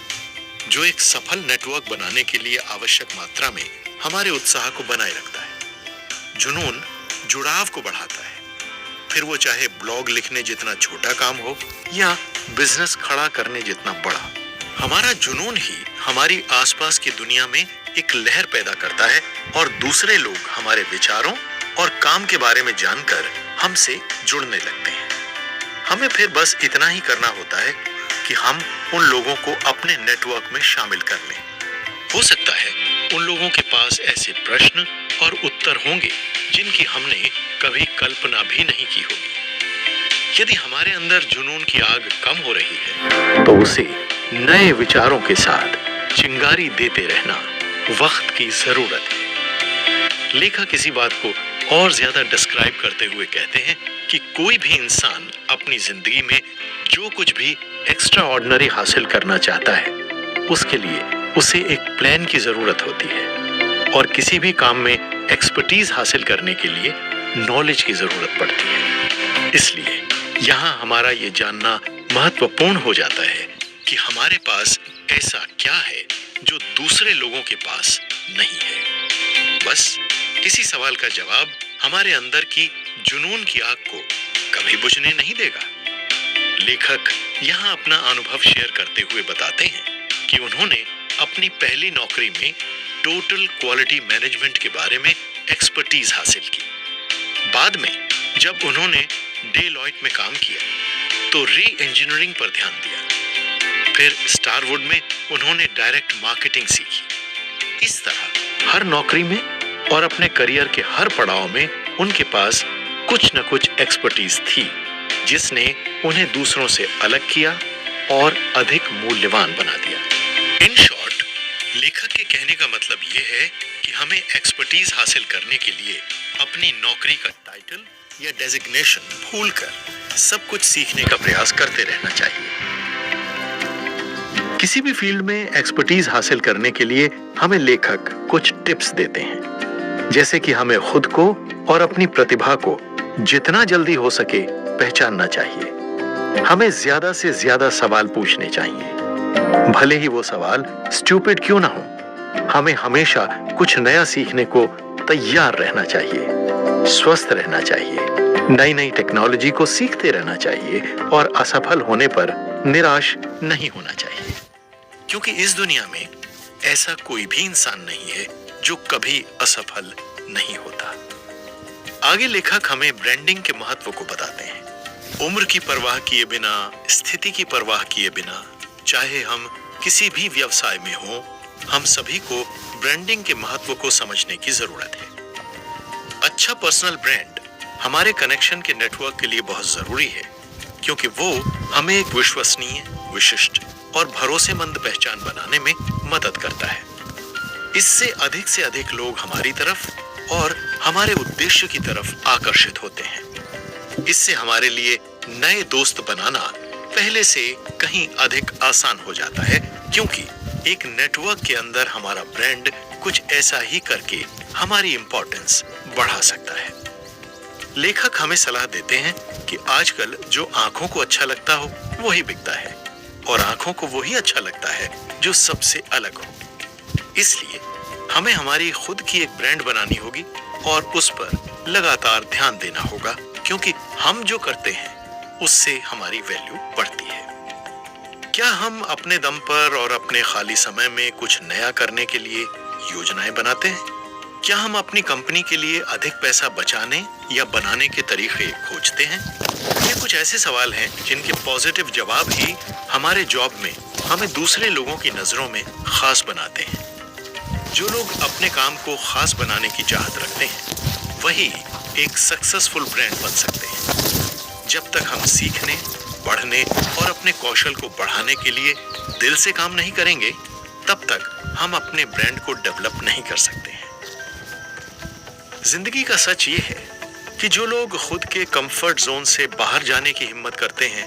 जो एक सफल नेटवर्क बनाने के लिए आवश्यक मात्रा में हमारे उत्साह को बनाए रखता है। जुनून जुड़ाव को बढ़ाता है, फिर वो चाहे ब्लॉग लिखने जितना छोटा काम हो या बिजनेस खड़ा करने जितना बड़ा। हमारा जुनून ही हमारी आसपास की दुनिया में एक लहर पैदा करता है और दूसरे लोग हमारे विचारों और काम के बारे में जानकर हमसे जुड़ने लगते हैं। हमें फिर बस इतना ही करना होता है कि हम उन लोगों को अपने नेटवर्क में शामिल कर लें। हो सकता है उन लोगों के पास ऐसे प्रश्न और उत्तर होंगे जिनकी हमने कभी कल्पना भी नहीं की होगी। यदि हमारे अंदर जुनून की आग कम हो रही है तो उसे नए विचारों के साथ चिंगारी देते रहना वक्त की जरूरत है। लेखक इसी बात को और ज्यादा डिस्क्राइब करते हुए कहते हैं कि कोई भी इंसान अपनी जिंदगी में जो कुछ भी एक्स्ट्रा ऑर्डिनरी हासिल करना चाहता है उसके लिए उसे एक प्लान की जरूरत होती है और किसी भी काम में एक्सपर्टीज हासिल करने के लिए नॉलेज की जरूरत पड़ती है। इसलिए यहाँ हमारा ये जानना महत्वपूर्ण हो जाता है कि हमारे पास ऐसा क्या है जो दूसरे लोगों के पास नहीं है। बस इसी सवाल का जवाब हमारे अंदर की जुनून की आग को कभी बुझने नहीं देगा। लेखक यहाँ अपना अनुभव शेयर करते हुए बताते हैं कि उन्होंने अपनी पहली नौकरी में टोटल क्वालिटी मैनेजमेंट के बारे में एक्सपर्टीज हासिल की। बाद में जब उन्होंने डेलॉयट में काम किया तो री इंजीनियरिंग पर ध्यान दिया। फिर स्टारवुड में उन्होंने डायरेक्ट मार्केटिंग सीखी। इस तरह हर नौकरी में और अपने करियर के हर पड़ाव में उनके पास कुछ न कुछ एक्सपर्टीज थी जिसने उन्हें दूसरों से अलग किया और अधिक मूल्यवान बना दिया। इन शॉर्ट, लेखक के कहने का मतलब ये है कि हमें एक्सपर्टीज हासिल करने के लिए अपनी नौकरी का टाइटल या डेजिग्नेशन भूलकर सब कुछ सीखने का प्रयास करते रहना चाहिए। किसी भी फील्ड में एक्सपर्टीज हासिल करने के लिए हमें लेखक कुछ टिप्स देते हैं, जैसे कि हमें खुद को और अपनी प्रतिभा को जितना जल्दी हो सके पहचानना चाहिए। हमें ज्यादा से ज्यादा सवाल पूछने चाहिए, भले ही वो सवाल स्टूपिड क्यों ना हो। हमें हमेशा कुछ नया सीखने को तैयार रहना चाहिए, स्वस्थ रहना चाहिए, नई नई टेक्नोलॉजी को सीखते रहना चाहिए और असफल होने पर निराश नहीं होना चाहिए, क्योंकि इस दुनिया में ऐसा कोई भी इंसान नहीं है जो कभी असफल नहीं होता। आगे लेखक हमें ब्रांडिंग के महत्व को बताते हैं। उम्र की परवाह किए बिना, स्थिति की परवाह किए बिना, चाहे हम किसी भी व्यवसाय में हों, हम सभी को ब्रांडिंग के महत्व को समझने की जरूरत है। अच्छा पर्सनल ब्रांड हमारे कनेक्शन के नेटवर्क के लिए बहुत जरूरी है, क्योंकि वो हमें एक विश्वसनीय, विशिष्ट और भरोसेमंद पहचान बनाने में मदद करता है। इससे से अधिक लोग हमारी तरफ और हमारे उद्देश्य की तरफ आकर्षित होते हैं। इससे हमारे लिए नए दोस्त बनाना पहले से कहीं अधिक आसान हो जाता है, क्योंकि एक नेटवर्क के अंदर हमारा ब्रांड कुछ ऐसा ही करके हमारी इंपॉर्टेंस बढ़ा सकता है। लेखक हमें सलाह देते हैं कि आजकल जो आंखों को अच्छा लगता हो वही बिकता है, और आंखों को वही अच्छा लगता है जो सबसे अलग हो। इसलिए हमें हमारी खुद की एक ब्रांड बनानी होगी और उस पर लगातार ध्यान देना होगा, क्योंकि हम जो करते हैं उससे हमारी वैल्यू बढ़ती है। क्या हम अपने दम पर और अपने खाली समय में कुछ नया करने के लिए योजनाएं बनाते हैं? क्या हम अपनी कंपनी के लिए अधिक पैसा बचाने या बनाने के तरीके खोजते हैं? ये कुछ ऐसे सवाल हैं जिनके पॉजिटिव जवाब ही हमारे जॉब में हमें दूसरे लोगों की नजरों में खास बनाते हैं। जो लोग अपने काम को खास बनाने की चाहत रखते हैं, वही एक सक्सेसफुल ब्रांड बन सकते हैं। जब तक हम सीखने, बढ़ने और अपने कौशल को बढ़ाने के लिए दिल से काम नहीं करेंगे, तब तक हम अपने ब्रांड को डेवलप नहीं कर सकते हैं। जिंदगी का सच ये है कि जो लोग खुद के कंफर्ट जोन से बाहर जाने की हिम्मत करते हैं,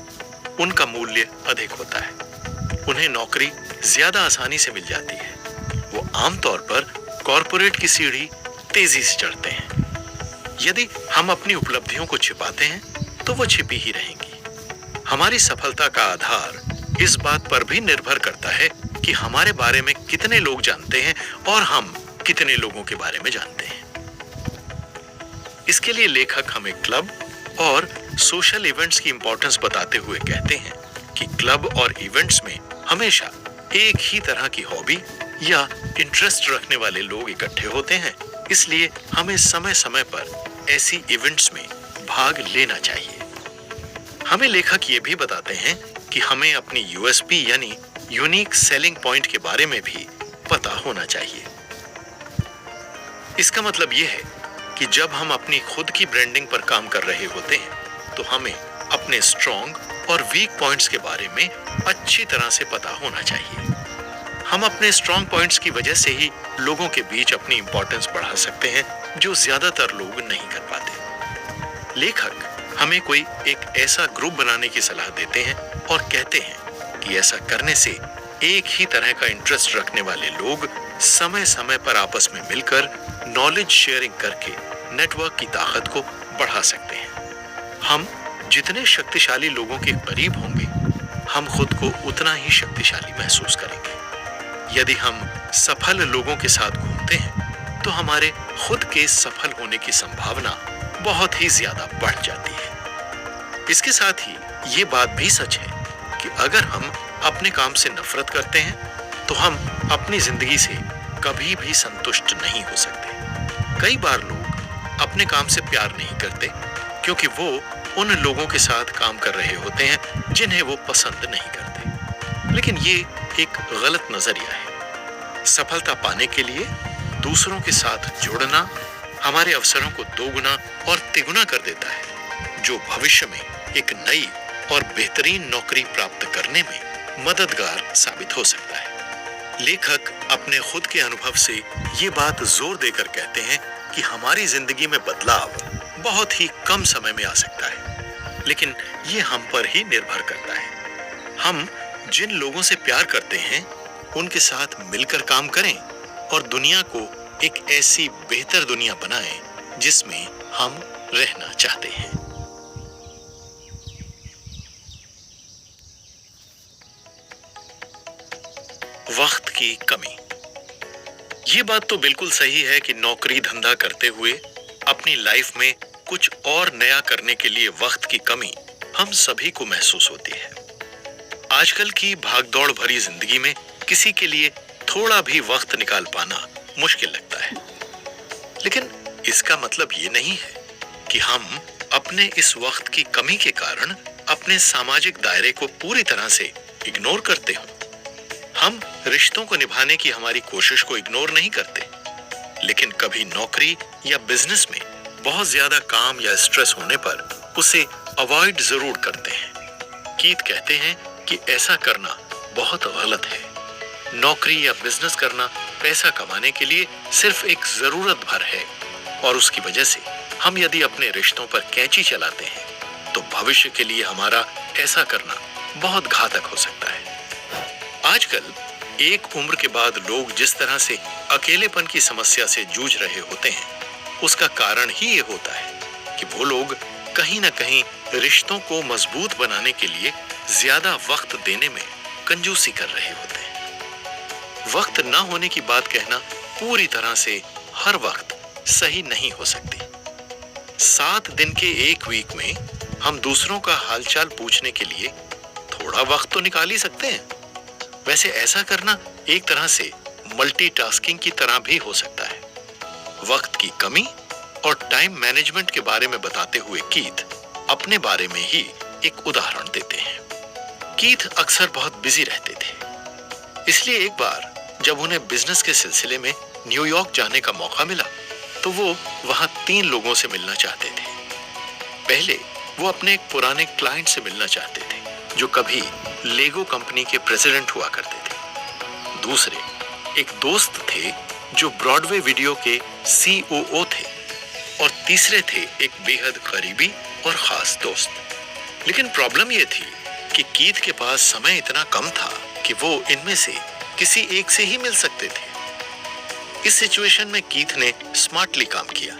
उनका मूल्य अधिक होता है। उन्हें नौकरी ज्यादा आसानी से मिल जाती है। वो आमतौर पर कॉरपोरेट की सीढ़ी तेजी से चढ़ते हैं। यदि हम अपनी उपलब्धियों को छिपाते हैं, तो वो छिपी ही रहेंगी। हमारी सफलता का आधार इस बात पर भी निर्भर करता है कि हमारे बारे में कितने लोग जानते हैं और हम कितने लोगों के बारे में जानते हैं। इसके लिए लेखक हमें क्लब और सोशल इवेंट्स की इंपॉर्टेंस बताते हुए कहते हैं कि क्लब और इवेंट्स में हमेशा एक ही तरह की हॉबी या इंटरेस्ट रखने वाले लोग इकट्ठे होते हैं। इसलिए हमें समय समय पर ऐसी इवेंट्स में भाग लेना चाहिए। हमें लेखक ये भी बताते हैं कि हमें अपनी यूएसपी यानी यूनिक सेलिंग पॉइंट के बारे में भी पता होना चाहिए। इसका मतलब यह है कि जब हम अपनी खुद की ब्रांडिंग पर काम कर रहे होते हैं, तो हमें अपने स्ट्रॉन्ग और वीक पॉइंट्स के बारे में अच्छी तरह से पता होना चाहिए। हम अपने स्ट्रॉन्ग पॉइंट्स की वजह से ही लोगों के बीच अपनी इंपॉर्टेंस बढ़ा सकते हैं, जो ज्यादातर लोग नहीं कर पाते। लेखक हमें कोई एक ऐसा ग्रुप बनाने की सलाह देते हैं और कहते हैं कि ऐसा करने से एक ही तरह का इंटरेस्ट रखने वाले लोग समय समय पर आपस में मिलकर नॉलेज शेयरिंग करके नेटवर्क की ताकत को बढ़ा सकते हैं। हम जितने शक्तिशाली लोगों के करीब होंगे, हम खुद को उतना ही शक्तिशाली महसूस करेंगे। यदि हम सफल लोगों के साथ घूमते हैं, तो हमारे खुद के सफल होने की संभावना बहुत ही ज्यादा बढ़ जाती है। इसके साथ ही ये बात भी सच है कि अगर हम अपने काम से नफरत करते हैं, तो हम अपनी जिंदगी से कभी भी संतुष्ट नहीं हो सकते। कई बार लोग अपने काम से प्यार नहीं करते, क्योंकि वो उन लोगों के साथ काम कर रहे होते हैं जिन्हें वो पसंद नहीं करते। लेकिन ये एक गलत नजरिया है। सफलता पाने के लिए दूसरों के साथ जुड़ना हमारे अवसरों को दोगुना और तिगुना कर देता है, जो भविष्य में एक नई और बेहतरीन नौकरी प्राप्त करने में मददगार साबित हो सकता है। लेखक अपने खुद के अनुभव से ये बात जोर देकर कहते हैं कि हमारी जिंदगी में बदलाव बहुत ही कम समय में आ सकता है, लेकिन ये हम पर ही निर्भर करता है। हम जिन लोगों से प्यार करते हैं, उनके साथ मिलकर काम करें और दुनिया को एक ऐसी बेहतर दुनिया बनाएं जिसमें हम रहना चाहते हैं। वक्त की कमी। ये बात तो बिल्कुल सही है कि नौकरी धंधा करते हुए अपनी लाइफ में कुछ और नया करने के लिए वक्त की कमी हम सभी को महसूस होती है। आजकल की भागदौड़ भरी जिंदगी में किसी के लिए थोड़ा भी वक्त निकाल पाना मुश्किल लगता है। लेकिन इसका मतलब ये नहीं है कि हम अपने इस वक्त की कमी के कारण अपने सामाजिक दायरे को पूरी तरह से इग्नोर करते हो। हम रिश्तों को निभाने की हमारी कोशिश को इग्नोर नहीं करते, लेकिन कभी नौकरी या बिजनेस में बहुत ज्यादा काम या स्ट्रेस होने पर उसे अवॉइड जरूर करते हैं। कीथ कहते हैं कि ऐसा करना बहुत गलत है। नौकरी या बिजनेस करना पैसा कमाने के लिए सिर्फ एक जरूरत भर है, और उसकी वजह से हम यदि अपने रिश्तों पर कैंची चलाते हैं तो भविष्य के लिए हमारा ऐसा करना बहुत घातक हो सकता है। आजकल एक उम्र के बाद लोग जिस तरह से अकेलेपन की समस्या से जूझ रहे होते हैं, उसका कारण ही ये होता है कि वो लोग कहीं ना कहीं रिश्तों को मजबूत बनाने के लिए ज्यादा वक्त देने में कंजूसी कर रहे होते हैं। वक्त ना होने की बात कहना पूरी तरह से हर वक्त सही नहीं हो सकती। 7 दिन के एक वीक में हम दूसरों का हालचाल पूछने के लिए थोड़ा वक्त तो निकाल ही सकते हैं। वैसे ऐसा करना एक तरह से मल्टीटास्किंग की तरह भी हो सकता है। वक्त की कमी और टाइम मैनेजमेंट के बारे में बताते हुए कीथ अपने बारे में ही एक उदाहरण देते हैं। कीथ अक्सर बहुत बिजी रहते थे, इसलिए एक बार जब उन्हें बिजनेस के सिलसिले में न्यूयॉर्क जाने का मौका मिला तो वो वहां 3 लोगों से मिलना चाहते थे। पहले वो अपने एक पुराने क्लाइंट से मिलना चाहते थे जो कभी लेगो कंपनी के प्रेसिडेंट हुआ करते थे। दूसरे एक दोस्त थे जो ब्रॉडवे वीडियो के COO थे, और तीसरे थे एक बेहद करीबी और खास दोस्त। लेकिन प्रॉब्लम यह थी कि कीथ के पास समय इतना कम था कि वो इनमें से किसी एक से ही मिल सकते थे। इस सिचुएशन में कीथ ने स्मार्टली काम किया।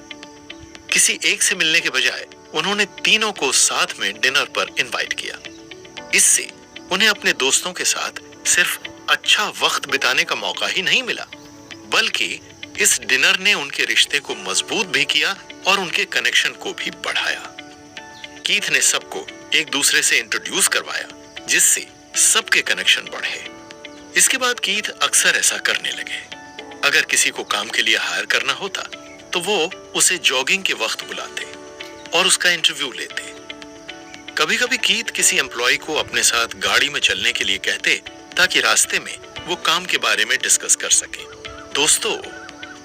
किसी एक से मिलने के बजाय उन्होंने तीनों को साथ में डिनर पर इनवाइट किया। इससे उन्हें अपने दोस्तों के साथ सिर्फ अच्छा वक्त बिताने का मौका ही नहीं मिला, बल्कि इस डिनर ने उनके रिश्ते को मजबूत भी किया और उनके कनेक्शन को भी बढ़ाया। कीथ ने सबको एक दूसरे से इंट्रोड्यूस करवाया, जिससे सबके कनेक्शन बढ़े। इसके बाद कीथ अक्सर ऐसा करने लगे। अगर किसी को काम के लिए हायर करना होता तो वो उसे जॉगिंग के वक्त बुलाते और उसका इंटरव्यू लेते। कभी कभी कीथ किसी एम्प्लॉय को अपने साथ गाड़ी में चलने के लिए कहते ताकि रास्ते में वो काम के बारे में डिस्कस कर सके। दोस्तों,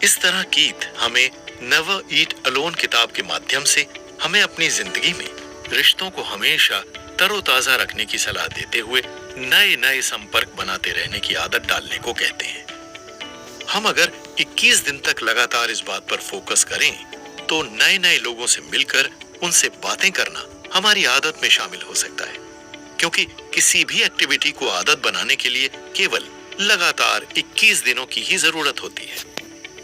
इस तरह कीथ हमें नेवर ईट अलोन किताब के माध्यम से हमें अपनी जिंदगी में रिश्तों को हमेशा तरोताजा रखने की सलाह देते हुए नए नए संपर्क बनाते रहने की आदत डालने को कहते हैं। हम अगर 21 दिन तक लगातार इस बात पर फोकस करें तो नए नए लोगों से मिलकर उनसे बातें करना हमारी आदत में शामिल हो सकता है, क्योंकि किसी भी एक्टिविटी को आदत बनाने के लिए केवल लगातार 21 दिनों की ही जरूरत होती है,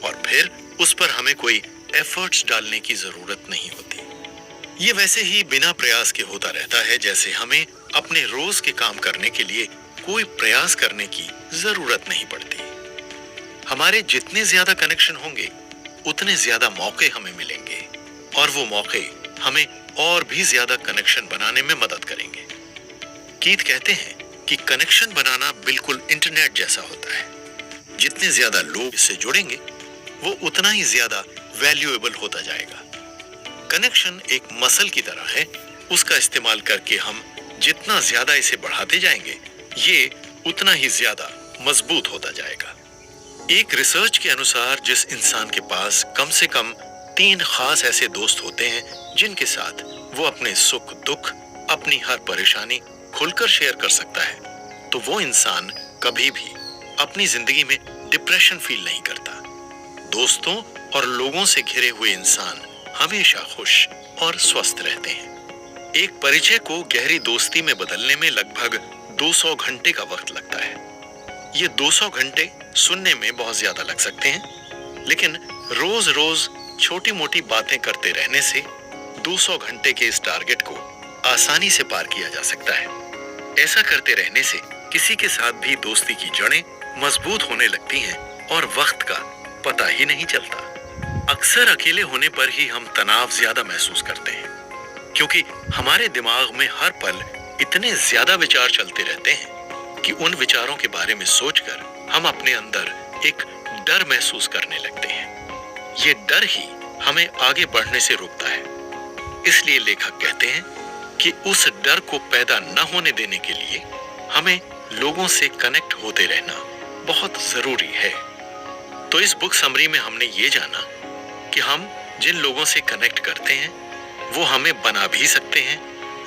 और फिर उस पर हमें कोई एफर्ट्स डालने की जरूरत नहीं होती। ये वैसे ही बिना प्रयास के होता रहता है, जैसे हमें अपने रोज के काम करने के लिए कोई प्रयास करने की जरूरत नहीं पड़ती। हमारे जितने ज्यादा कनेक्शन होंगे उतने ज्यादा मौके हमें मिलेंगे, और वो मौके हमें और भी ज्यादा कनेक्शन बनाने में मदद करेंगे। कीथ कहते हैं कि कनेक्शन बनाना बिल्कुल इंटरनेट जैसा होता है। जितने ज्यादा लोग इससे जुड़ेंगे वो उतना ही ज्यादा वैल्यूएबल होता जाएगा। कनेक्शन एक मसल की तरह है, उसका इस्तेमाल करके हम जितना ज्यादा इसे बढ़ाते जाएंगे ये उतना ही ज्यादा मजबूत होता जाएगा। एक रिसर्च के अनुसार जिस इंसान के पास कम से कम 3 खास ऐसे दोस्त होते हैं जिनके साथ वो अपने सुख दुख, अपनी हर परेशानी खुलकर शेयर कर सकता है, तो वो इंसान कभी भी अपनी जिंदगी में डिप्रेशन फील नहीं करता। दोस्तों और लोगों से घिरे हुए इंसान हमेशा खुश और स्वस्थ रहते हैं। एक परिचय को गहरी दोस्ती में बदलने में लगभग 200 घंटे का वक्त लगता है। ये 200 घंटे सुनने में बहुत ज्यादा लग सकते हैं, लेकिन रोज रोज छोटी मोटी बातें करते रहने से 200 घंटे के इस टारगेट को आसानी से पार किया जा सकता है। ऐसा करते रहने से किसी के साथ भी दोस्ती की जड़ें मजबूत होने लगती हैं और वक्त का पता ही नहीं चलता। अक्सर अकेले होने पर ही हम तनाव ज्यादा महसूस करते हैं, क्योंकि हमारे दिमाग में हर पल इतने ज्यादा विचार चलते रहते हैं कि उन विचारों के बारे में सोचकर हम अपने अंदर एक डर महसूस करने लगते हैं। ये डर ही हमें आगे बढ़ने से रोकता है। इसलिए लेखक कहते हैं कि उस डर को पैदा न होने देने के लिए हमें लोगों से कनेक्ट होते रहना बहुत जरूरी है। तो इस बुक समरी में हमने ये जाना कि हम जिन लोगों से कनेक्ट करते हैं वो हमें बना भी सकते हैं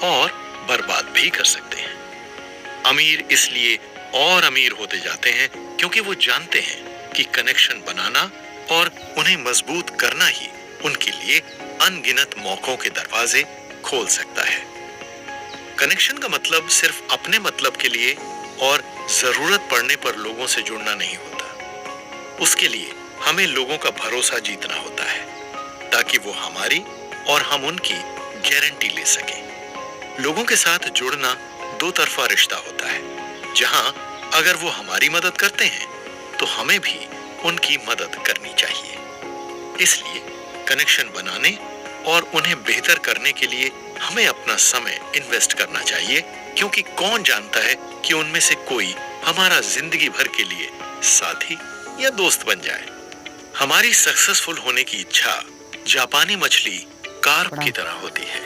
और बर्बाद भी कर सकते हैं। अमीर इसलिए और अमीर होते जाते हैं क्योंकि वो जानते हैं कि कनेक्शन बनाना और उन्हें मजबूत करना ही उनके लिए अनगिनत मौकों के दरवाजे खोल सकता है। कनेक्शन का मतलब सिर्फ अपने मतलब के लिए और जरूरत पड़ने पर लोगों से जुड़ना नहीं होता। उसके लिए हमें लोगों का भरोसा जीतना होता है ताकि वो हमारी और हम उनकी गारंटी ले सकें। लोगों के साथ जुड़ना दो तरफा रिश्ता होता है, जहां अगर वो हमारी मदद करते हैं तो हमें भी उनकी मदद करनी चाहिए। इसलिए कनेक्शन बनाने और उन्हें बेहतर करने के लिए हमें अपना समय इन्वेस्ट करना चाहिए, क्योंकि कौन जानता है कि उनमें से कोई हमारा जिंदगी भर के लिए साथी या दोस्त बन जाए। हमारी सक्सेसफुल होने की इच्छा जापानी मछली कार्प की तरह होती है।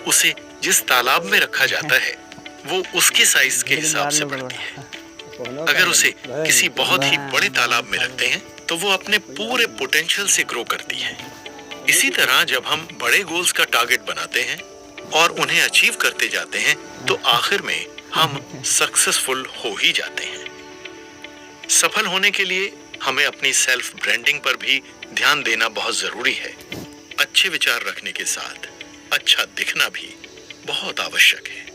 उसे जिस तालाब में रखा जाता है वो उसके साइज के हिसाब से बढ़ती है। अगर उसे किसी बहुत ही बड़े तालाब में रखते हैं तो वो अपने पूरे पोटेंशियल से ग्रो करती है। इसी तरह जब हम बड़े गोल्स का टारगेट बनाते हैं और उन्हें अचीव करते जाते हैं तो आखिर में हम सक्सेसफुल हो ही जाते हैं। सफल होने के लिए हमें अपनी सेल्फ ब्रांडिंग पर भी ध्यान देना बहुत जरूरी है। अच्छे विचार रखने के साथ अच्छा दिखना भी बहुत आवश्यक है।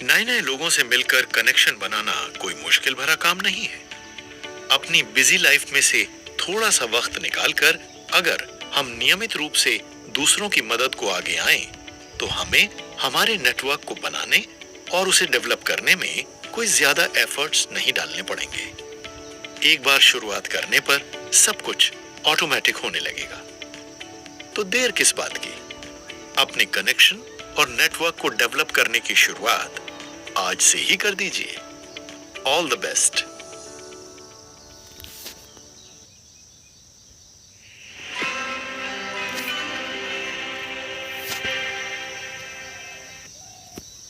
नए नए लोगों से मिलकर कनेक्शन बनाना कोई मुश्किल भरा काम नहीं है। अपनी बिजी लाइफ में से थोड़ा सा वक्त निकालकर अगर हम नियमित रूप से दूसरों की मदद को आगे आएं, तो हमें हमारे नेटवर्क को बनाने और उसे डेवलप करने में कोई ज्यादा एफर्ट्स नहीं डालने पड़ेंगे। एक बार शुरुआत करने पर सब कुछ ऑटोमेटिक होने लगेगा। तो देर किस बात की? अपने कनेक्शन और नेटवर्क को डेवलप करने की शुरुआत आज से ही कर दीजिए। All the best.